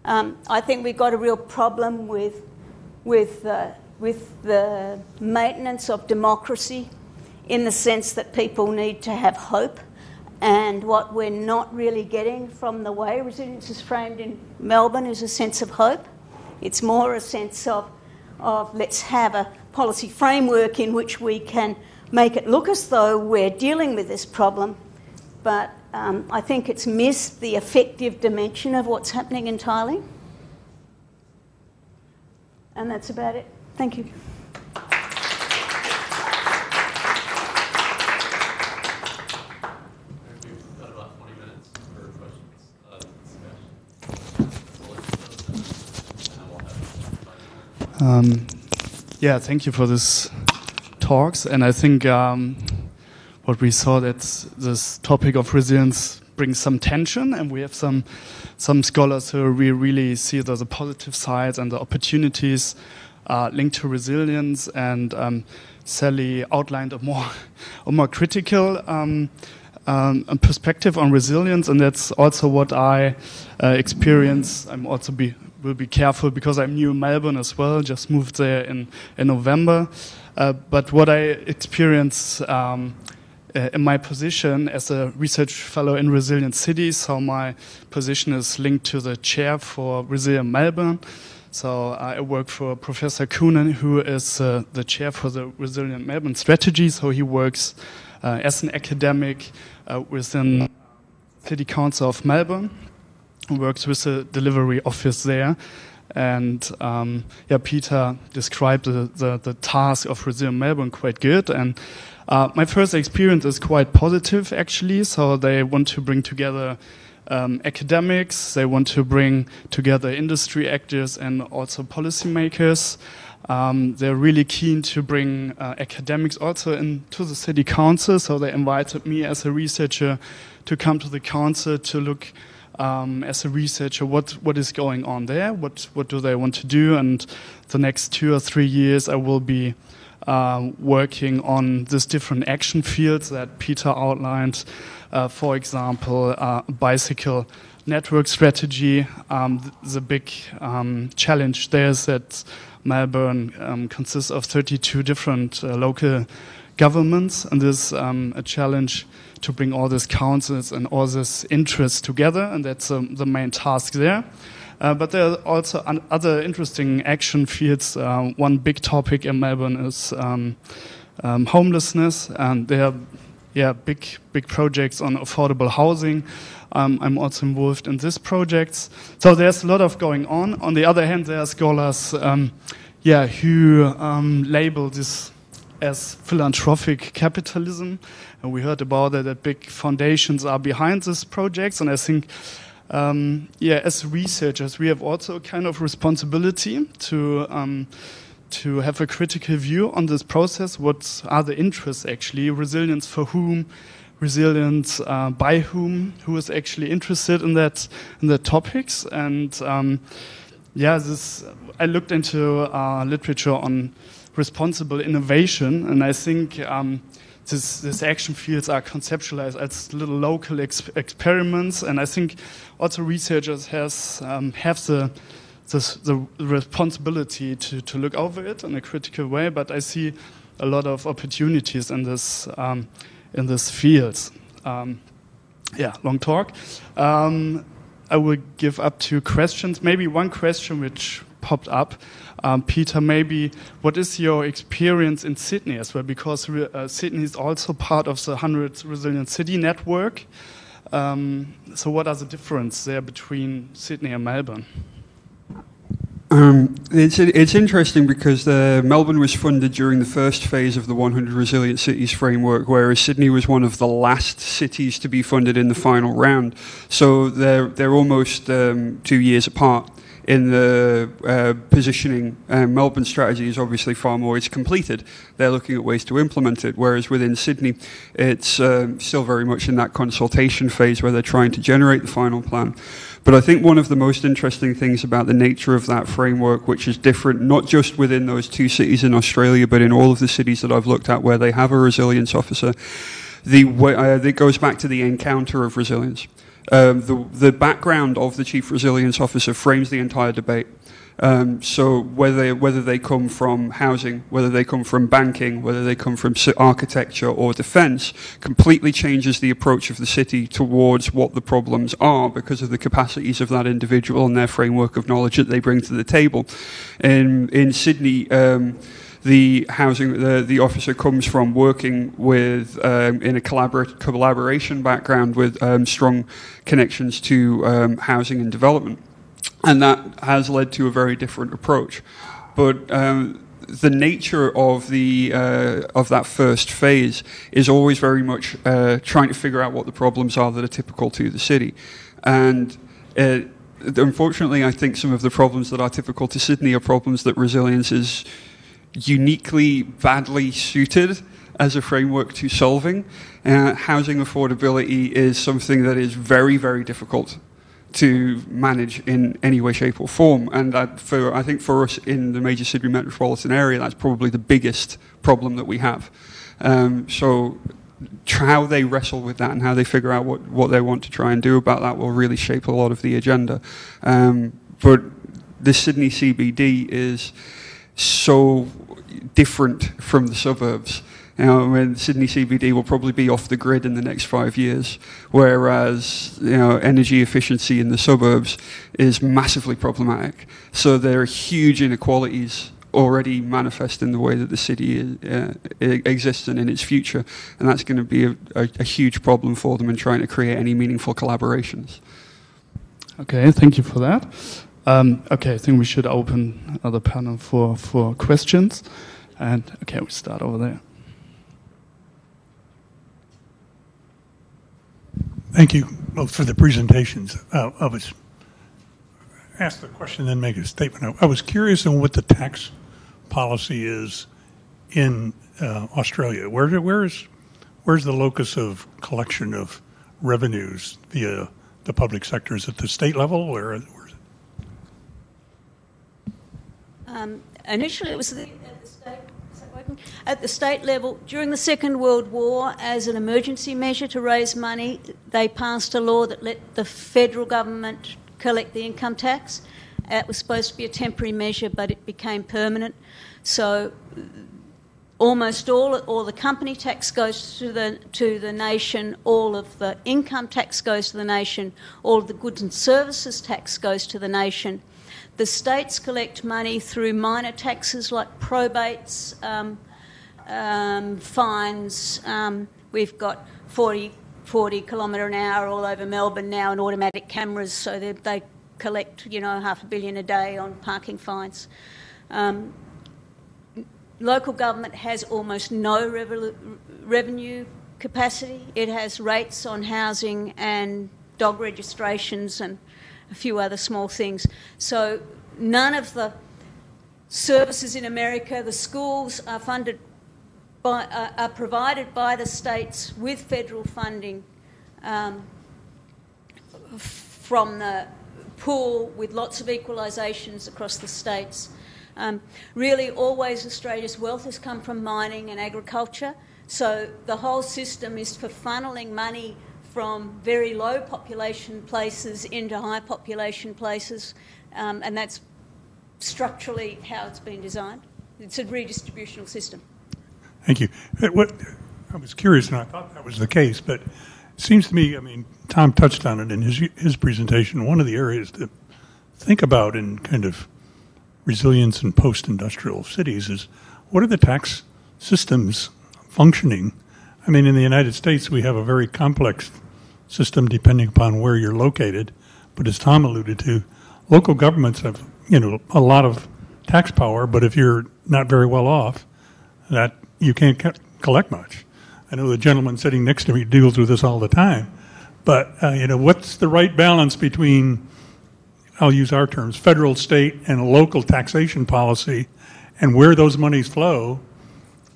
I think we've got a real problem with the maintenance of democracy in the sense that people need to have hope. And what we're not really getting from the way resilience is framed in Melbourne is a sense of hope. It's more a sense of let's have a policy framework in which we can make it look as though we're dealing with this problem. But I think it's missed the effective dimension of what's happening entirely. And that's about it. Thank you.
Yeah, thank you for this talks. And I think what we saw that this topic of resilience brings some tension, and we have some scholars who we really see the positive sides and the opportunities linked to resilience. And Sally outlined a more critical perspective on resilience, and that's also what I experience. I'm also will be careful because I'm new in Melbourne as well, just moved there in November. But what I experience in my position as a research fellow in Resilient Cities, so my position is linked to the chair for Resilient Melbourne. So I work for Professor Coonan, who is the chair for the Resilient Melbourne strategy. So he works as an academic within City Council of Melbourne, works with the delivery office there. And Peter described the task of Resilient Melbourne quite good. And my first experience is quite positive, actually. So they want to bring together academics, they want to bring together industry actors and also policymakers. They're really keen to bring academics also into the city council. So they invited me as a researcher to come to the council to look as a researcher what is going on there, what do they want to do. And the next 2 or 3 years I will be working on these different action fields that Peter outlined. For example, bicycle network strategy. The big challenge there is that Melbourne consists of 32 different local governments, and there's a challenge to bring all these councils and all this interests together, and that's the main task there. But there are also other interesting action fields. One big topic in Melbourne is homelessness, and there are big projects on affordable housing. I'm also involved in these projects. So there's a lot of going on. On the other hand, there are scholars who label this as philanthropic capitalism. And we heard about it, that big foundations are behind these projects. And I think, as researchers, we have also a kind of responsibility to have a critical view on this process. What are the interests, actually? Resilience for whom? Resilience by whom? Who is actually interested in that topics? And yeah, I looked into literature on responsible innovation, and I think these action fields are conceptualized as little local experiments, and I think also researchers have the responsibility to look over it in a critical way. But I see a lot of opportunities in this fields. Long talk. I will give up 2 questions. Maybe one question which popped up. Peter, maybe what is your experience in Sydney as well? Because Sydney is also part of the 100 Resilient City Network. So what are the differences there between Sydney and Melbourne?
It's interesting because Melbourne was funded during the first phase of the 100 Resilient Cities framework, whereas Sydney was one of the last cities to be funded in the final round. So they're almost 2 years apart in the positioning. Melbourne strategy is obviously far more. It's completed. They're looking at ways to implement it, whereas within Sydney, it's still very much in that consultation phase where they're trying to generate the final plan. But I think one of the most interesting things about the nature of that framework, which is different not just within those 2 cities in Australia, but in all of the cities that I've looked at where they have a resilience officer, it goes back to the encounter of resilience. The background of the Chief Resilience Officer frames the entire debate. So whether they come from housing, whether they come from banking, whether they come from architecture or defence, completely changes the approach of the city towards what the problems are because of the capacities of that individual and their framework of knowledge that they bring to the table. In Sydney, the officer comes from working with in a collaboration background with strong connections to housing and development. And that has led to a very different approach. But the nature of that first phase is always very much trying to figure out what the problems are that are typical to the city. And unfortunately, I think some of the problems that are typical to Sydney are problems that resilience is uniquely badly suited as a framework to solving. Housing affordability is something that is very, very difficult to manage in any way, shape or form. And I think for us in the major Sydney metropolitan area, that's probably the biggest problem that we have. So how they wrestle with that and how they figure out what they want to try and do about that will really shape a lot of the agenda. But the Sydney CBD is so different from the suburbs. Sydney CBD will probably be off the grid in the next 5 years, whereas energy efficiency in the suburbs is massively problematic. So there are huge inequalities already manifest in the way that the city exists and in its future, and that's going to be a huge problem for them in trying to create any meaningful collaborations.
Okay, thank you for that. Okay, I think we should open the panel for questions. And okay, we start over there.
Thank you both for the presentations. I was asked the question, then make a statement. I was curious on what the tax policy is in Australia. Where's the locus of collection of revenues via the public sector? Is it the state level, or where is it?
Initially, it was at the state level. During the Second World War, as an emergency measure to raise money, they passed a law that let the federal government collect the income tax. It was supposed to be a temporary measure, but it became permanent. So almost all the company tax goes to the nation, all of the income tax goes to the nation, all of the goods and services tax goes to the nation. The states collect money through minor taxes like probates, fines. We've got 40 kilometre an hour all over Melbourne now and automatic cameras, so they collect, $500 million a day on parking fines. Local government has almost no revenue capacity. It has rates on housing and dog registrations and a few other small things. So none of the services in America, the schools are funded are provided by the states with federal funding from the pool with lots of equalisations across the states. Really, always Australia's wealth has come from mining and agriculture. So the whole system is for funneling money from very low population places into high population places, and that's structurally how it's been designed. It's a redistributional system.
Thank you. I was curious, and I thought that was the case, but it seems to me, I mean, Tom touched on it in his presentation. One of the areas to think about in kind of resilience in post-industrial cities is what are the tax systems functioning? I mean, in the United States, we have a very complex system depending upon where you're located. But as Tom alluded to, local governments have, a lot of tax power, but if you're not very well off, that you can't collect much. I know the gentleman sitting next to me deals with this all the time. But, what's the right balance between, I'll use our terms, federal, state, and local taxation policy, and where those monies flow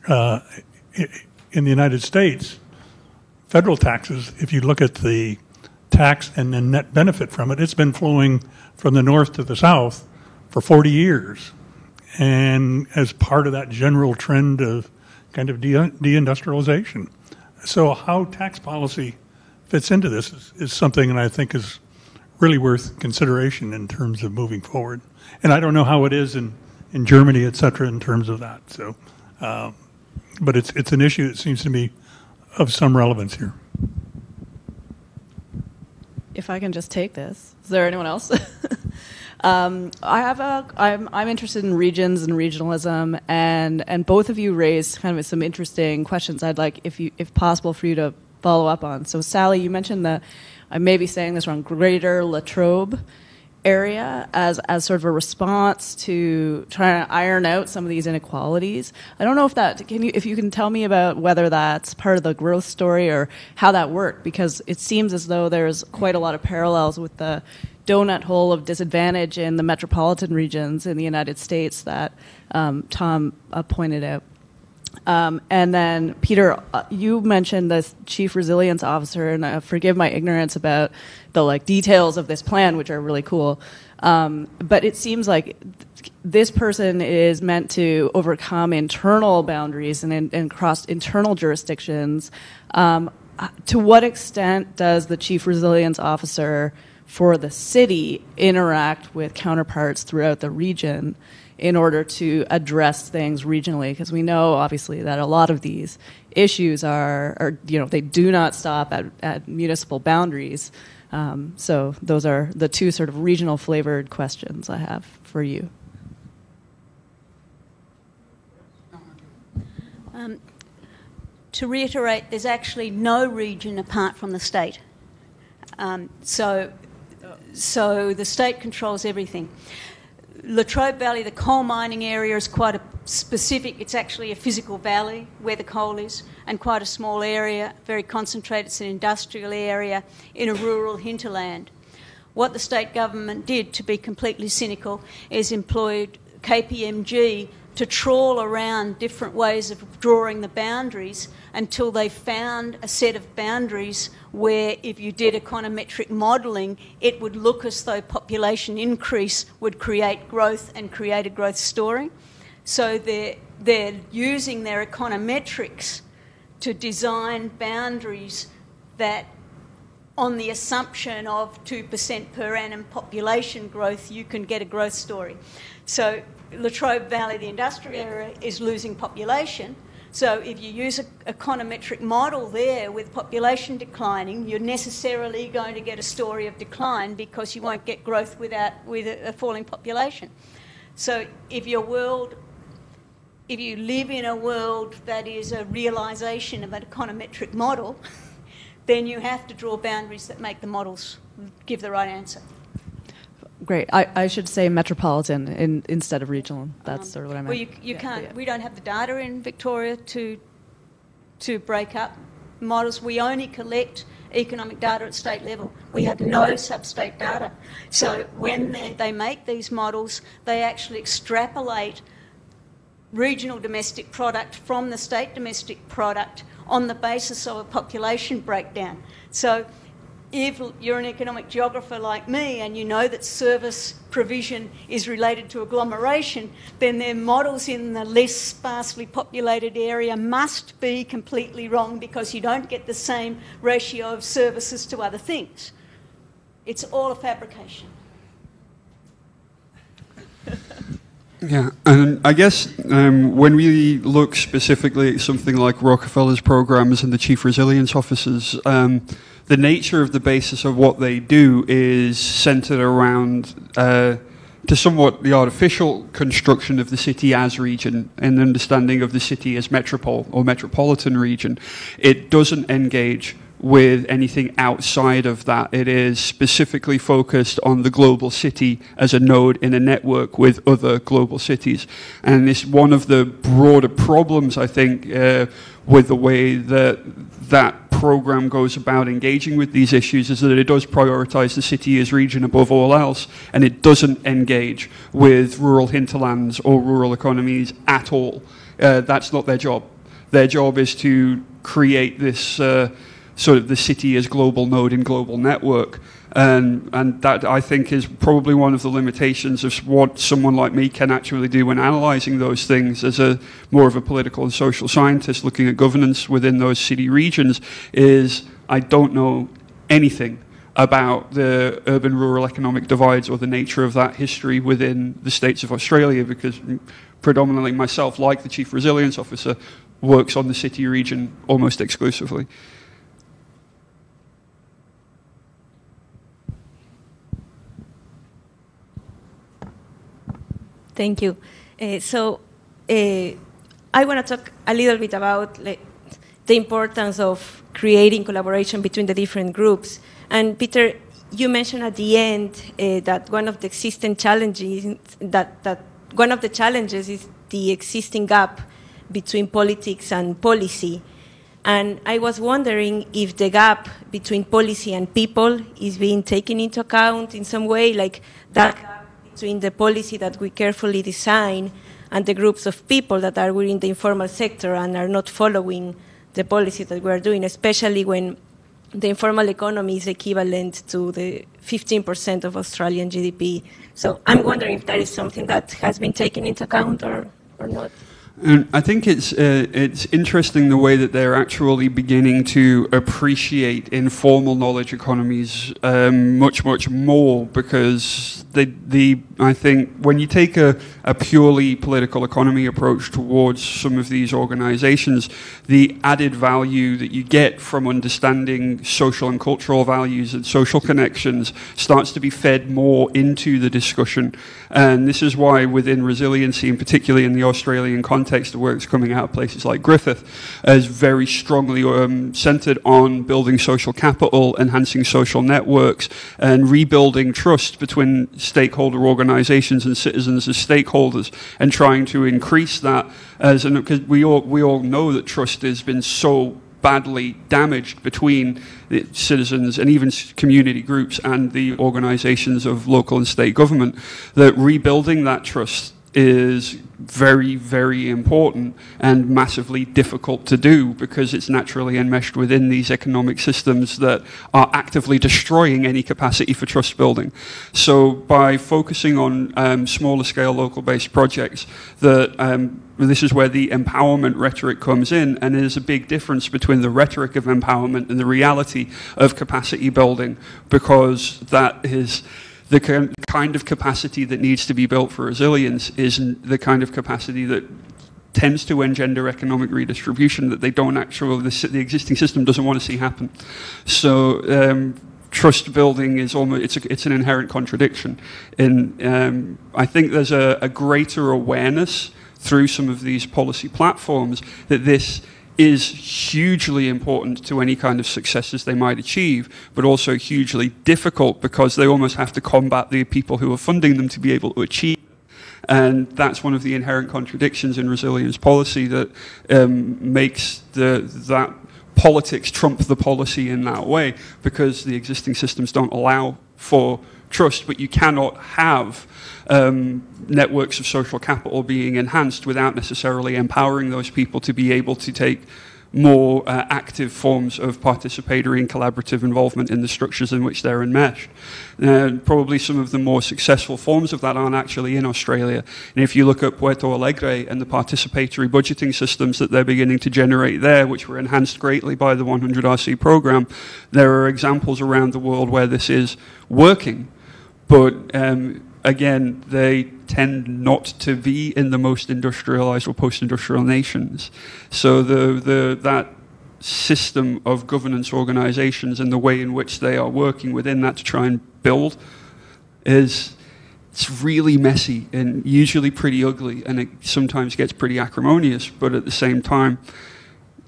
in the United States? Federal taxes, if you look at the tax and the net benefit from it, it's been flowing from the north to the south for 40 years. And as part of that general trend of kind of deindustrialization. So how tax policy fits into this is something that I think is really worth consideration in terms of moving forward. And I don't know how it is in Germany, et cetera, in terms of that. So, but it's an issue that seems to me of some relevance here.
If I can just take this. Is there anyone else? I'm interested in regions and regionalism, and both of you raised kind of some interesting questions I'd like, if possible, for you to follow up on. So, Sally, you mentioned I may be saying this wrong, Greater Latrobe area as sort of a response to trying to iron out some of these inequalities. I don't know if you can tell me about whether that's part of the growth story or how that worked, because it seems as though there's quite a lot of parallels with the donut hole of disadvantage in the metropolitan regions in the United States that Tom pointed out. And then, Peter, you mentioned the chief resilience officer, and forgive my ignorance about the details of this plan, which are really cool. But it seems like this person is meant to overcome internal boundaries and cross internal jurisdictions. To what extent does the chief resilience officer for the city interact with counterparts throughout the region in order to address things regionally? Because we know, obviously, that a lot of these issues are they do not stop at municipal boundaries. So those are the two sort of regional flavored questions I have for you.
To reiterate, there's actually no region apart from the state. So the state controls everything. Latrobe Valley, the coal mining area, is quite a specific, it's actually a physical valley where the coal is, and quite a small area, very concentrated. It's an industrial area in a rural hinterland. What the state government did, to be completely cynical, is employed KPMG to trawl around different ways of drawing the boundaries until they found a set of boundaries where, if you did econometric modelling, it would look as though population increase would create growth and create a growth story. So they're using their econometrics to design boundaries that, on the assumption of 2% per annum population growth, you can get a growth story. So Latrobe Valley, the industrial area, is losing population. So if you use an econometric model there with population declining, you're necessarily going to get a story of decline because you won't get growth with a falling population. So if you live in a world that is a realisation of an econometric model, then you have to draw boundaries that make the models give the right answer.
Great. I should say metropolitan instead of regional. That's sort of what I meant.
Well, you can't. Yeah. We don't have the data in Victoria to break up models. We only collect economic data at state level. We have no sub-state data. So when they make these models, they actually extrapolate regional domestic product from the state domestic product on the basis of a population breakdown. So if you're an economic geographer like me and you know that service provision is related to agglomeration, then their models in the less sparsely populated area must be completely wrong because you don't get the same ratio of services to other things. It's all a fabrication.
Yeah, and I guess when we look specifically at something like Rockefeller's programs and the chief resilience officers, the nature of the basis of what they do is centered around to somewhat the artificial construction of the city as region and understanding of the city as metropole or metropolitan region. It doesn't engage with anything outside of that. It is specifically focused on the global city as a node in a network with other global cities. And it's one of the broader problems, I think, with the way that that program goes about engaging with these issues is that it does prioritize the city as region above all else, and it doesn't engage with rural hinterlands or rural economies at all. That's not their job. Their job is to create this sort of the city as global node in global network. And that, I think, is probably one of the limitations of what someone like me can actually do when analysing those things as a more of a political and social scientist looking at governance within those city regions, is I don't know anything about the urban-rural economic divides or the nature of that history within the states of Australia, because predominantly myself, like the Chief Resilience Officer, works on the city region almost exclusively.
Thank you. I want to talk a little bit about the importance of creating collaboration between the different groups. And Peter, you mentioned at the end that one of the existing challenges one of the challenges is the existing gap between politics and policy. And I was wondering if the gap between policy and people is being taken into account in some way, like that gap between the policy that we carefully design and the groups of people that are within the informal sector and are not following the policy that we are doing, especially when the informal economy is equivalent to the 15% of Australian GDP. So I'm wondering if that is something that has been taken into account or not.
And I think it's interesting the way that they're actually beginning to appreciate informal knowledge economies much more, because I think when you take a purely political economy approach towards some of these organizations, the added value that you get from understanding social and cultural values and social connections starts to be fed more into the discussion. And this is why within resiliency, and particularly in the Australian context, the work's coming out of places like Griffith, is very strongly centred on building social capital, enhancing social networks, and rebuilding trust between stakeholder organisations and citizens as stakeholders, and trying to increase that because we all know that trust has been so badly damaged between the citizens and even community groups and the organisations of local and state government, that rebuilding that trust is very, very important and massively difficult to do because it's naturally enmeshed within these economic systems that are actively destroying any capacity for trust building. So by focusing on smaller scale local based projects, this is where the empowerment rhetoric comes in, and there's a big difference between the rhetoric of empowerment and the reality of capacity building, because that is the kind of capacity that needs to be built for resilience isn't the kind of capacity that tends to engender economic redistribution that they don't actually, the existing system doesn't want to see happen. So trust building is almost, it's an inherent contradiction. I think there's a greater awareness through some of these policy platforms that this is hugely important to any kind of successes they might achieve, but also hugely difficult because they almost have to combat the people who are funding them to be able to achieve. And that's one of the inherent contradictions in resilience policy that makes that politics trump the policy in that way, because the existing systems don't allow for trust, but you cannot have networks of social capital being enhanced without necessarily empowering those people to be able to take more active forms of participatory and collaborative involvement in the structures in which they're enmeshed. Probably some of the more successful forms of that aren't actually in Australia. And if you look at Puerto Alegre and the participatory budgeting systems that they're beginning to generate there, which were enhanced greatly by the 100RC program, there are examples around the world where this is working. But again, they tend not to be in the most industrialized or post-industrial nations. So that system of governance organizations and the way in which they are working within that to try and build it's really messy and usually pretty ugly, and it sometimes gets pretty acrimonious, but at the same time,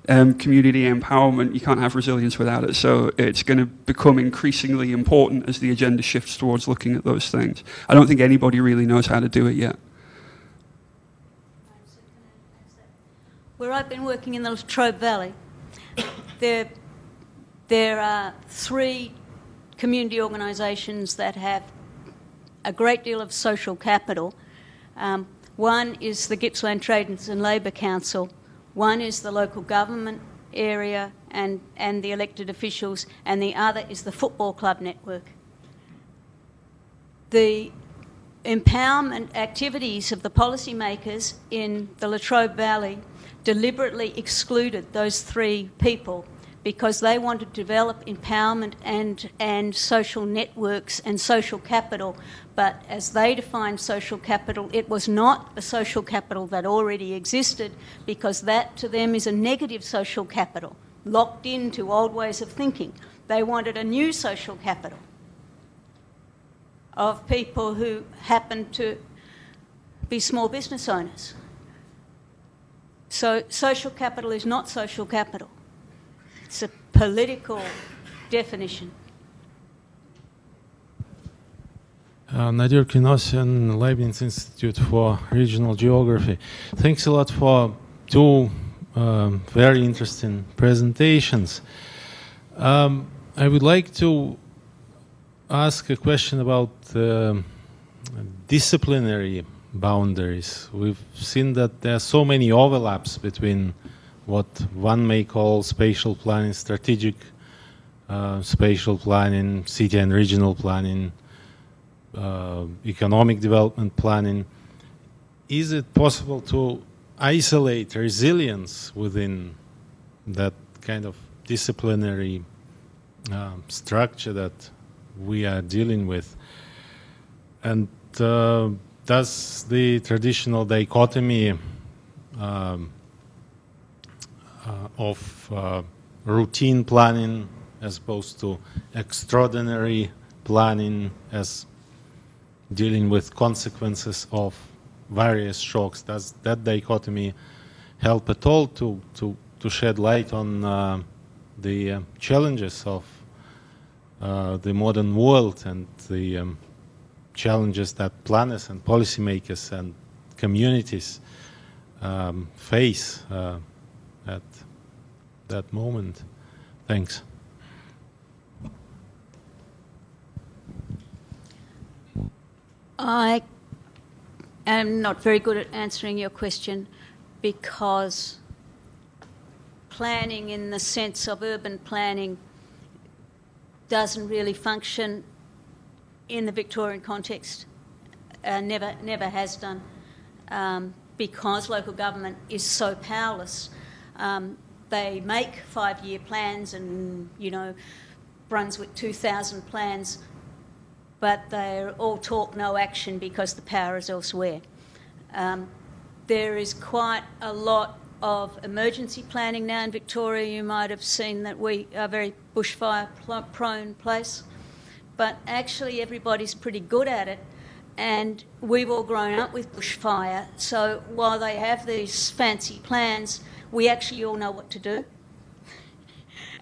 community empowerment, you can't have resilience without it. So it's going to become increasingly important as the agenda shifts towards looking at those things. I don't think anybody really knows how to do it yet.
Where I've been working in the Latrobe Valley, there are 3 community organisations that have a great deal of social capital. One is the Gippsland Trades and Labour Council. One is the local government area and the elected officials, and the other is the football club network. The empowerment activities of the policymakers in the Latrobe Valley deliberately excluded those 3 people because they wanted to develop empowerment and social networks and social capital. But as they defined social capital, it was not the social capital that already existed, because that to them is a negative social capital, locked into old ways of thinking. They wanted a new social capital of people who happened to be small business owners. So social capital is not social capital. It's a political definition.
Nadir Kinosian, Leibniz Institute for Regional Geography. Thanks a lot for 2 very interesting presentations. I would like to ask a question about disciplinary boundaries. We've seen that there are so many overlaps between what one may call spatial planning, strategic spatial planning, city and regional planning, economic development planning. Is it possible to isolate resilience within that kind of disciplinary structure that we are dealing with? And does the traditional dichotomy of routine planning as opposed to extraordinary planning as dealing with consequences of various shocks, does that dichotomy help at all to shed light on the challenges of the modern world and the challenges that planners and policymakers and communities face at that moment? Thanks.
I am not very good at answering your question, because planning in the sense of urban planning doesn't really function in the Victorian context, never has done, because local government is so powerless. They make 5-year plans and, Brunswick 2000 plans, but they're all talk, no action, because the power is elsewhere. There is quite a lot of emergency planning now in Victoria. You might have seen that we are a very bushfire-prone place, but actually everybody's pretty good at it, and we've all grown up with bushfire. So while they have these fancy plans, we actually all know what to do,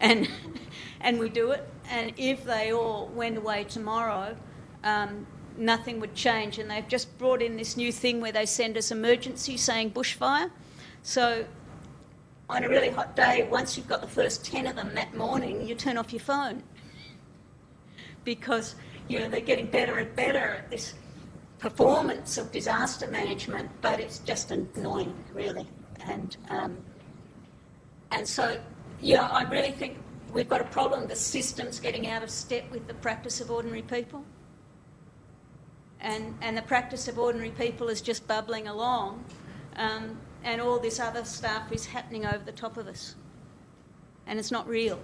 and we do it. And if they all went away tomorrow, nothing would change. And they've just brought in this new thing where they send us emergencies saying bushfire. So on a really hot day, once you've got the first 10 of them that morning, you turn off your phone, because they're getting better and better at this performance of disaster management, but it's just annoying, really. And And so, you know, I really think we've got a problem. The system's getting out of step with the practice of ordinary people. And the practice of ordinary people is just bubbling along, and all this other stuff is happening over the top of us. And it's not real.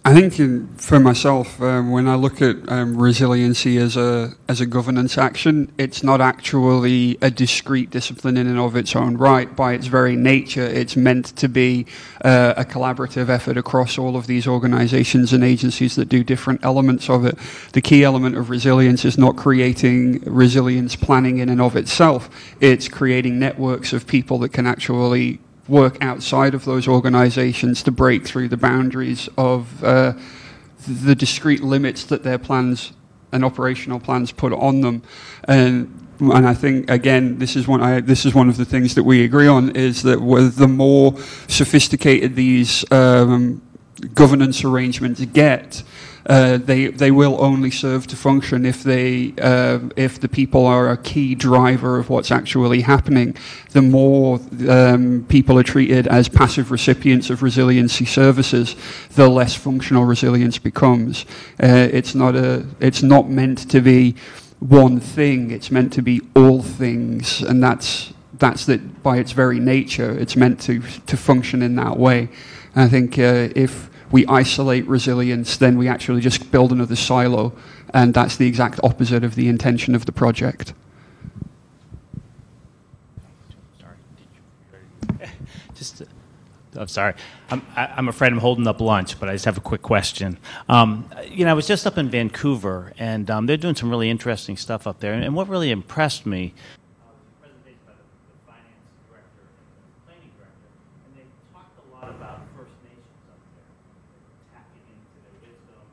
I think for myself, when I look at resiliency as a governance action, it's not actually a discrete discipline in and of its own right. By its very nature, it's meant to be a collaborative effort across all of these organizations and agencies that do different elements of it. The key element of resilience is not creating resilience planning in and of itself. It's creating networks of people that can actually work outside of those organizations to break through the boundaries of the discrete limits that their plans and operational plans put on them. And I think, again, this is one of the things that we agree on, is that the more sophisticated these governance arrangements get, they will only serve to function if the people are a key driver of what's actually happening. The more people are treated as passive recipients of resiliency services, the less functional resilience becomes. It's not meant to be one thing. It's meant to be all things, and that's that by its very nature. It's meant to function in that way. And I think if we isolate resilience, then we actually just build another silo, and that's the exact opposite of the intention of the project.
I'm sorry. I'm afraid I'm holding up lunch, but I just have a quick question. You know, I was just up in Vancouver, and they're doing some really interesting stuff up there. And what really impressed me was the presentation by the finance director and the planning director, and they talked a lot about First Nations up there, tapping into their wisdom.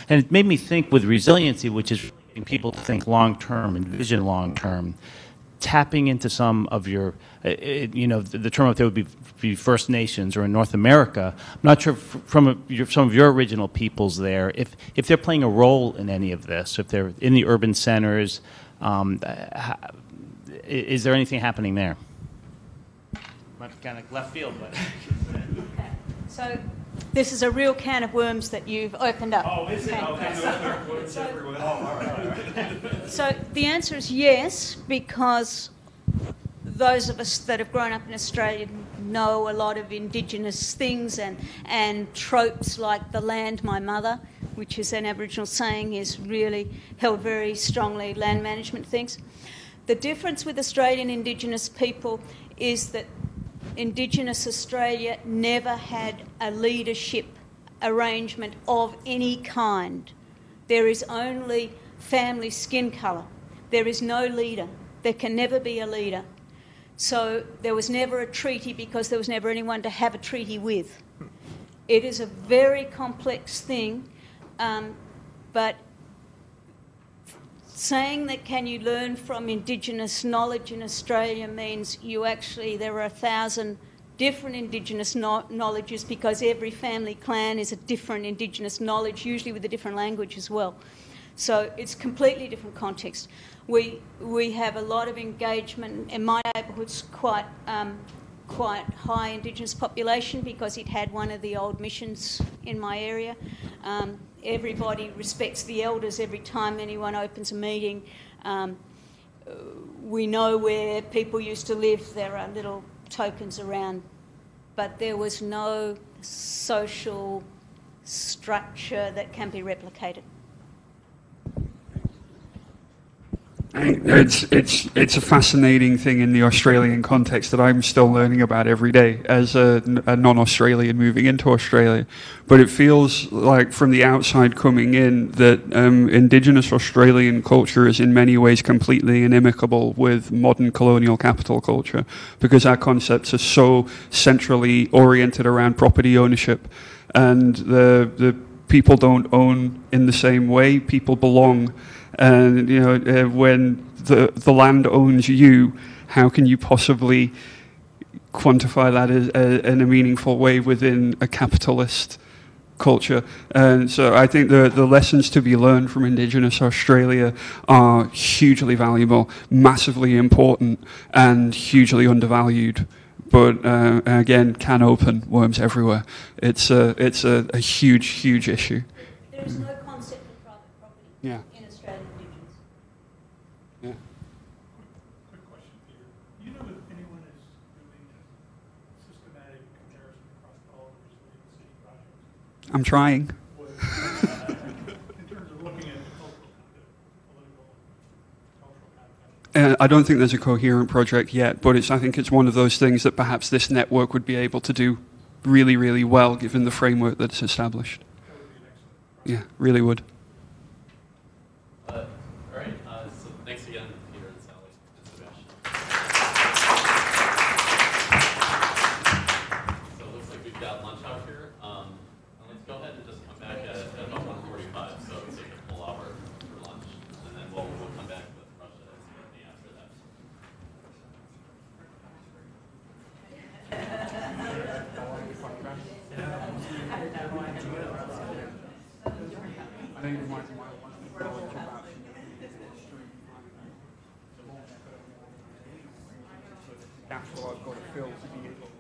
And it made me think with resiliency, which is really getting people to think long-term and vision long-term, tapping into some of your, you know, the term up there would be First Nations, or in North America. I'm not sure from some of your original peoples there, if they're playing a role in any of this, if they're in the urban centers, is there anything happening there? Kind of left field, but.
Okay. So this is a real can of worms that you've opened up.
Oh, is it? Okay.
So the answer is yes, because those of us that have grown up in Australia know a lot of Indigenous things and tropes like the land my mother, which is an Aboriginal saying, is really held very strongly, land management things. The difference with Australian Indigenous people is that Indigenous Australia never had a leadership arrangement of any kind. There is only family skin colour. There is no leader. There can never be a leader. So there was never a treaty because there was never anyone to have a treaty with. It is a very complex thing, but saying that can you learn from Indigenous knowledge in Australia means you actually, there are 1,000 different Indigenous knowledges, because every family clan is a different Indigenous knowledge, usually with a different language as well. So it's completely different context. We have a lot of engagement. In my neighbourhood's quite high Indigenous population because it had one of the old missions in my area. Everybody respects the elders every time anyone opens a meeting. We know where people used to live. There are little tokens around, but there was no social structure that can be replicated.
It's a fascinating thing in the Australian context that I'm still learning about every day as a non-Australian moving into Australia. But it feels like from the outside coming in that Indigenous Australian culture is in many ways completely inimicable with modern colonial capital culture, because our concepts are so centrally oriented around property ownership, and the people don't own in the same way. People belong. And you know, when the land owns you, how can you possibly quantify that in a meaningful way within a capitalist culture. And so I think the lessons to be learned from Indigenous Australia are hugely valuable, massively important, and hugely undervalued. But again, can open, worms everywhere. It's a huge, huge issue.
There is no concept of private property
Yeah.
in Australian Indigenous.
Yeah.
Quick question, Peter. Do you know if anyone is doing a systematic comparison across all of the resilience city projects?
I'm trying.
In terms of looking at the political, cultural
I don't think there's a coherent project yet, but I think it's one of those things that perhaps this network would be able to do really, really well, given the framework that's established. Yeah, really would.
All right. So thanks again, Peter and Sally and Sebastian. So it looks like we've got lunch out here. Let's go ahead and just come back at about 1:45. So it's like a full hour for lunch, and then we'll come back with Russia after that.
I think it might be That's what I've got to feel to be able